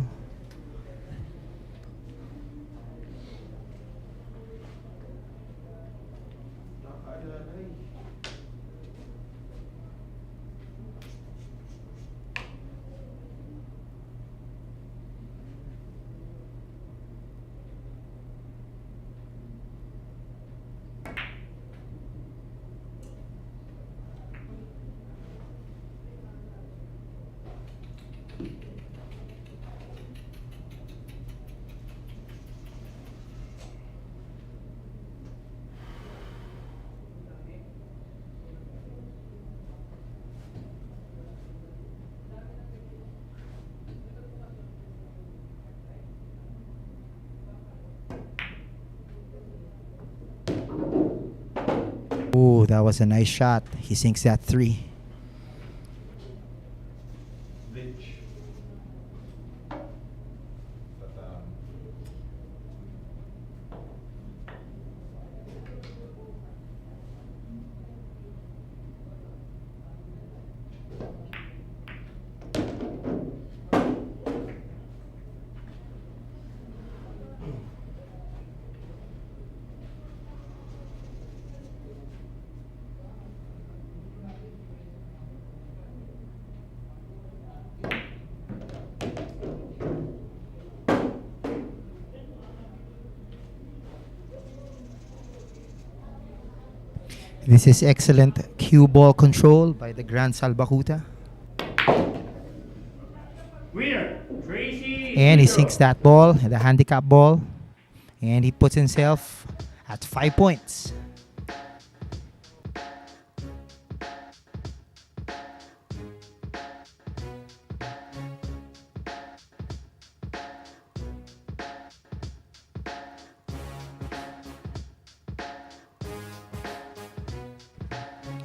Ooh, that was a nice shot. He sinks that 3. This is excellent cue ball control by the Grand Salbakuta. Winner, Tracy And he Isidro. sinks that ball, the handicap ball. And he puts himself at 5 points.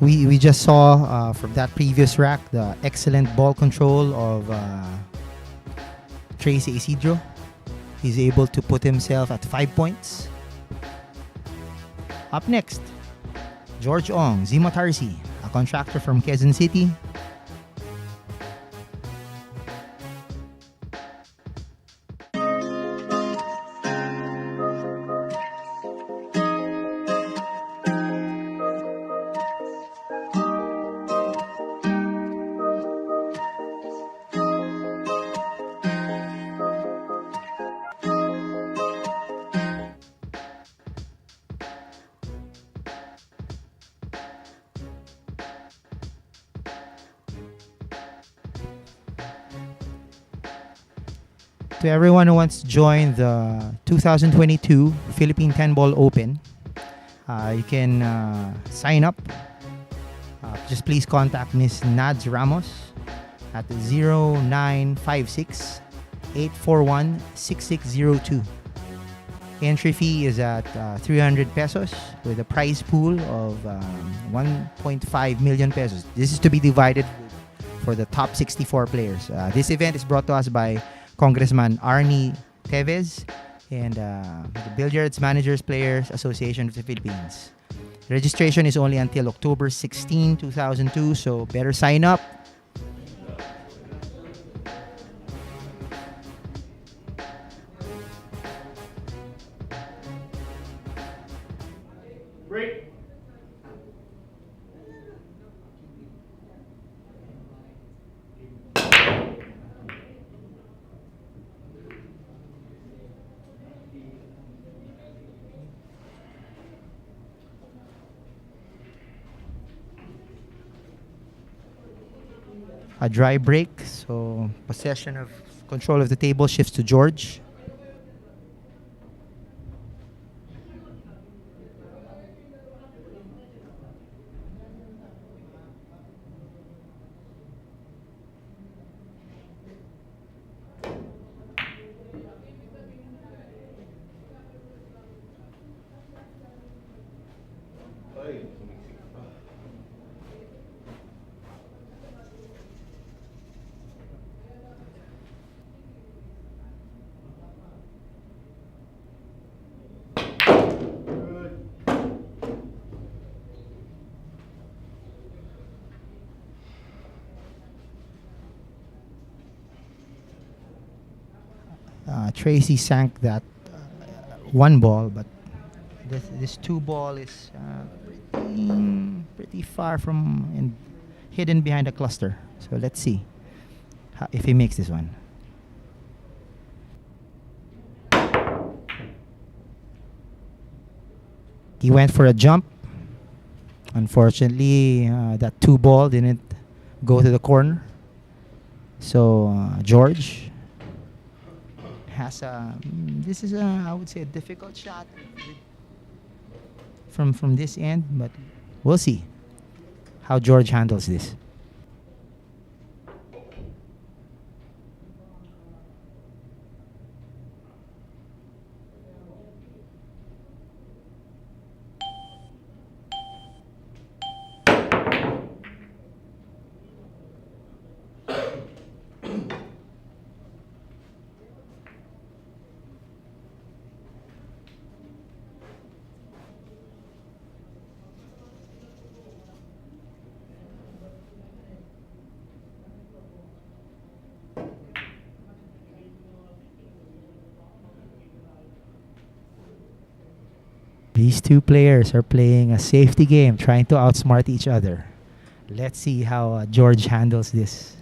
We just saw from that previous rack the excellent ball control of Tracy Isidro. He's able to put himself at 5 points. Up next, George Ong Zimatarsi, a contractor from Quezon City. To everyone who wants to join the 2022 Philippine 10-Ball Open, you can sign up. Just please contact Miss Nads Ramos at 0956 841 6602. Entry fee is at 300 pesos with a prize pool of 1.5 million pesos. This is to be divided for the top 64 players. This event is brought to us by Congressman Arnie Tevez and the Billiards Managers Players Association of the Philippines. Registration is only until October 16, 2002, so better sign up. Break. A dry break, so possession of control of the table shifts to George. Ay, sumiksik pa. Good. Tracy sank that one ball, but this two ball is pretty far from and hidden behind a cluster. So let's see if he makes this one. He went for a jump. Unfortunately, that two ball didn't go to the corner. So George has this is I would say a difficult shot from this end, but we'll see how George handles this. These two players are playing a safety game, trying to outsmart each other. Let's see how George handles this.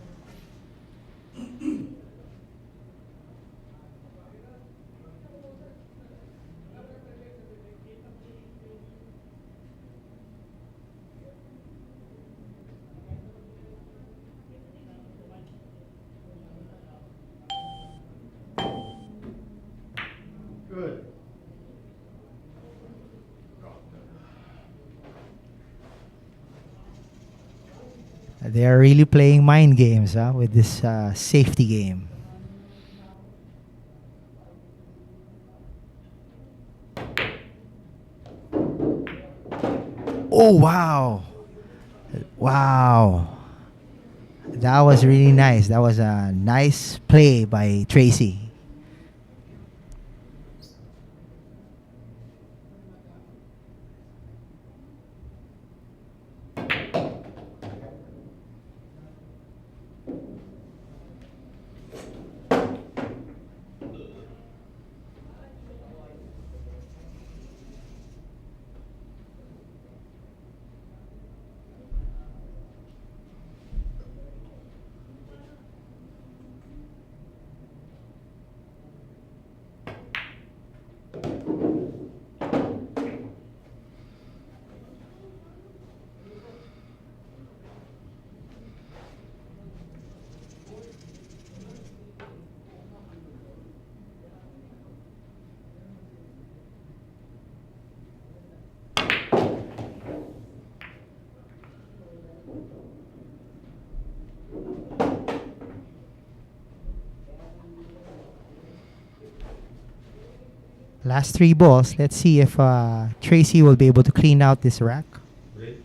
They are really playing mind games with this safety game. Oh, wow. Wow. That was really nice. That was a nice play by Tracy. Last 3 balls. Let's see if Tracy will be able to clean out this rack. Rich.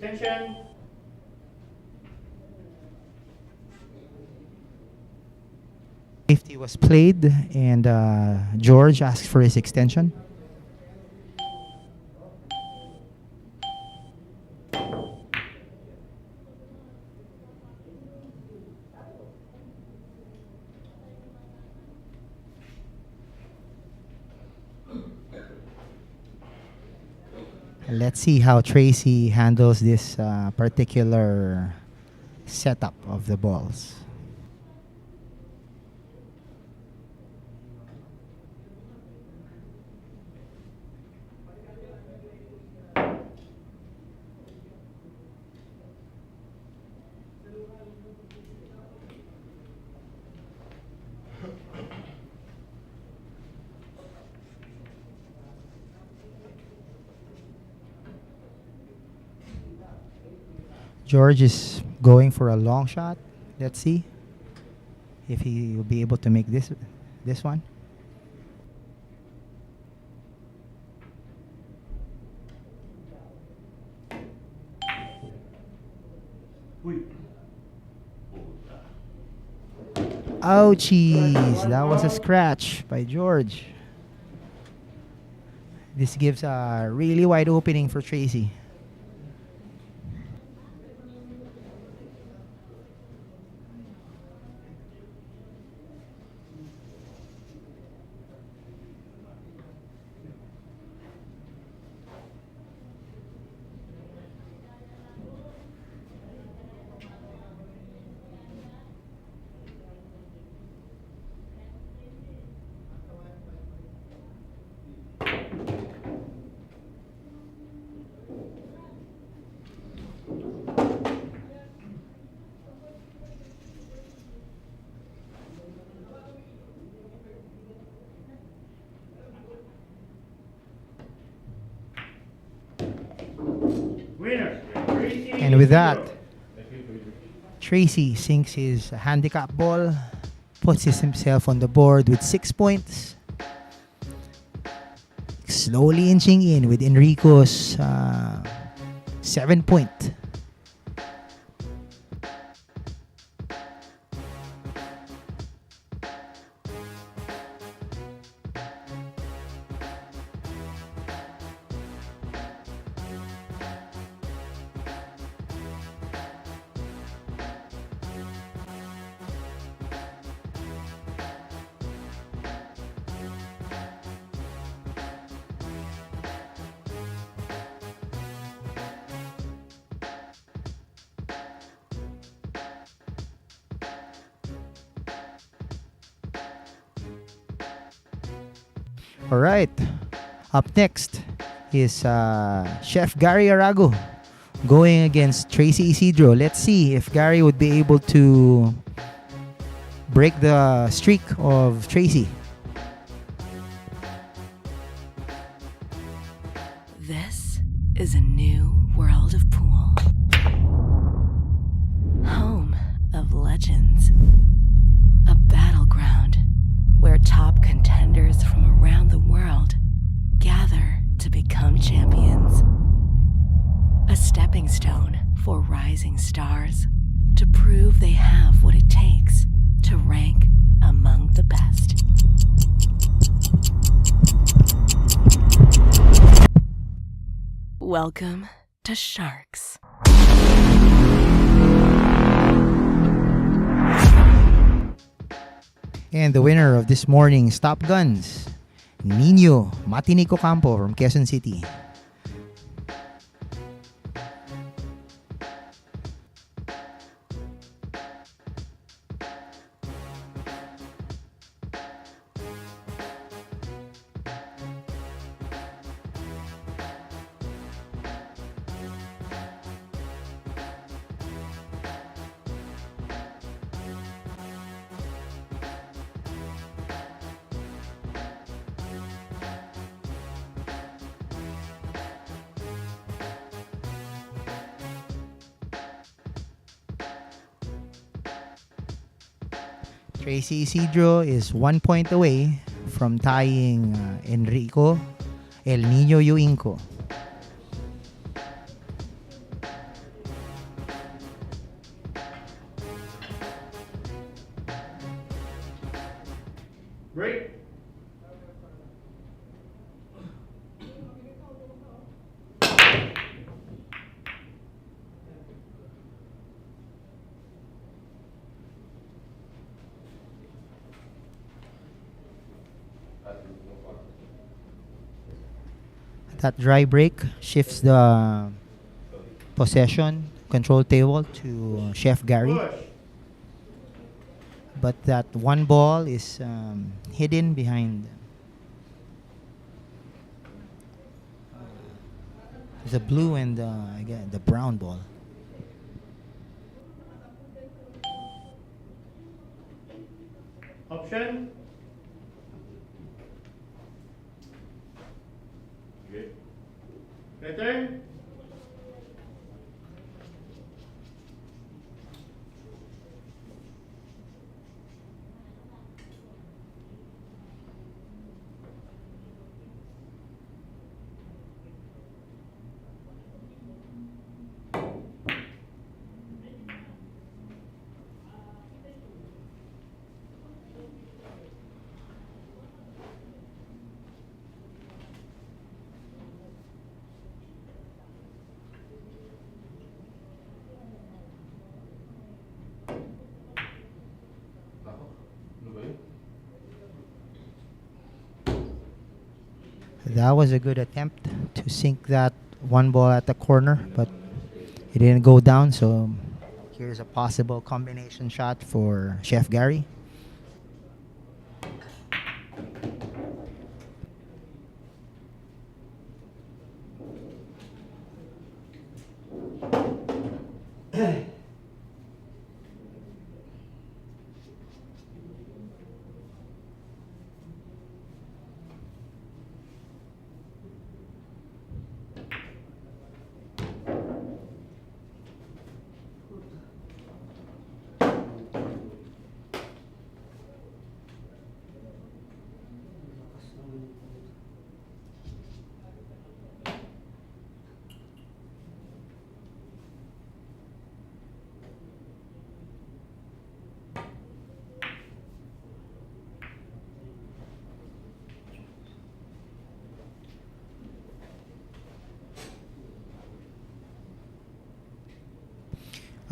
Extension. Safety was played, and George asked for his extension. Let's see how Tracy handles this particular setup of the balls. George is going for a long shot. Let's see if he will be able to make this one. Ouchies! That was a scratch by George. This gives a really wide opening for Tracy. Winner. Tracy. And with that, Thank you, Rich. Tracy sinks his handicap ball, puts himself on the board with 6 points. Slowly inching in with Enrico's 7 point. All right. Up next is Chef Gary Arago going against Tracy Isidro. Let's see if Gary would be able to break the streak of Tracy. This is a new world of pool. Home of legends. A battleground where top contenders from around the world gather to become champions. A stepping stone for rising stars to prove they have what it takes to rank among the best. Welcome to Sharks. And the winner of this morning's Top Guns, Nino Matinico Campo from Quezon City. Tracy Isidro is 1 point away from tying Enrico El Nino Yoingo. Break. That dry break shifts the possession control table to Chef Gary. Push. But that one ball is hidden behind the blue and again, the brown ball. Option. Good. Return. That was a good attempt to sink that one ball at the corner, but it didn't go down. So here's a possible combination shot for Chef Gary.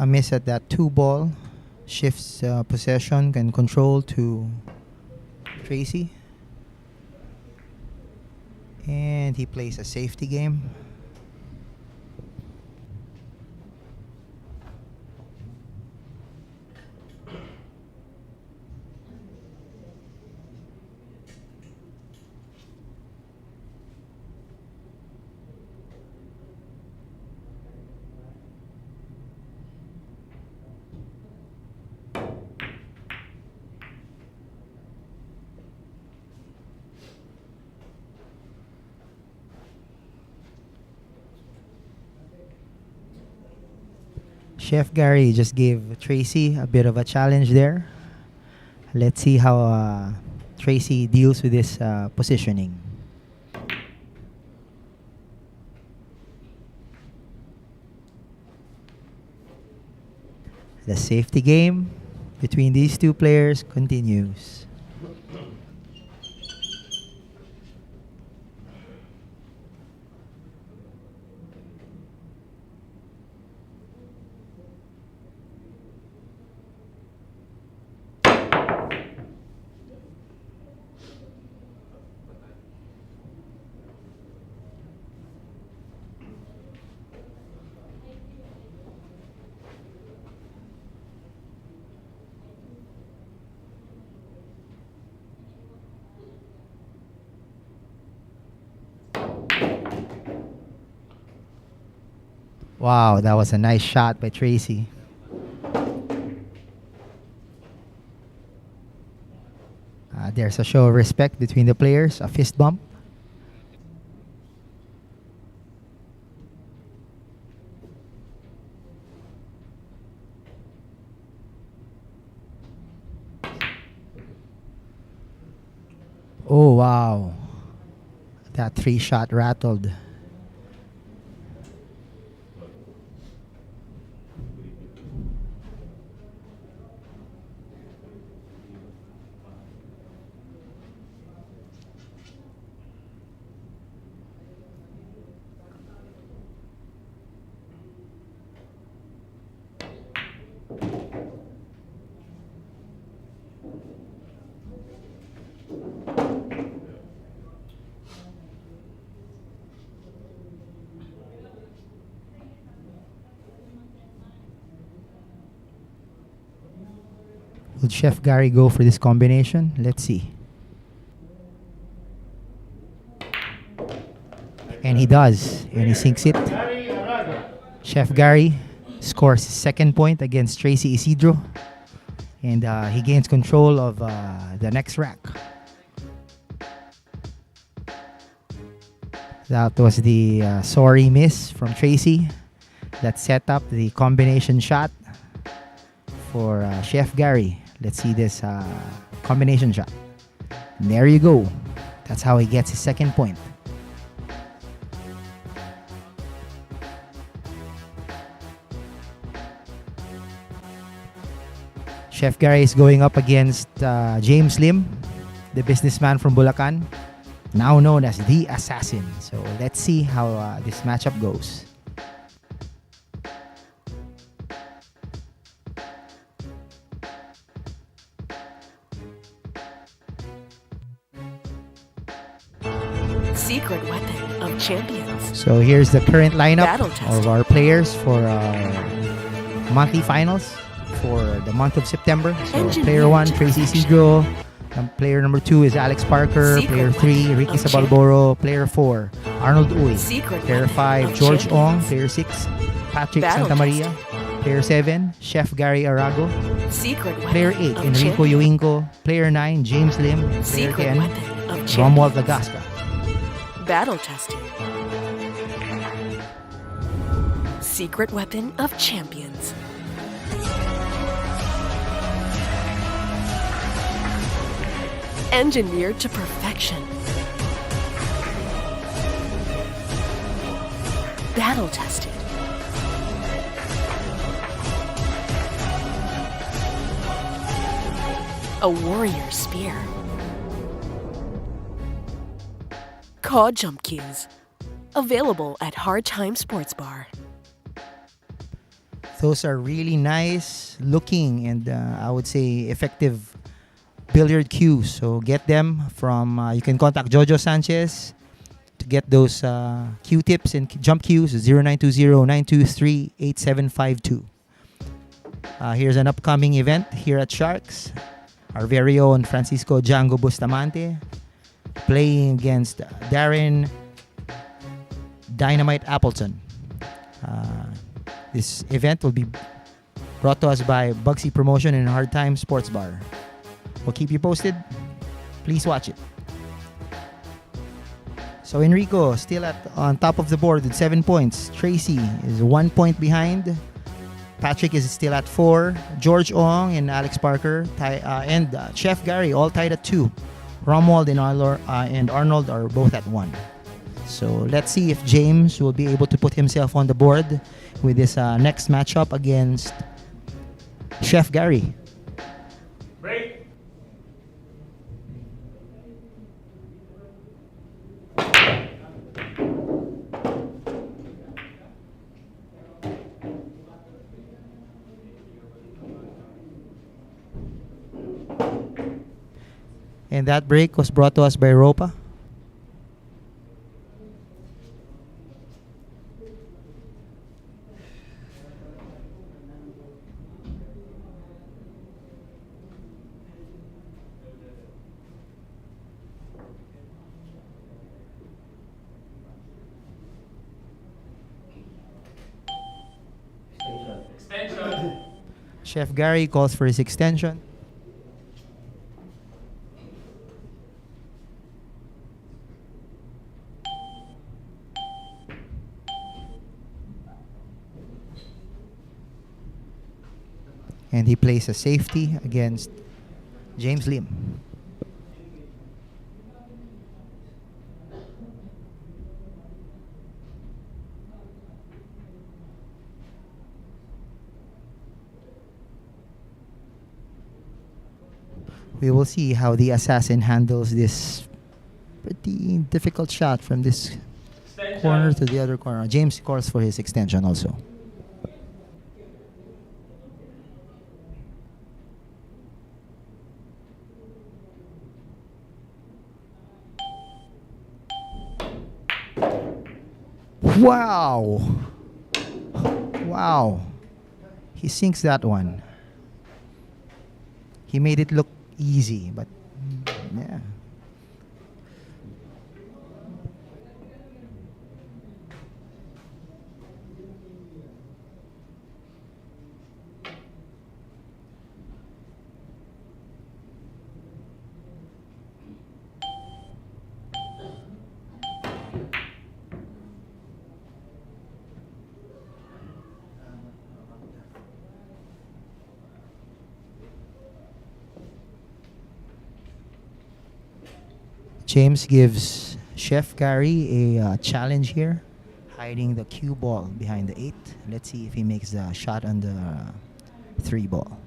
A miss at that two ball shifts possession and control to Tracy. And he plays a safety game. Chef Gary just gave Tracy a bit of a challenge there. Let's see how Tracy deals with this positioning. The safety game between these two players continues. Wow, that was a nice shot by Tracy. There's a show of respect between the players, a fist bump. Oh, wow. That 3-shot rattled. Will Chef Gary go for this combination? Let's see. And he does. And he sinks it. Chef Gary scores his second point against Tracy Isidro. And he gains control of the next rack. That was the sorry miss from Tracy that set up the combination shot for Chef Gary. Let's see this combination shot. And there you go. That's how he gets his second point. Chef Gary is going up against James Lim, the businessman from Bulacan, now known as the Assassin. So let's see how this matchup goes. Secret weapon of champions. So here's the current lineup Battle of tested. our players for monthly finals for the month of September. So Engineered player 1, to Tracy perfection. Isidro. Player number 2 is Alex Parker. Secret Player 3, weapon Ricky of Sabal Boro. Player 4, Arnold Uy. Secret Player weapon 5, of George Ong. champions. Player 6, Patrick Battle Santamaria. Player 7, Chef Gary Arago. Secret weapon Player 8, of Enrico champions. Yoingo. Player 9, James Lim. Player Secret 10, weapon of Romuald champions. Lagasca. Battle tested. Secret weapon of champions. Engineered to perfection. Battle tested. A warrior spear. Cod jump cues. Available at Hard Time Sports Bar. Those are really nice looking and I would say effective billiard cues. So get them from, you can contact Jojo Sanchez to get those cue tips and jump cues. 0920-923-8752. Here's an upcoming event here at Sharks. Our very own Francisco Django Bustamante playing against Darren Dynamite Appleton. This event will be brought to us by Bugsy Promotion and Hard Time Sports Bar. We'll keep you posted. Please watch it. So Enrico still on top of the board with 7 points. Tracy is 1 point behind Patrick is still at 4. George Ong and Alex Parker and Chef Gary all tied at 2. Romuald and Arnold are both at 1. So let's see if James will be able to put himself on the board with this next matchup against Chef Gary. Break. And that break was brought to us by Ropa. Extension. Chef Gary calls for his extension. And he plays a safety against James Lim. We will see how the assassin handles this pretty difficult shot from this Extension. corner to the other corner. James calls for his extension also. Wow! Wow! He sinks that one. He made it look easy, but yeah. James gives Chef Gary a challenge here, hiding the cue ball behind the 8. Let's see if he makes the shot on the 3 ball.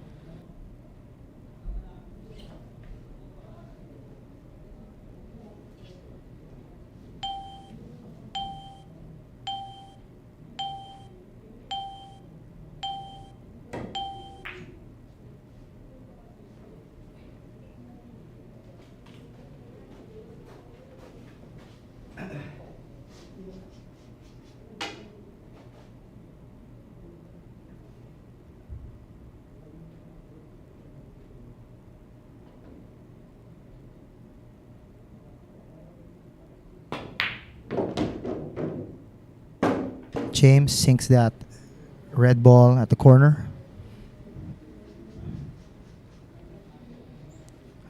James sinks that red ball at the corner.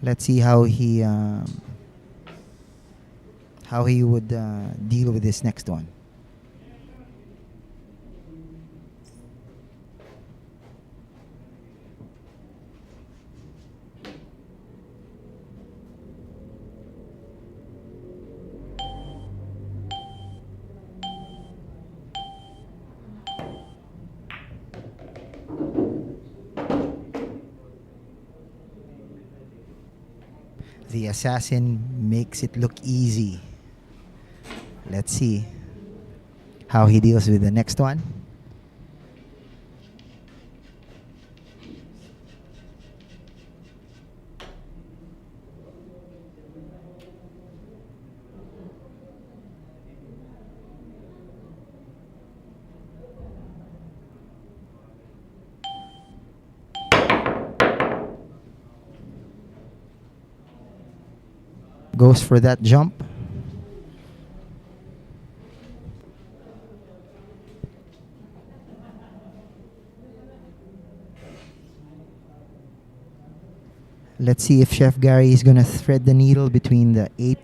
Let's see how he would deal with this next one. The assassin makes it look easy. Let's see how he deals with the next one. Goes for that jump. Let's see if Chef Gary is going to thread the needle between the 8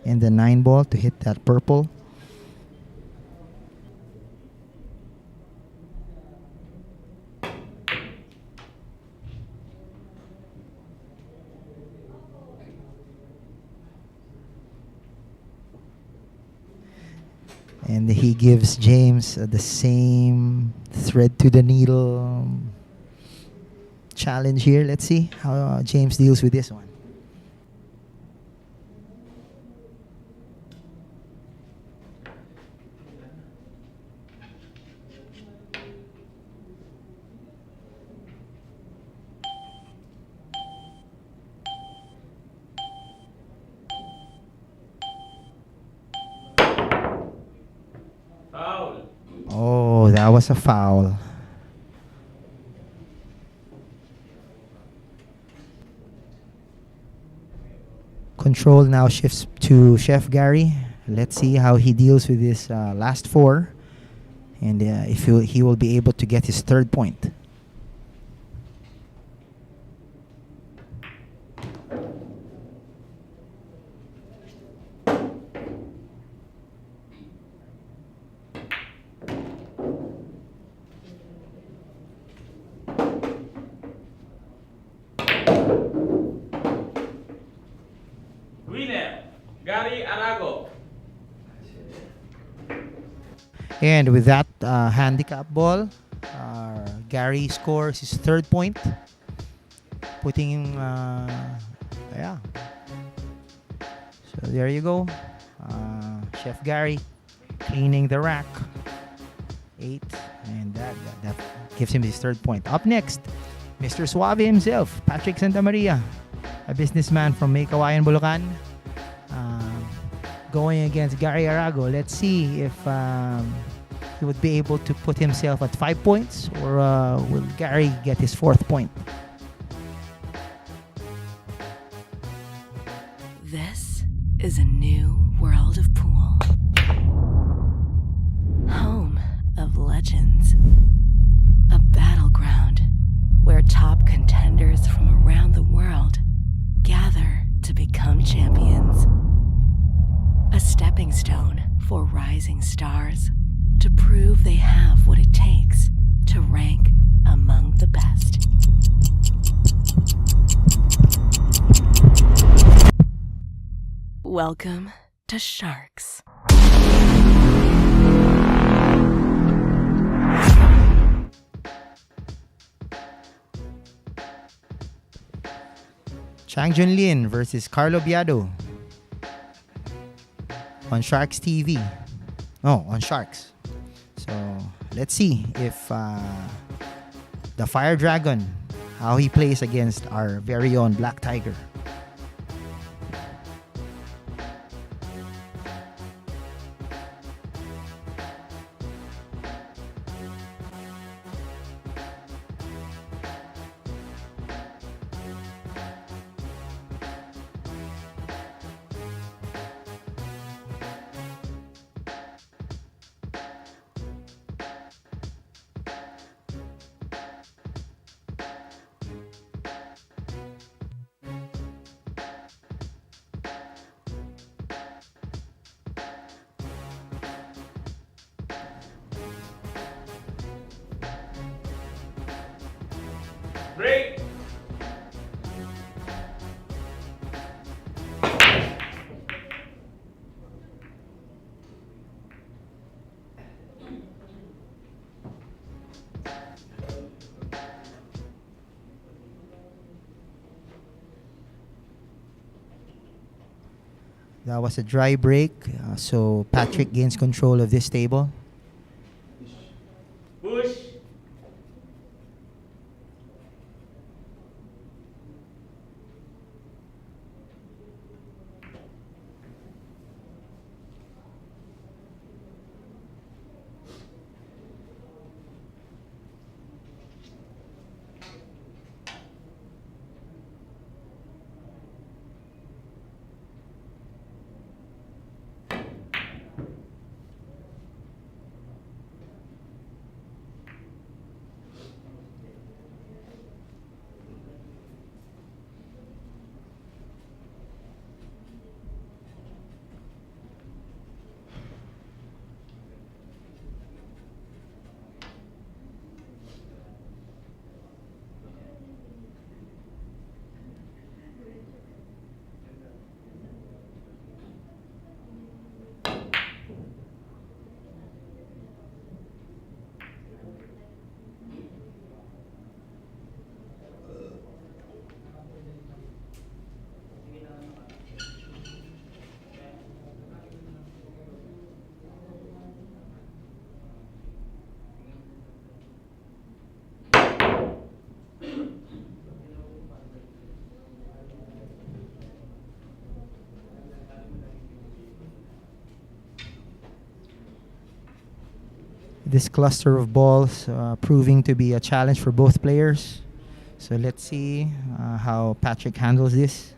and the 9 ball to hit that purple. And he gives James the same thread to the needle challenge here. Let's see how James deals with this one. Foul. Oh, that was a foul. Control now shifts to Chef Gary. Let's see how he deals with this last four, and if he will be able to get his third point. Winner, Gary Arago. And with that handicap ball, Gary scores his third point, putting him, yeah. So there you go. Chef Gary cleaning the rack. 8, and that gives him his third point. Up next, Mr. Suave himself, Patrick Santamaria, a businessman from May Kawayan, Bulacan, going against Gary Arago. Let's see if he would be able to put himself at 5 points, or will Gary get his fourth point? This is a new world of pool. Home of legends. A battleground where top contenders from around the world gather to become champions. A stepping stone for rising stars to prove they have what it takes to rank among the best. Welcome to Sharks. Chang Junlin versus Carlo Biado on Sharks TV. No, on Sharks. So let's see if the Fire Dragon, how he plays against our very own Black Tiger. Break. That was a dry break, so Patrick gains control of this table. Push. This cluster of balls proving to be a challenge for both players. So let's see how Patrick handles this.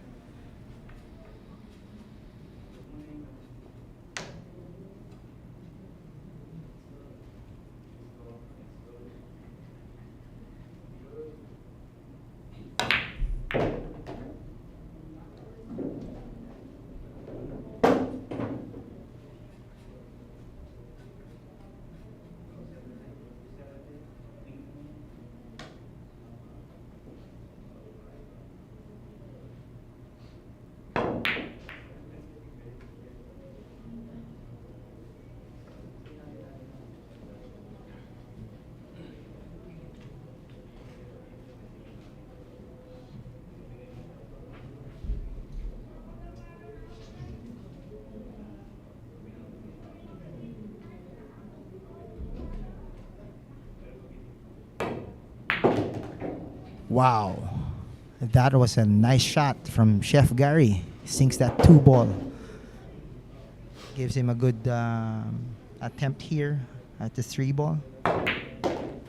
Wow, that was a nice shot from Chef Gary. Sinks that 2 ball. Gives him a good attempt here at the 3 ball.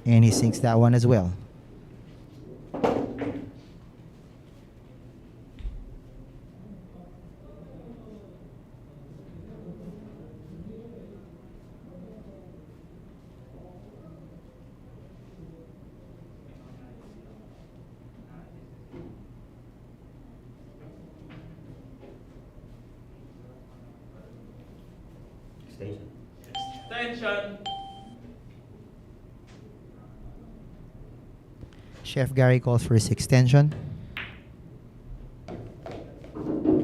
And he sinks that one as well. Extension. Chef Gary calls for his extension.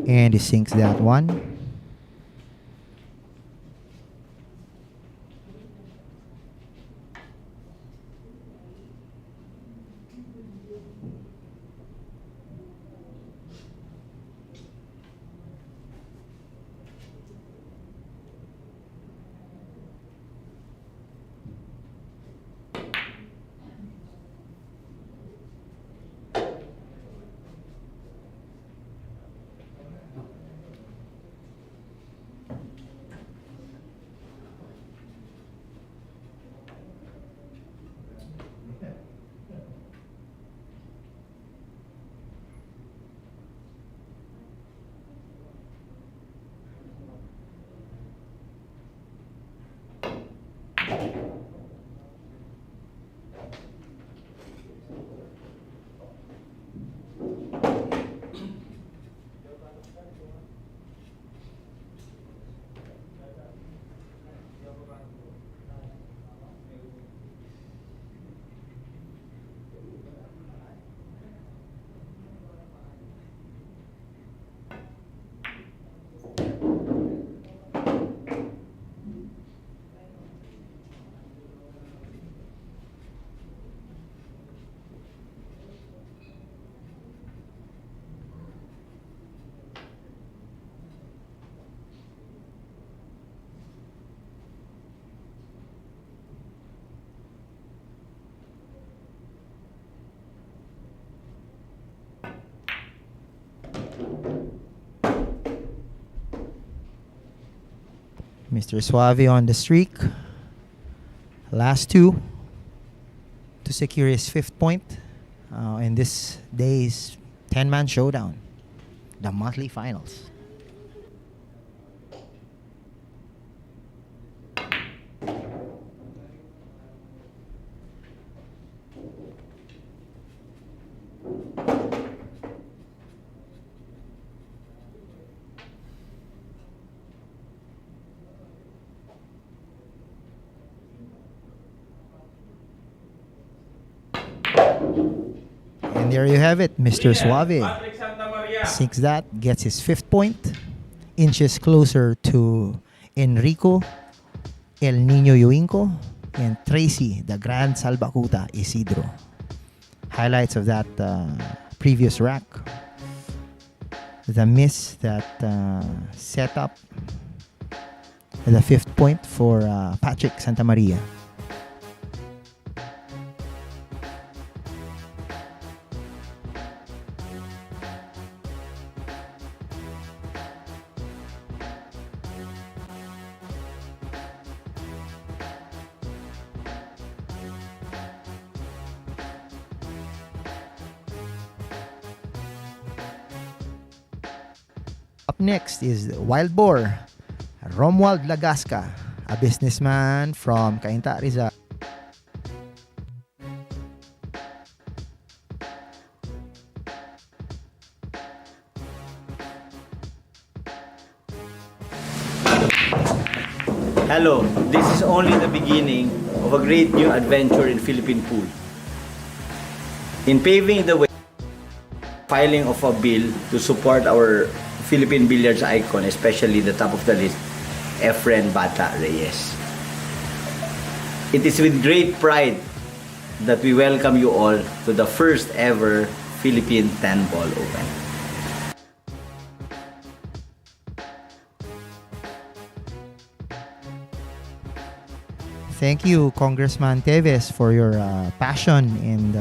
And he sinks that one. Mr. Suave on the streak. Last 2 to secure his 5th point in this day's 10-man showdown, the monthly finals. And there you have it, Mr. Suave Patrick Santa Maria. sinks that, gets his 5th point, inches closer to Enrico El Niño Yoingo and Tracy the Grand Salbacuta Isidro. Highlights of that previous rack. The miss that set up the 5th point for Patrick Santa Maria. Up next is Wild Boar, Romuald Lagasca, a businessman from Cainta, Rizal. Hello, this is only the beginning of a great new adventure in Philippine pool. In paving the way, filing of a bill to support our Philippine billiards icon, especially the top of the list, Efren Bata Reyes. It is with great pride that we welcome you all to the first ever Philippine 10-ball open. Thank you, Congressman Teves, for your passion and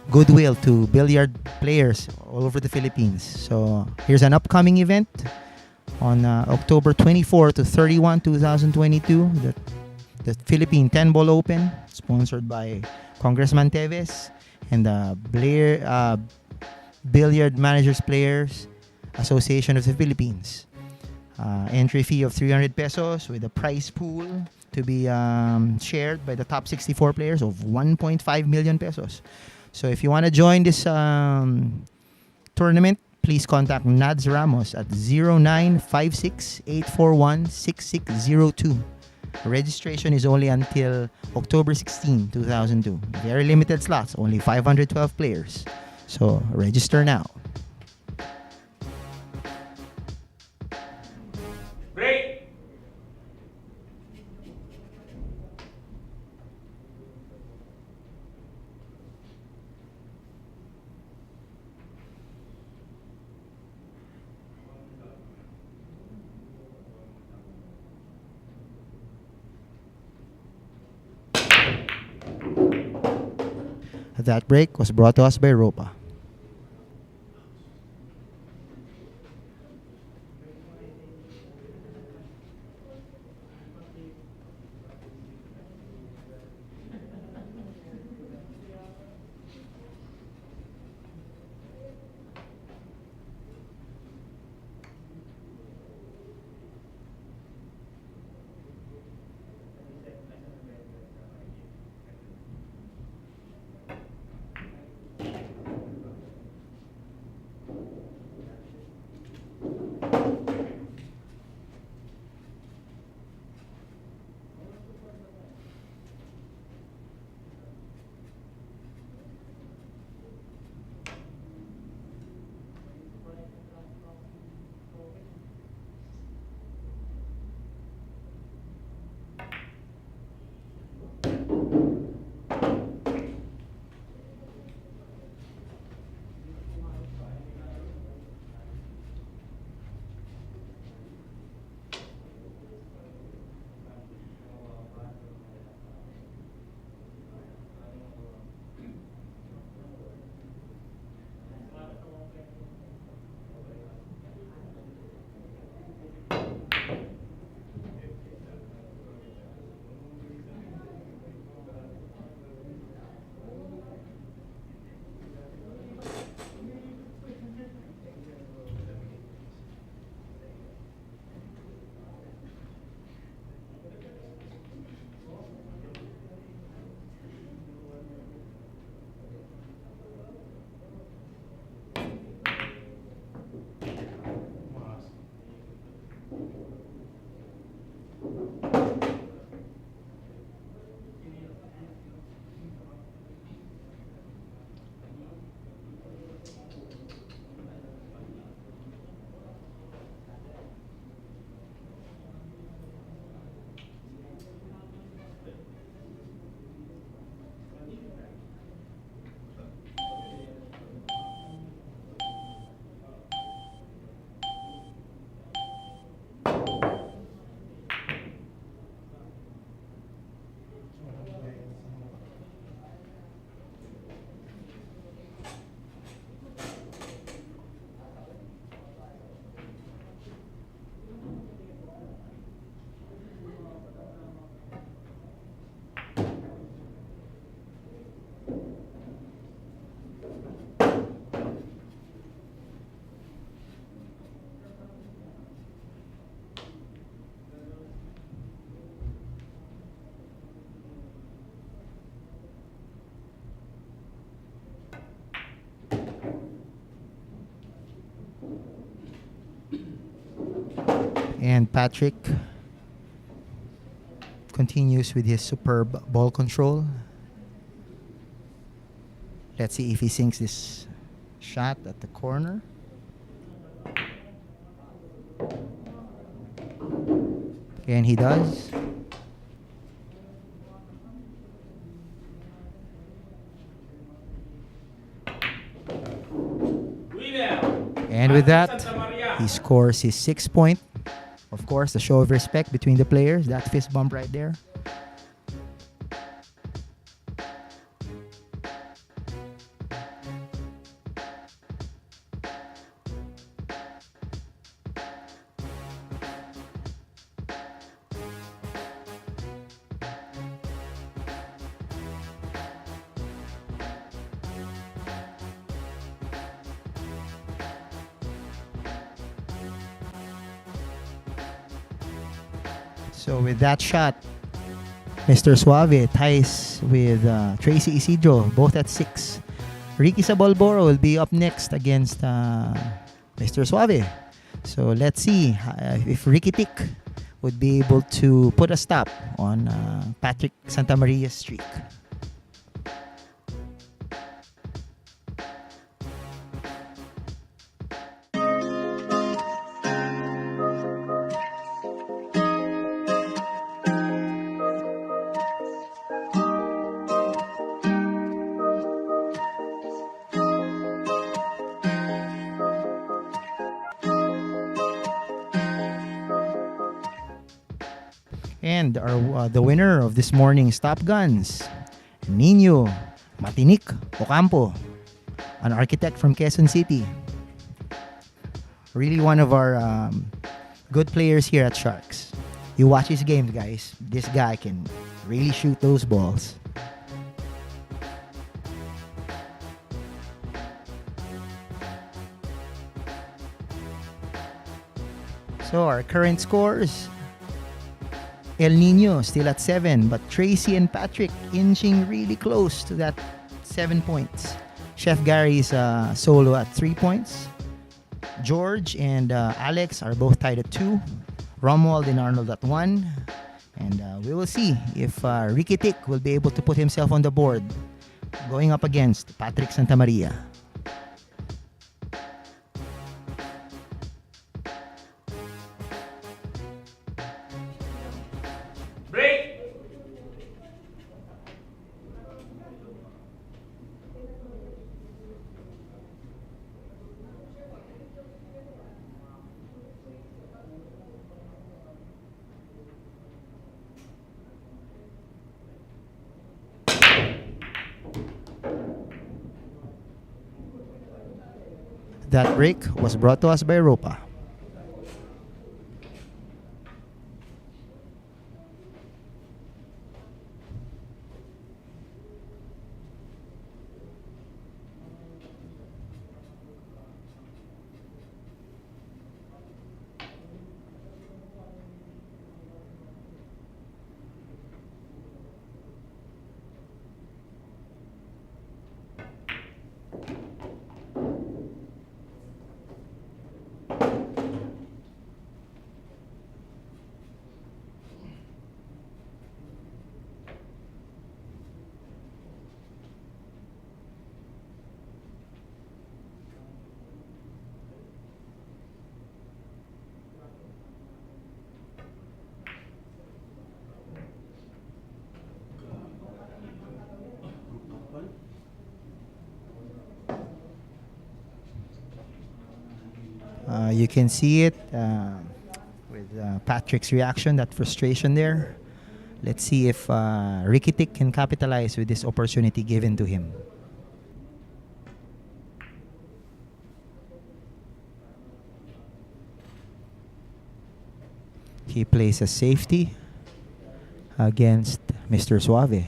goodwill to billiard players all over the Philippines. So here's an upcoming event on October 24 to 31, 2022. The Philippine 10-Ball Open, sponsored by Congressman Teves and the Billiard Managers Players Association of the Philippines. Entry fee of 300 pesos with a prize pool to be shared by the top 64 players of 1.5 million pesos. So if you want to join this tournament, please contact Nads Ramos at 0956-841-6602. Registration is only until October 16, 2002. Very limited slots, only 512 players. So register now. Break. That break was brought to us by Ropa. And Patrick continues with his superb ball control. Let's see if he sinks this shot at the corner. And he does. And with that, he scores his 6th point. Of course, the show of respect between the players. That fist bump right there. So with that shot, Mr. Suave ties with Tracy Isidro, both at 6. Ricky Sabal Boro will be up next against Mr. Suave. So let's see if Ricky Tick would be able to put a stop on Patrick Santamaria's streak. And the winner of this morning's Top Guns, Nino Matinik Ocampo, an architect from Quezon City. Really one of our good players here at Sharks. You watch his games, guys. This guy can really shoot those balls. So our current scores: El Nino still at 7, but Tracy and Patrick inching really close to that 7 points. Chef Gary's solo at 3 points. George and Alex are both tied at 2. Romuald and Arnold at 1. And we will see if Ricky Tick will be able to put himself on the board going up against Patrick Santamaria. That break was brought to us by Ropa. You can see it with Patrick's reaction, that frustration there. Let's see if Ricky Tick can capitalize with this opportunity given to him. He plays a safety against Mr. Suave.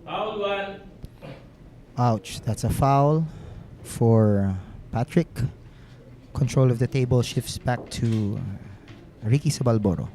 Foul 1. Ouch, that's a foul for Patrick. Control of the table shifts back to Ricky Sabal Boro.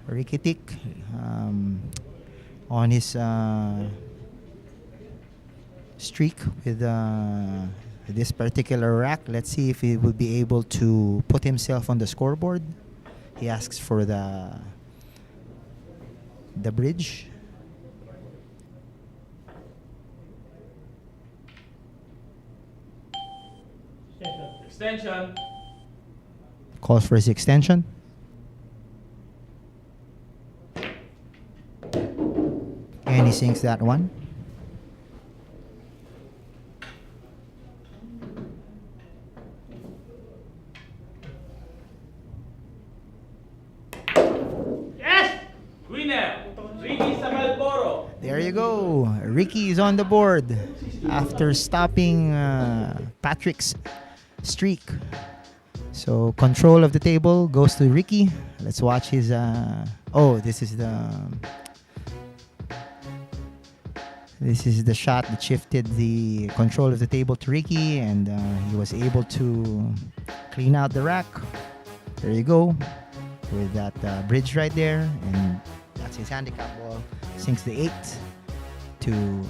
Ricky Tick on his streak with this particular rack. Let's see if he will be able to put himself on the scoreboard. He asks for the bridge. Extension. Calls for his extension. And he sinks that one. Yes! Winner! Ricky Sabal Boro. There you go. Ricky is on the board after stopping Patrick's streak. So control of the table goes to Ricky. Let's watch his. This is the shot that shifted the control of the table to Ricky, and he was able to clean out the rack. There you go, with that bridge right there, and that's his handicap ball. Sinks the 8 to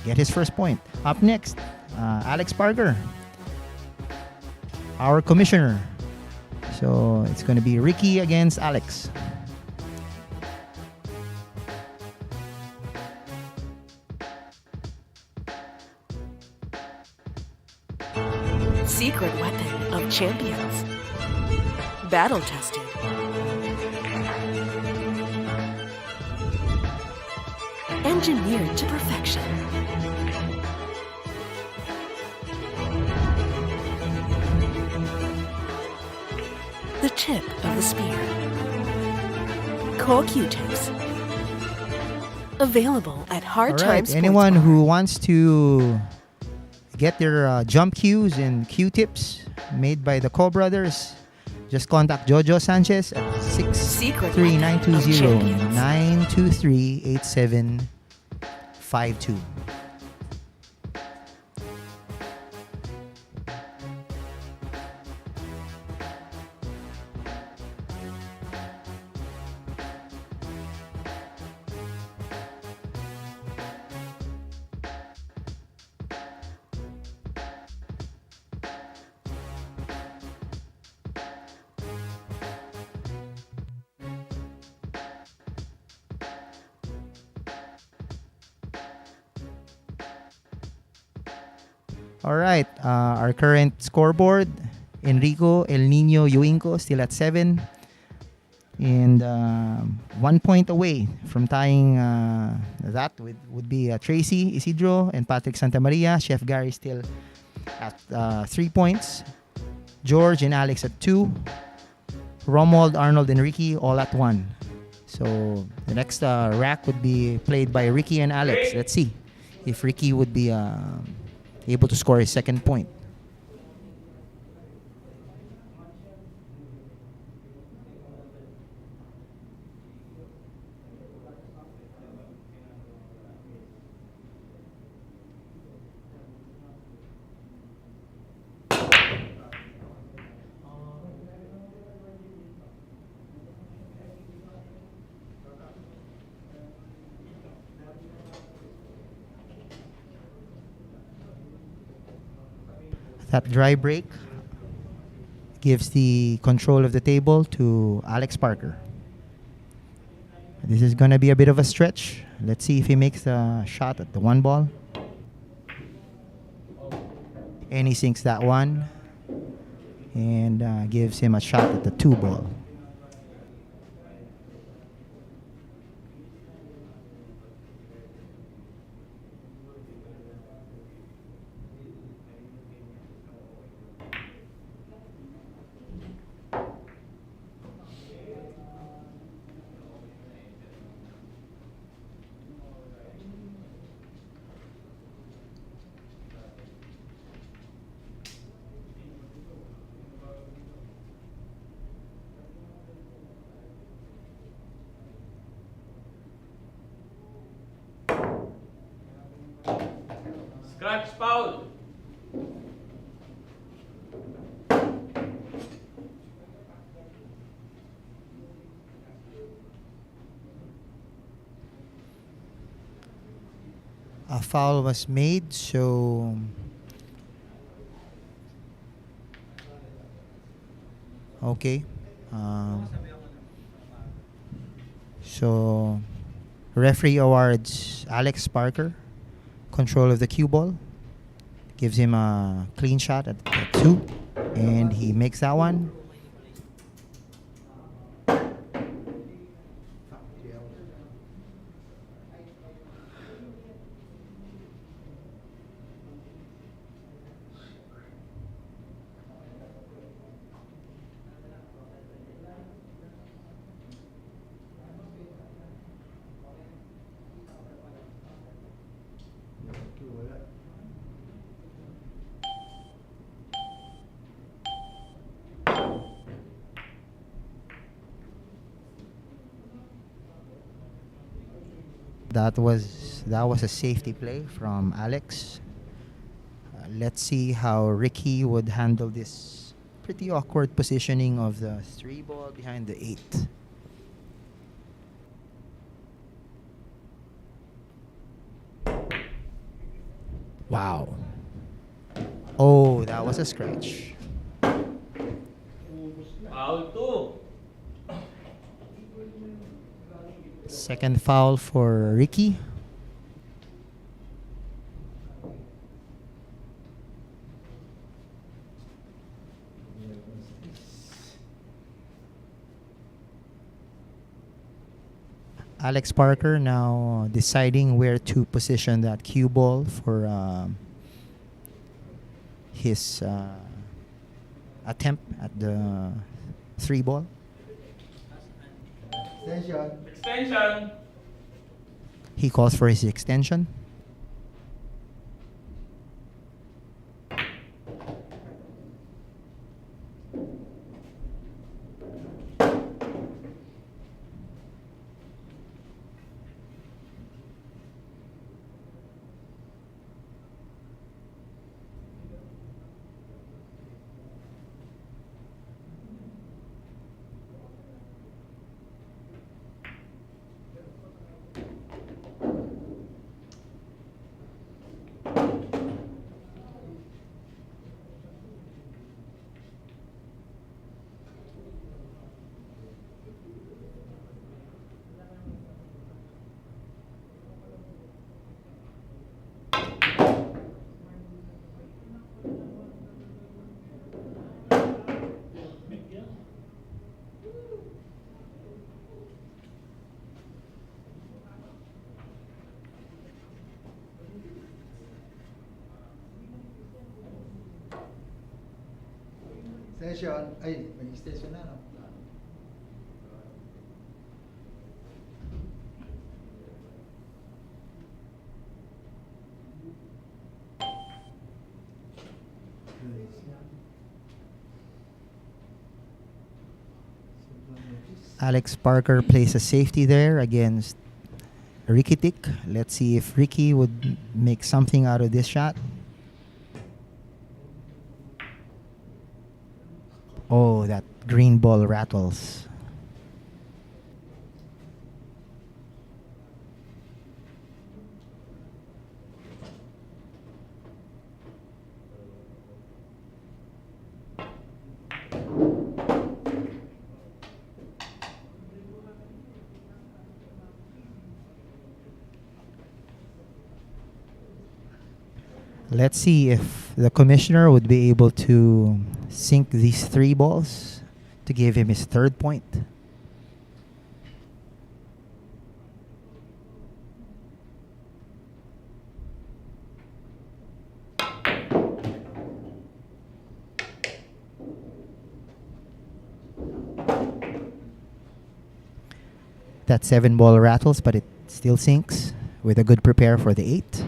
get his first point. Up next, Alex Parker, our commissioner. So it's going to be Ricky against Alex. Secret weapon of champions. Battle tested. Engineered to perfection. The tip of the spear. Co-Q-tips. Available at Hard All Times right, Sports anyone Bar. who wants to get their jump cues and Q-tips made by the Co brothers, just contact Jojo Sanchez at Secret weapon of 63920 champions. 923-8752. All right, our current scoreboard, Enrico El Nino Yoingo still at 7. And 1 point away from tying that would be Tracy Isidro and Patrick Santamaria. Chef Gary still at 3 points. George and Alex at 2. Romuald, Arnold, and Ricky all at 1. So the next rack would be played by Ricky and Alex. Let's see if Ricky would be able to score his second point. That dry break gives the control of the table to Alex Parker. This is going to be a bit of a stretch. Let's see if he makes a shot at the one ball. And he sinks that one and gives him a shot at the two ball. Scratch foul. A foul was made, so okay. So referee awards Alex Parker control of the cue ball, gives him a clean shot at two, and he makes that one. That was a safety play from Alex. Let's see how Ricky would handle this pretty awkward positioning of the three ball behind the eight. Wow. Oh, that was a scratch. Foul 2. Second foul for Ricky. Alex Parker now deciding where to position that cue ball for his attempt at the three ball. Extension. He calls for his extension. Extension. Ay, may extension na, no? Alex Parker plays a safety there against Ricky Tick. Let's see if Ricky would make something out of this shot. Oh, that green ball rattles. Let's see if the commissioner would be able to sink these 3 balls to give him his 3rd point. That 7 ball rattles, but it still sinks with a good prepare for the 8.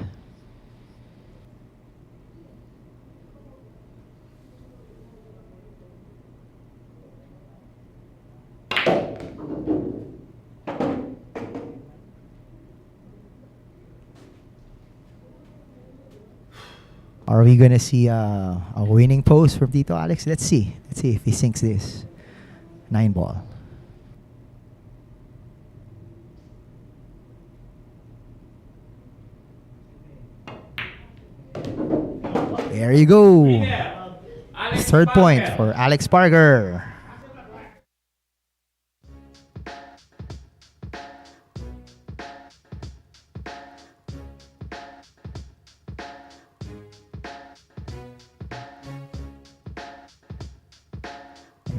Are we going to see a winning pose from Tito Alex? Let's see. Let's see if he sinks this 9 ball. There you go. Alex 3rd point Parker. for Alex Parker.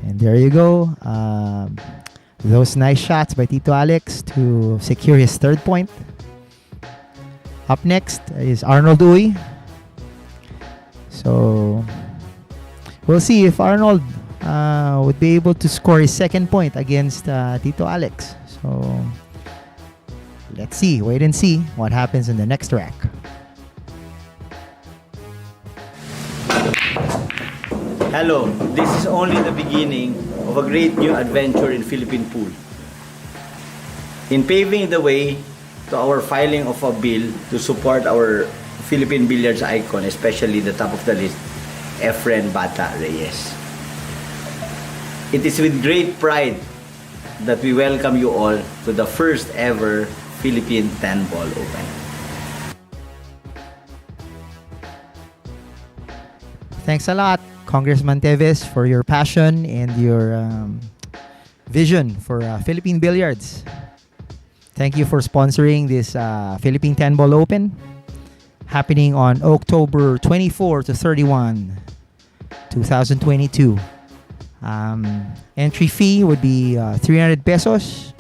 And there you go. Those nice shots by Tito Alex to secure his 3rd point. Up next is Arnold Uy. So we'll see if Arnold would be able to score his 2nd point against Tito Alex. So let's see. Wait and see what happens in the next rack. Hello, this is only the beginning of a great new adventure in Philippine pool. In paving the way to our filing of a bill to support our Philippine billiards icon, especially the top of the list, Efren Bata Reyes. It is with great pride that we welcome you all to the first ever Philippine 10-ball open. Thanks a lot, Congressman Teves, for your passion and your vision for Philippine billiards. Thank you for sponsoring this Philippine 10-ball open, happening on October 24 to 31, 2022. Entry fee would be 300 pesos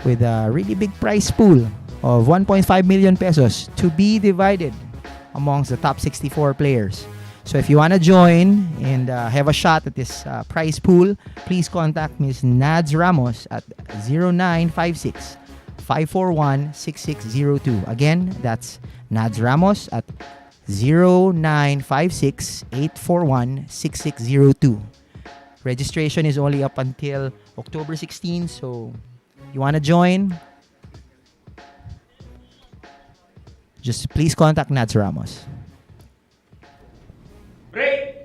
with a really big prize pool of 1.5 million pesos to be divided amongst the top 64 players. So if you want to join and have a shot at this prize pool, please contact Ms. Nads Ramos at 0956 541 6602. Again, that's Nads Ramos at 0956 841 6602. Registration is only up until October 16, so you want to join, just please contact Nads Ramos. Break.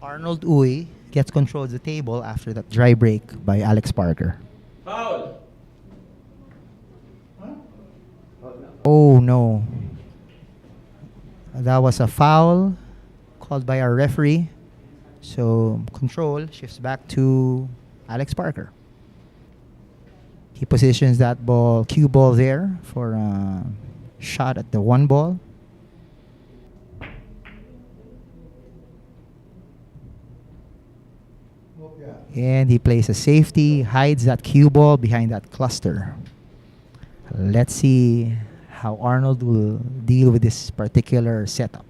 Arnold Uy gets control of the table after that dry break by Alex Parker. Foul. Oh no. That was a foul called by our referee. So control shifts back to Alex Parker. He positions that ball, cue ball there for a shot at the 1 ball. And he plays a safety, hides that cue ball behind that cluster. Let's see how Arnold will deal with this particular setup.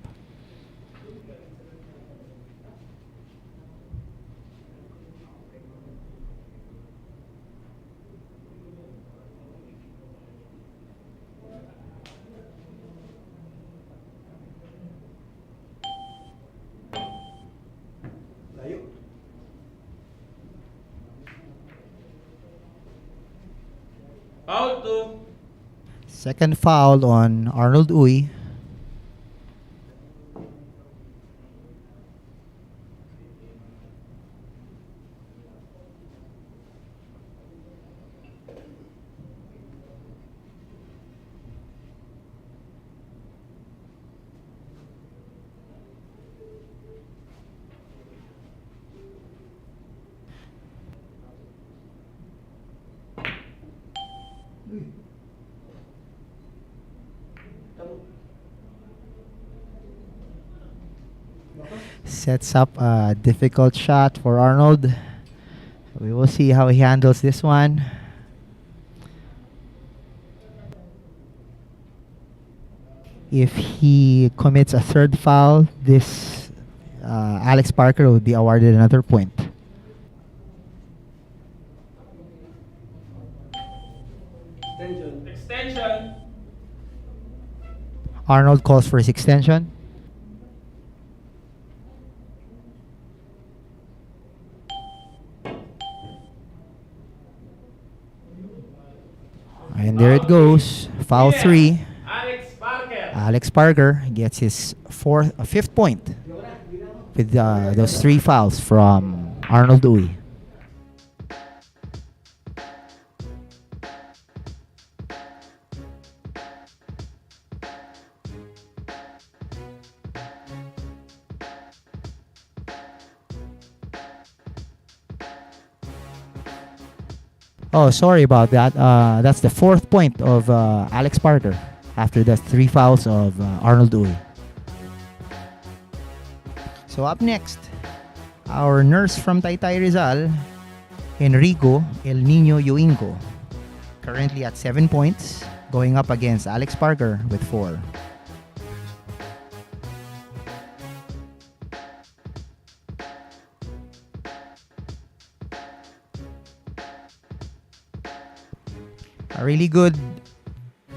Layo. Foul two. Second foul on Arnold Uy. Sets up a difficult shot for Arnold. We will see how he handles this one. If he commits a third foul, this Alex Parker will be awarded another point. Extension. Arnold calls for his extension. And there it goes. Foul Yeah. 3. Alex Parker. Alex Parker gets his fifth point with those 3 fouls from Arnold Uy. Oh, sorry about that. That's the 4th point of Alex Parker after the 3 fouls of Arnold Uy. So up next, our nurse from Taytay Rizal, Enrico El Nino Yoingo, currently at 7 points, going up against Alex Parker with 4. A really good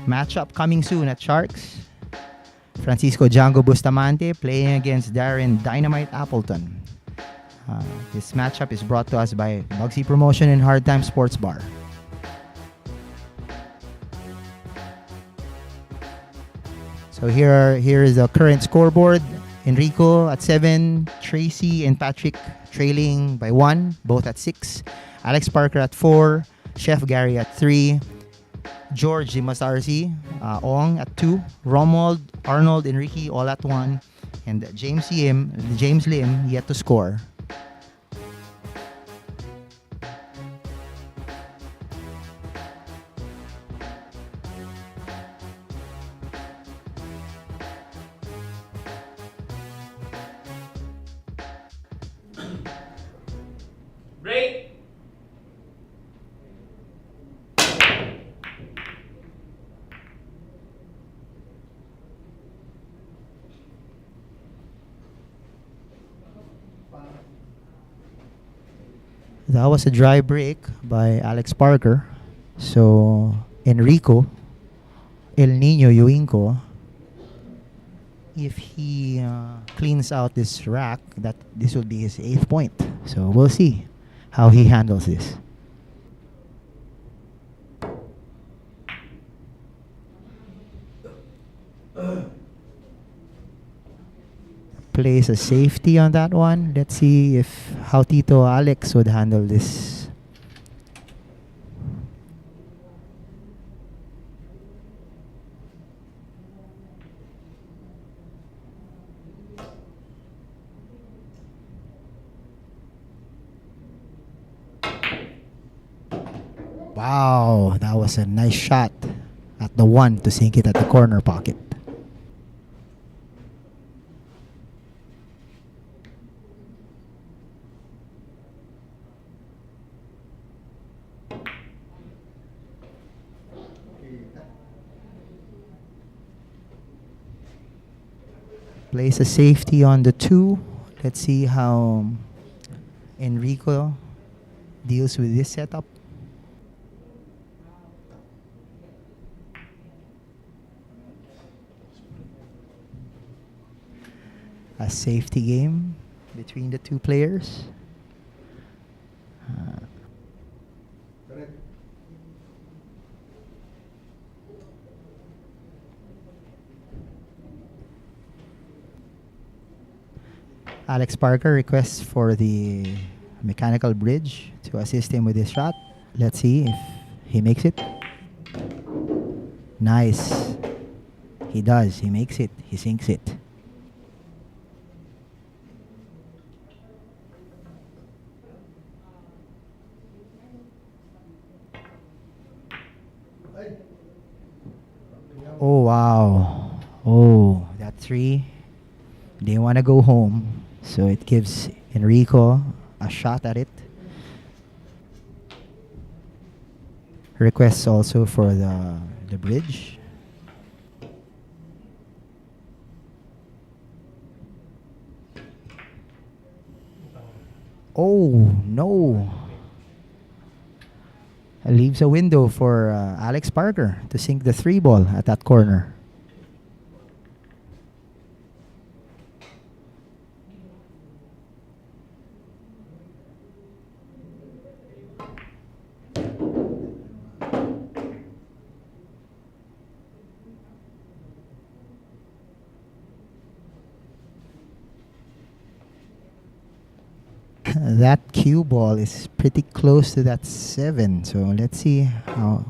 matchup coming soon at Sharks. Francisco Django Bustamante playing against Darren Dynamite Appleton. This matchup is brought to us by Bugsy Promotion and Hard Time Sports Bar. So here is the current scoreboard. Enrico at 7, Tracy and Patrick trailing by 1, both at 6. Alex Parker at 4, Chef Gary at 3, George Dimasarsi, Ong at 2, Romuald, Arnold, Enrique all at 1, and James Lim yet to score. Break. That was a dry break by Alex Parker. So Enrico El Nino Yoingo, if he cleans out this rack, this will be his 8th point. So we'll see how he handles this. Plays a safety on that one. Let's see how Tito Alex would handle this. Wow, that was a nice shot at the 1 to sink it at the corner pocket. Place a safety on the 2. Let's see how Enrico deals with this setup. A safety game between the two players. Correct. Alex Parker requests for the mechanical bridge to assist him with his shot. Let's see if he makes it. Nice. He does. He makes it. He sinks it. Ay. Oh, wow. Oh, that 3. They want to go home. So it gives Enrico a shot at it. Requests also for the bridge. Oh, no. Leaves a window for Alex Parker to sink the 3 ball at that corner. That cue ball is pretty close to that 7. So let's see how.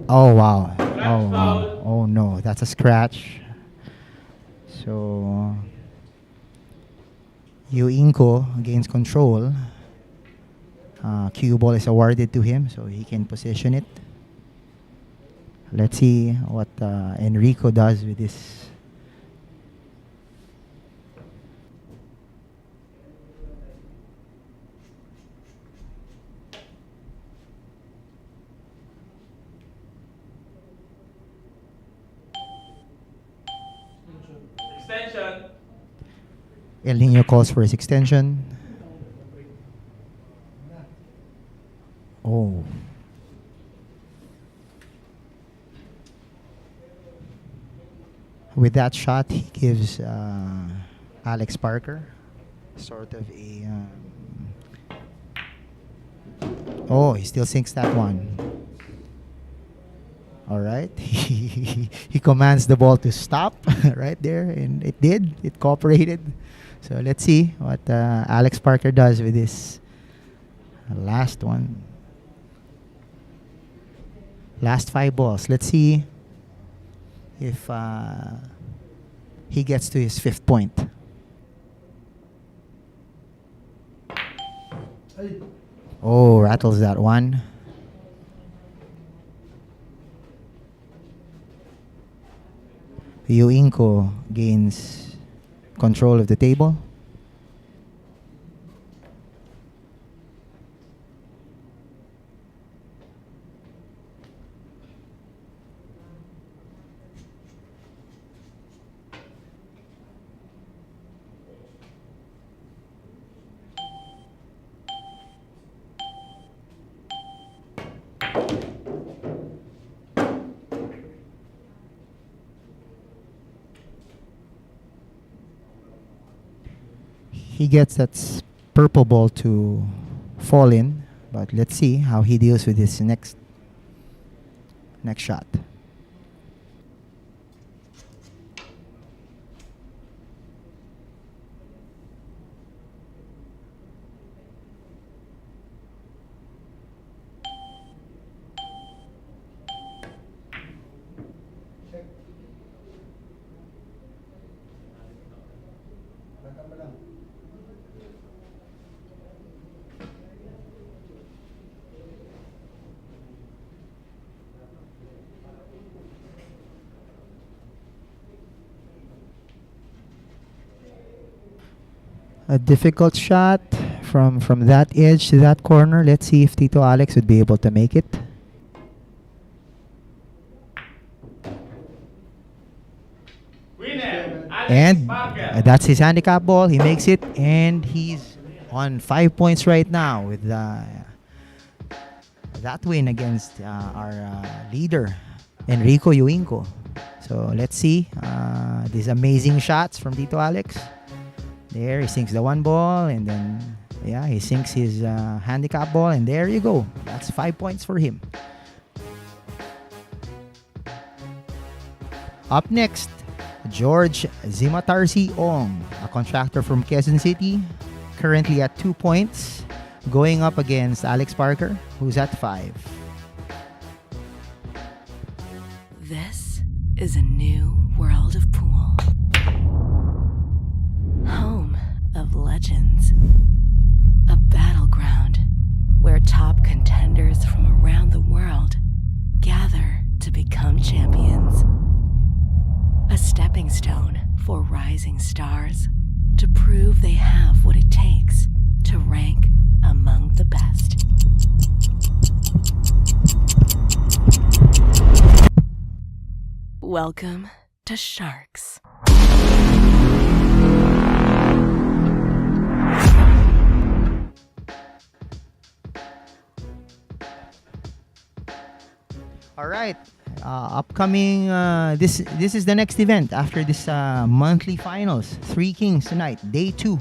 Oh, wow. Oh, wow. Oh, no. That's a scratch. So Yoingo gains control. Cue ball is awarded to him, so he can position it. Let's see what Enrico does with this. Extension. El Nino calls for his extension. Oh. With that shot, he gives Alex Parker sort of a... oh, he still sinks that one. All right. He commands the ball to stop right there, and it did. It cooperated. So let's see what Alex Parker does with this last one. Last 5 balls. Let's see if he gets to his 5th point. Ay. Oh, rattles that one. Yoingo gains control of the table. He gets that purple ball to fall in, but let's see how he deals with his next shot. Check. Baka mo lang. A difficult shot from that edge to that corner. Let's see if Tito Alex would be able to make it. Alex And Parker. that's his handicap ball. He makes it, and he's on 5 points right now with that win against our leader, Enrico Yoingo. So let's see these amazing shots from Tito Alex. There, he sinks the one ball, and then he sinks his handicap ball, and there you go. That's 5 points for him. Up next, George Zimatarsi Ong, a contractor from Quezon City, currently at 2 points, going up against Alex Parker, who's at 5. This is a new world of pool. Home of legends. A battleground where top contenders from around the world gather to become champions. A stepping stone for rising stars to prove they have what it takes to rank among the best. Welcome to Sharks. All right. Upcoming, this is the next event after this monthly finals. Three Kings tonight, day 2.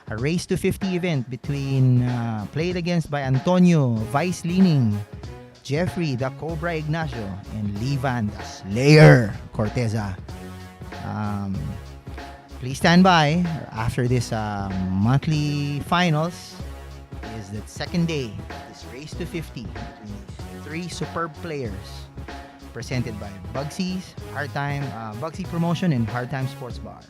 A race to 50 event between played against by Antonio, Vice Leaning, Jeffrey, the Cobra Ignacio, and Vann, the Slayer Corteza. Please stand by. After this monthly finals is the second day of this race to 50 between these 3 superb players, presented by Bugsy's Bugsy Promotion and Hard Time Sports Bar.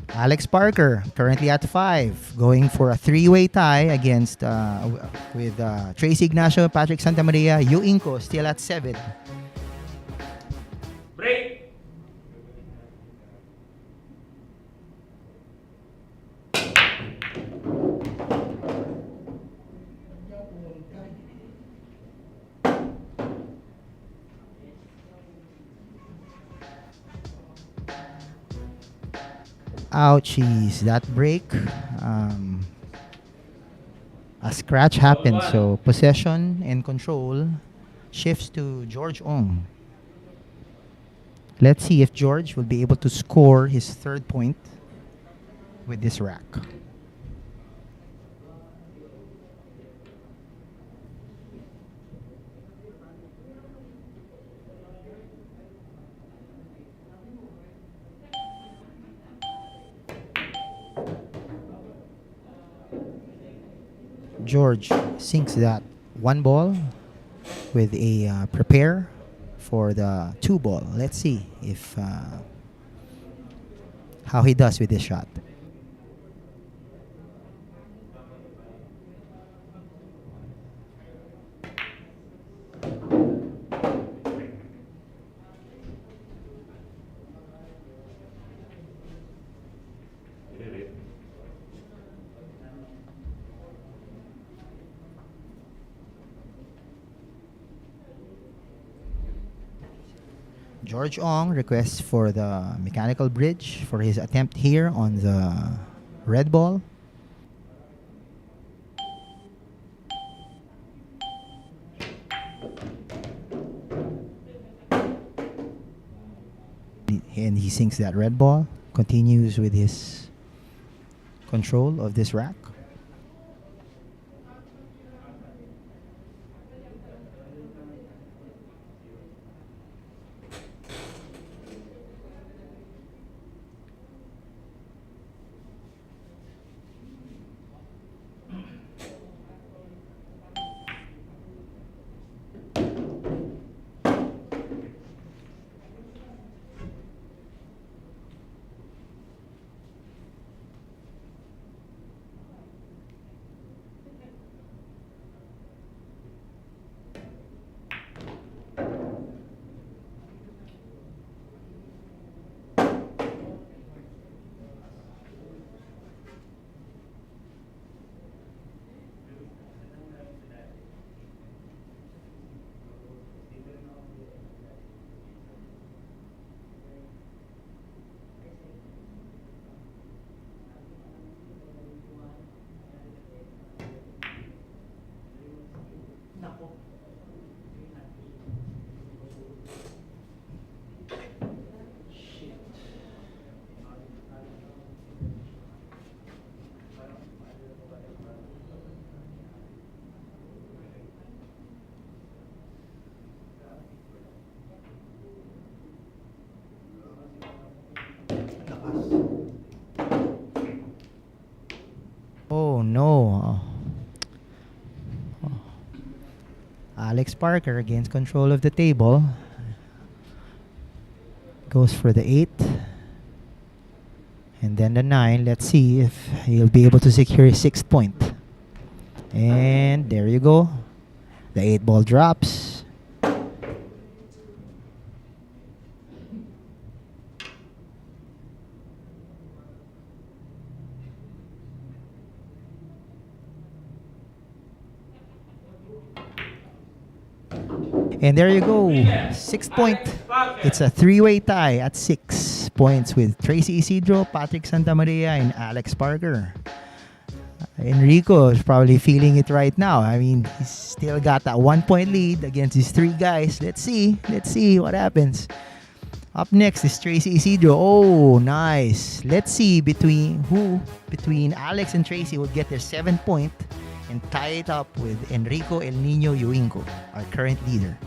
Alex Parker, currently at 5, going for a 3-way tie against with Tracy Ignacio, Patrick Santamaria, Yoingo still at 7. Break. Ouchies, that break. A scratch happened, so possession and control shifts to George Ong. Let's see if George will be able to score his 3rd point with this rack. George sinks that 1 ball with a prepare for the 2 ball. Let's see if how he does with this shot. George Ong requests for the mechanical bridge for his attempt here on the red ball. And he sinks that red ball, continues with his control of this rack. Oh no. Alex Parker gains control of the table. Goes for the 8. And then the 9. Let's see if he'll be able to secure his 6th point. And there you go. The 8 ball drops. And there you go. 6th point. It's a 3-way tie at 6 points with Tracy Isidro, Patrick Santamaria, and Alex Parker. Enrico is probably feeling it right now. I mean, he's still got that 1-point lead against these 3 guys. Let's see what happens. Up next is Tracy Isidro. Oh, nice. Let's see between Alex and Tracy will get their 7th point and tie it up with Enrico El Nino Yoingo, our current leader.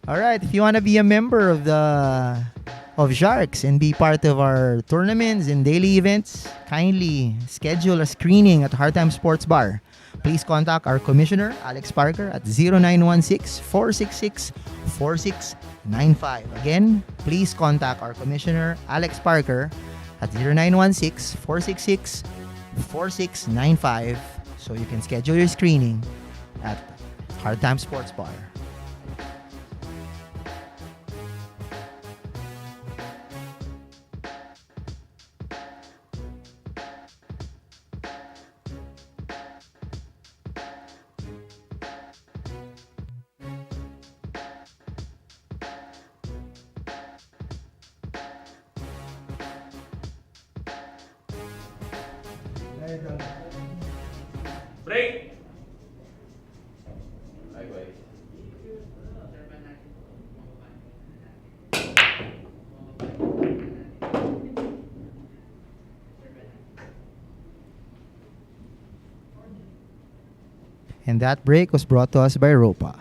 All right, if you want to be a member of Sharks and be part of our tournaments and daily events, kindly schedule a screening at Hard Time Sports Bar. Please contact our commissioner, Alex Parker, at 0916-466-4695. Again, please contact our commissioner, Alex Parker, at 0916-466-4695 so you can schedule your screening at Hard Time Sports Bar. Break. Likewise. And that break was brought to us by Ropa.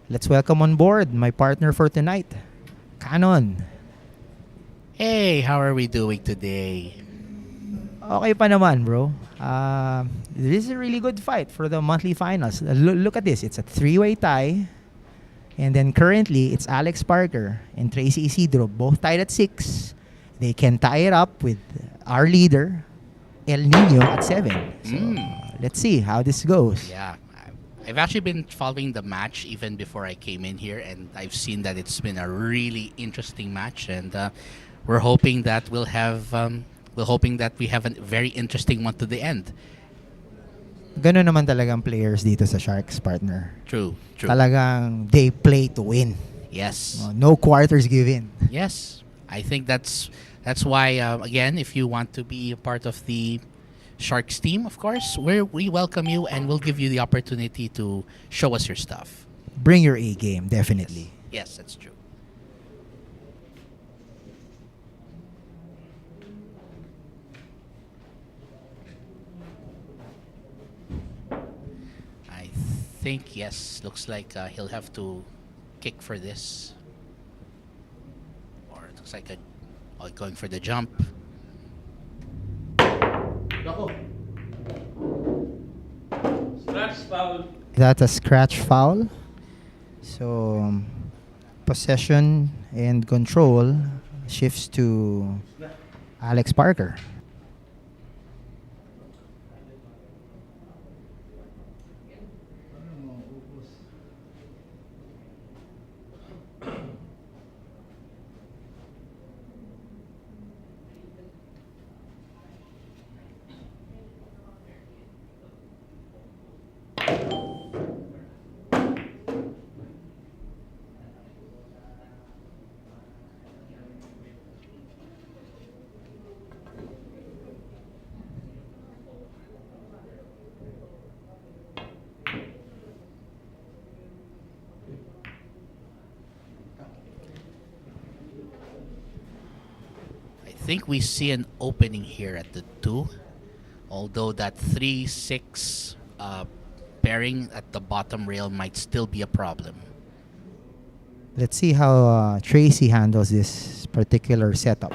Let's welcome on board my partner for tonight, Canon. Hey, how are we doing today? Okay pa naman, bro. This is a really good fight for the monthly finals. Look at this. It's a 3-way tie. And then currently, it's Alex Parker and Tracy Isidro, both tied at 6. They can tie it up with our leader, El Nino, at 7. So, let's see how this goes. Yeah, I've actually been following the match even before I came in here, and I've seen that it's been a really interesting match, and we're hoping that we have a very interesting one to the end. Ganun naman talagang players dito sa Sharks, partner. True. Talagang they play to win. Yes. No quarters given. Yes. I think that's why again, if you want to be a part of the Sharks team, of course, we welcome you and we'll give you the opportunity to show us your stuff. Bring your A game, definitely. Yes, that's true. I think yes. Looks like he'll have to kick for this, or it looks like going for the jump. Scratch foul. That's a scratch foul. So possession and control shifts to Alex Parker. I think we see an opening here at the 2, although that 3-6 pairing at the bottom rail might still be a problem. Let's see how Tracy handles this particular setup.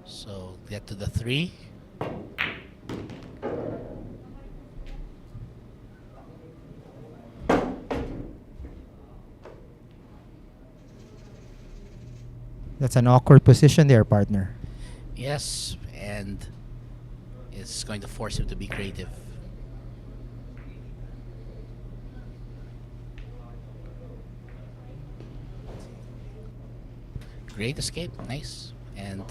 So get to the 3. That's an awkward position there, partner. Yes, and it's going to force him to be creative. Great escape, nice. And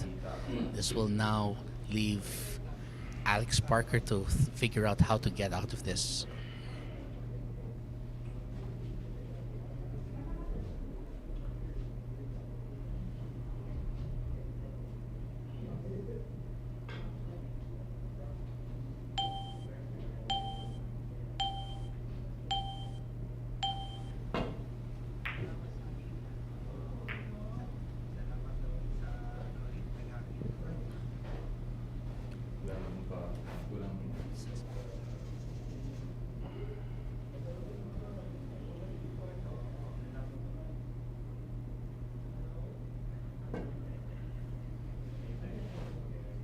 this will now leave Alex Parker to figure out how to get out of this.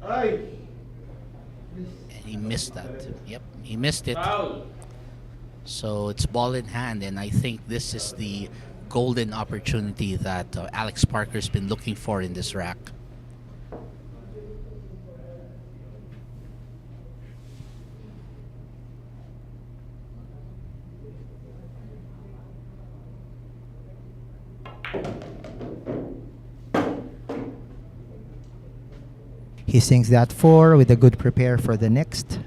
Ay! And he missed that. Yep, he missed it. Foul. So it's ball in hand, and I think this is the golden opportunity that Alex Parker's been looking for in this rack. He sinks that 4 with a good prepare for the next.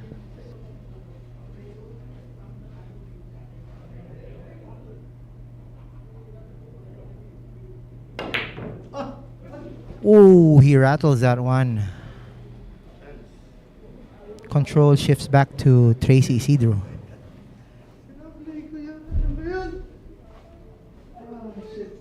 Oh, he rattles that one. Control shifts back to Tracy Isidro. Pinaplay ko yan. Ano ba yun? Ah, shit.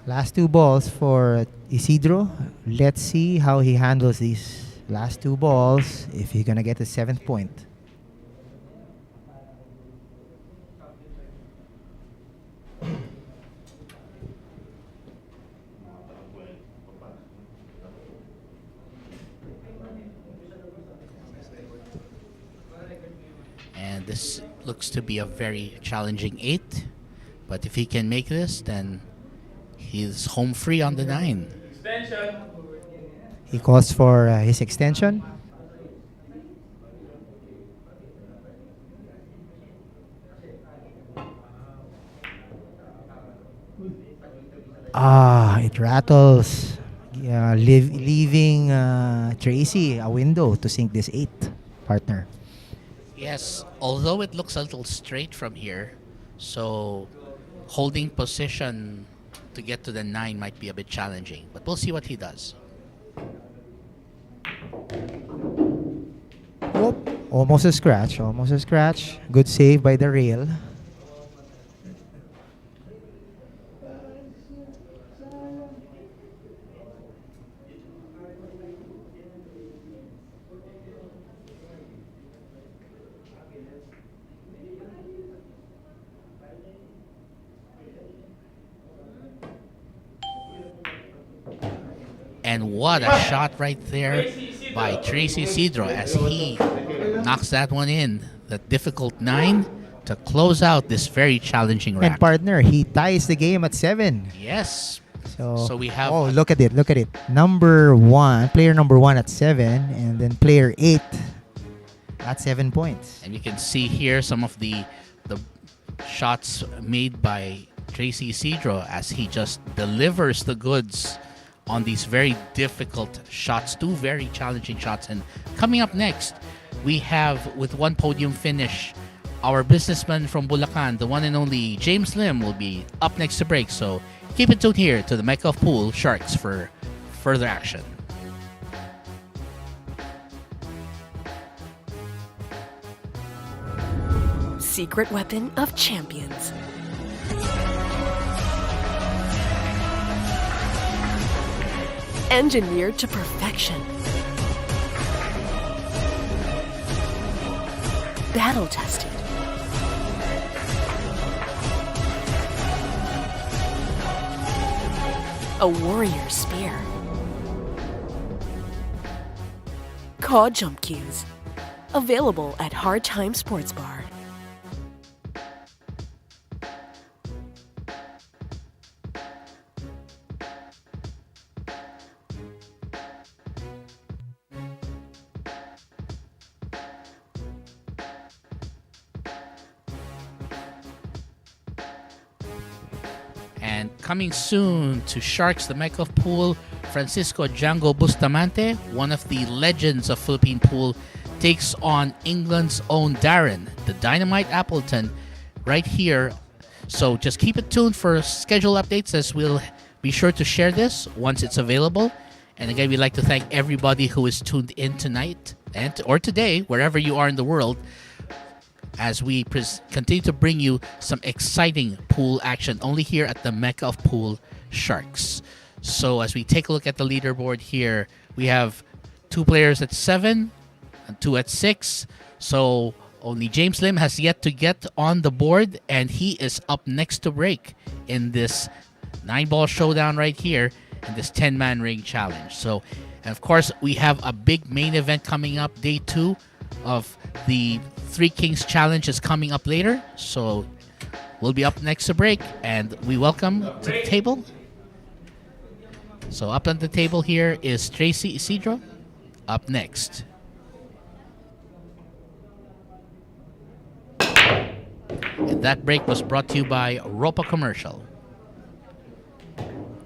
Last two balls for Isidro. Let's see how he handles these last two balls if he's gonna get the 7th point. And this looks to be a very challenging 8. But if he can make this, then he's home free on the 9. Extension. He calls for his extension. It rattles, leaving Tracy a window to sink this 8, partner. Yes, although it looks a little straight from here, so holding position to get to the 9 might be a bit challenging. But we'll see what he does. Whoop. Almost a scratch, almost a scratch. Good save by the rail. And what a shot right there by Tracy Isidro as he knocks that one in. The difficult 9 to close out this very challenging rack. And partner, he ties the game at 7. Yes. So we have... Oh, look at it, look at it. Player number 1 at 7, and then player 8 at 7 points. And you can see here some of the shots made by Tracy Isidro as he just delivers the goods on these very difficult shots, 2 very challenging shots. And coming up next, we have, with one podium finish, our businessman from Bulacan, the one and only James Lim, will be up next to break. So keep it tuned here to the Mecca of Pool Sharks for further action. Secret weapon of champions. Engineered to perfection. Battle tested. A warrior spear. Cod jump cues. Available at Hard Time Sports Bar. And coming soon to Sharks, the Mecca of Pool, Francisco Django Bustamante, one of the legends of Philippine pool, takes on England's own Darren, the Dynamite Appleton, right here. So just keep it tuned for schedule updates, as we'll be sure to share this once it's available. And again, we'd like to thank everybody who is tuned in tonight or today, wherever you are in the world, as we continue to bring you some exciting pool action only here at the Mecca of Pool Sharks. So as we take a look at the leaderboard here, we have 2 players at 7 and 2 at 6. So only James Lim has yet to get on the board, and he is up next to break in this 9-ball showdown right here in this 10-man ring challenge. So, and of course, we have a big main event coming up. Day 2 of the Three Kings Challenge is coming up later. So we'll be up next to break, and we welcome to the table. So up on the table here is Tracy Isidro up next. And that break was brought to you by Ropa Commercial.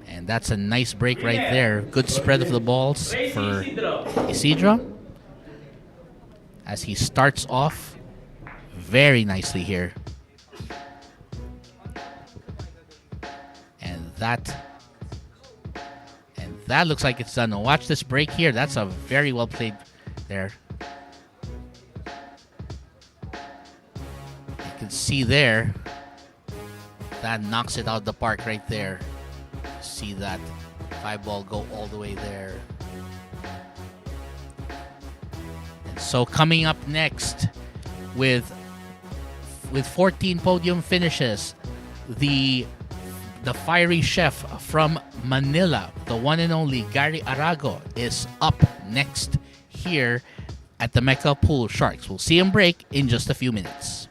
And that's a nice break right there. Good spread of the balls for Isidro as he starts off very nicely here. And that looks like it's done. Now watch this break here. That's a very well played there. You can see there, that knocks it out of the park right there. See that 5 ball go all the way there. And so coming up next with 14 podium finishes, the fiery chef from Manila, the one and only Gary Arago, is up next here at the Mecca Pool Sharks. We'll see him break in just a few minutes.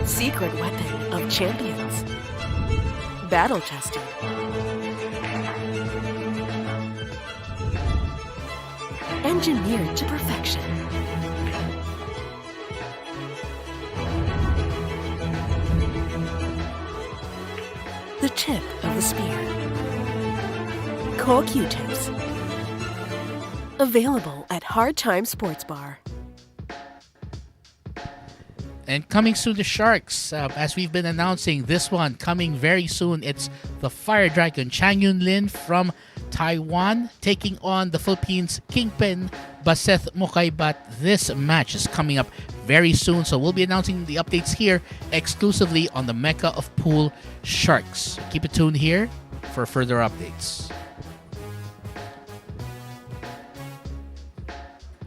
Secret weapon of champions. Battle tested. Engineered to perfection. The tip of the spear. Core Q-tips. Available at Hard Time Sports Bar. And coming soon to Sharks, as we've been announcing, this one coming very soon. It's the Fire Dragon Chang Yun Lin from Taiwan taking on the Philippines Kingpin Baseth Mokaibat. This match is coming up very soon, so we'll be announcing the updates here exclusively on the Mecca of Pool Sharks. Keep it tuned here for further updates.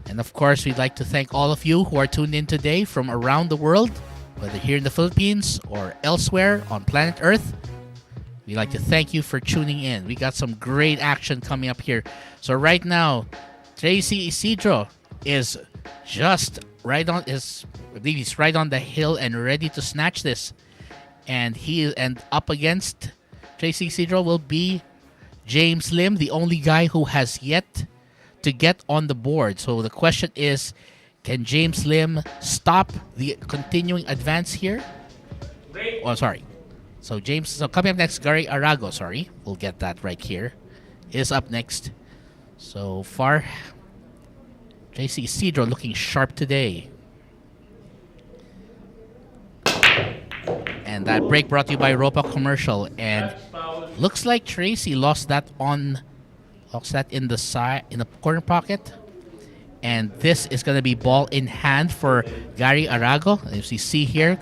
And of course, we'd like to thank all of you who are tuned in today from around the world, whether here in the Philippines or elsewhere on planet Earth. We'd like to thank you for tuning in. We got some great action coming up here. So right now, Tracy Isidro is just right on I believe he's right on the hill and ready to snatch this. And up against Tracy Isidro will be James Lim, the only guy who has yet to get on the board. So the question is, can James Lim stop the continuing advance here? Oh, sorry. So coming up next, Gary Arago, we'll get that right here, is up next. So far, Tracy Isidro looking sharp today. And that break brought to you by Ropa Commercial. And looks like Tracy lost that in the side, in the corner pocket. And this is going to be ball in hand for Gary Arago. As you see here,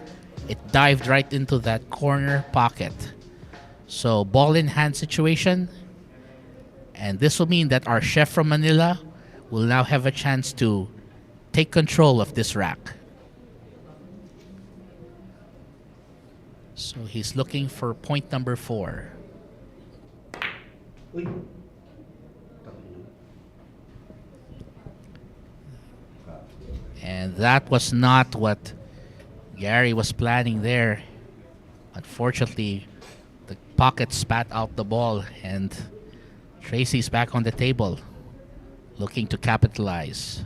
it dived right into that corner pocket. So ball in hand situation. And this will mean that our chef from Manila will now have a chance to take control of this rack. So he's looking for point number 4. And that was not what Gary was planning there. Unfortunately, the pocket spat out the ball and Tracy's back on the table, looking to capitalize.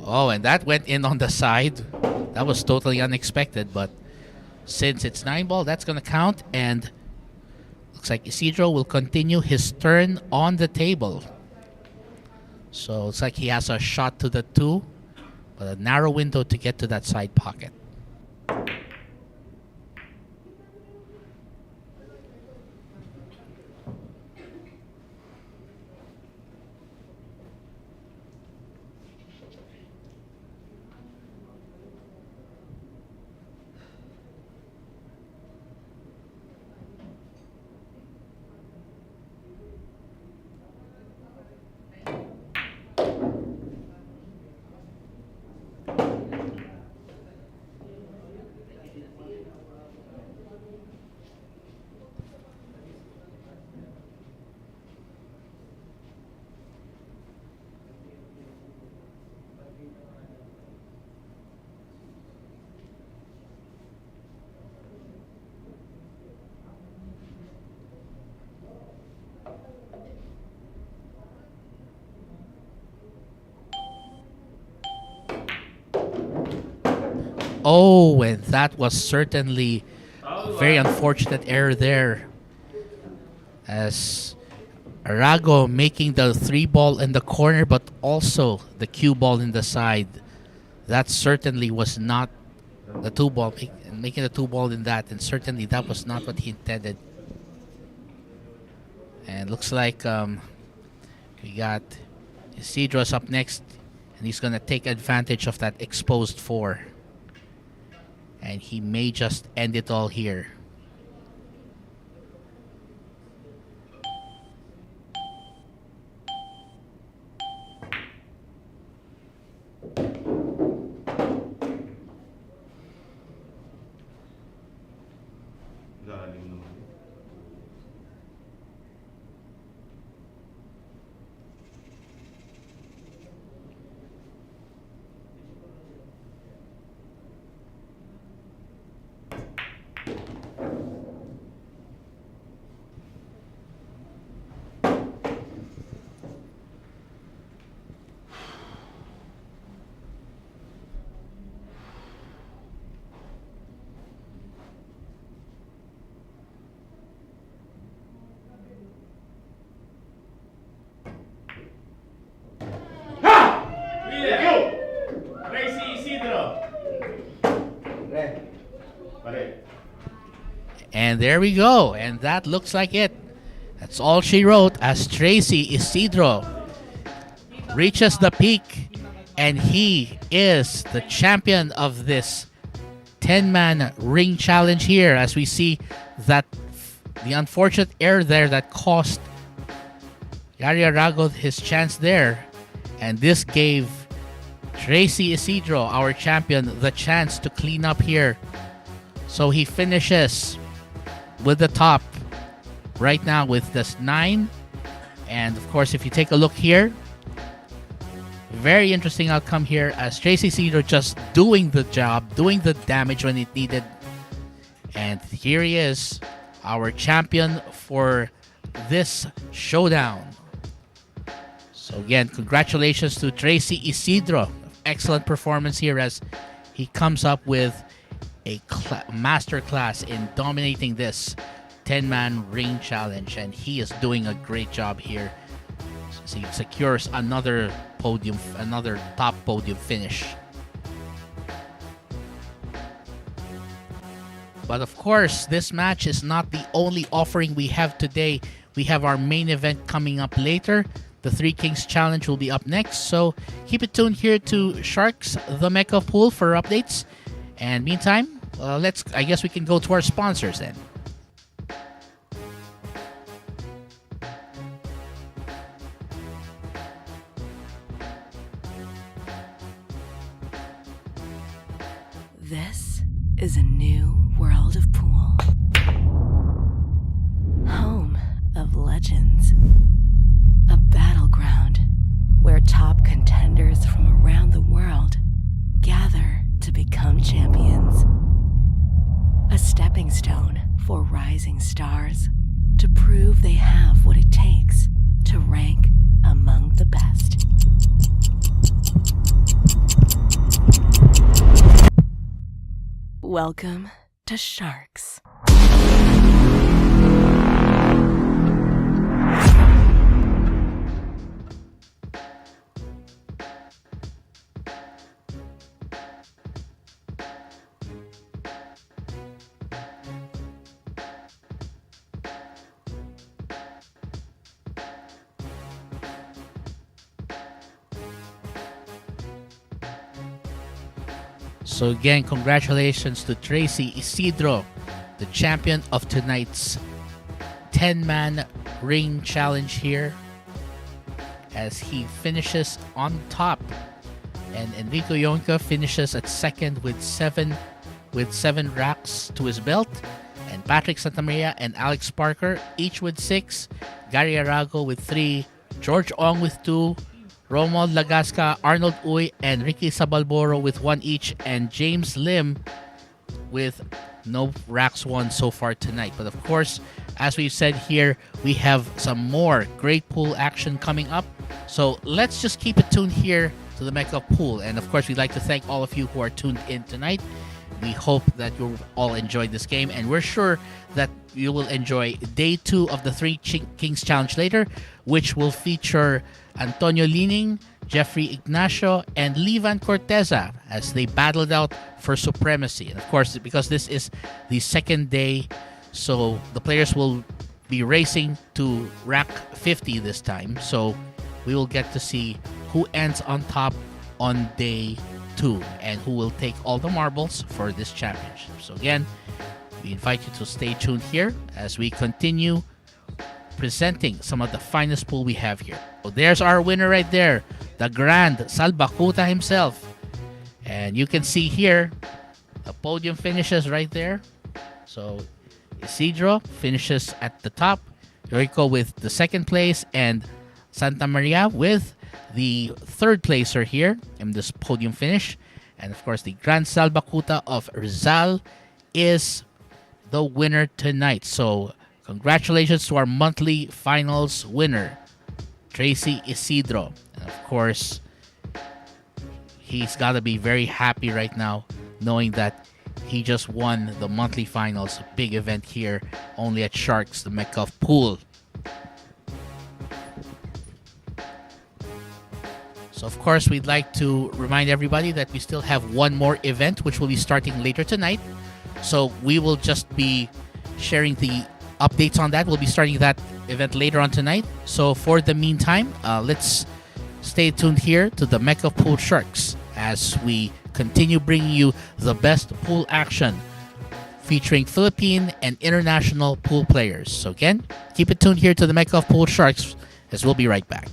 Oh, and that went in on the side. That was totally unexpected, but since it's 9-ball, that's going to count, and looks like Isidro will continue his turn on the table. So it's like he has a shot to the 2, but a narrow window to get to that side pocket. Oh, and that was certainly a very unfortunate error there, as Arago making the 3-ball in the corner, but also the cue ball in the side. That certainly was not the 2-ball, making the 2-ball in that, and certainly that was not what he intended. And looks like we got Isidro's up next, and he's going to take advantage of that exposed 4. and he may just end it all here. Lalim naman. Billiards. Tracy Isidro. Pare. And there we go. And that looks like it. That's all she wrote as Tracy Isidro reaches the peak. And he is the champion of this 10-man ring challenge here. As we see that the unfortunate error there that cost Gary Arago his chance there. And this gave Tracy Isidro, our champion, the chance to clean up here. So he finishes with the top right now with this 9. And of course, if you take a look here, very interesting outcome here as Tracy Isidro just doing the job, doing the damage when it needed. And here he is, our champion for this showdown. So again, congratulations to Tracy Isidro. Excellent performance here as he comes up with a master class in dominating this 10-man ring challenge, and he is doing a great job here. So he secures another podium, another top podium finish. But of course, this match is not the only offering we have today. We have our main event coming up later. The Three Kings Challenge will be up next, so keep it tuned here to Sharks, the Mecca Pool, for updates. And meantime, I guess we can go to our sponsors then. This is a new world of pool. Home of legends. A battleground where top contenders from around the world gather to become champions. A stepping stone for rising stars to prove they have what it takes to rank among the best. Welcome to Sharks. So again, congratulations to Tracy Isidro, the champion of tonight's 10-man ring challenge here, as he finishes on top. And Enrico Yoingo finishes at second with seven racks to his belt. And Patrick Santamaria and Alex Parker each with 6. Gary Arago with 3. George Ong with 2. Romuald Lagasca, Arnold Uy, and Ricky Sabal with 1 each, and James Lim with no racks won so far tonight. But of course, as we've said here, we have some more great pool action coming up. So let's just keep it tuned here to the Mecca Pool. And of course, we'd like to thank all of you who are tuned in tonight. We hope that you all enjoyed this game, and we're sure that you will enjoy day 2 of the Three Kings Challenge later, which will feature Antonio Lining, Jeffrey Ignacio, and Vann Corteza as they battled out for supremacy. And of course, because this is the second day, so the players will be racing to rack 50 this time. So we will get to see who ends on top on day to and who will take all the marbles for this championship. So again, we invite you to stay tuned here as we continue presenting some of the finest pool we have here. So there's our winner right there, the Grand Salbakuta himself. And you can see here the podium finishes right there. So Isidro finishes at the top, Enrico with the second place, and Santa Maria with the third placer here in this podium finish. And of course, the Grand Salbakuta of Rizal is the winner tonight. So congratulations to our monthly finals winner, Tracy Isidro. And of course, he's got to be very happy right now knowing that he just won the monthly finals, a big event here only at Sharks, the Mecca of Pool. So of course, we'd like to remind everybody that we still have one more event which will be starting later tonight. So we will just be sharing the updates on that. We'll be starting that event later on tonight. So for the meantime, let's stay tuned here to the Mecca of Pool Sharks as we continue bringing you the best pool action featuring Philippine and international pool players. So again, keep it tuned here to the Mecca of Pool Sharks as we'll be right back.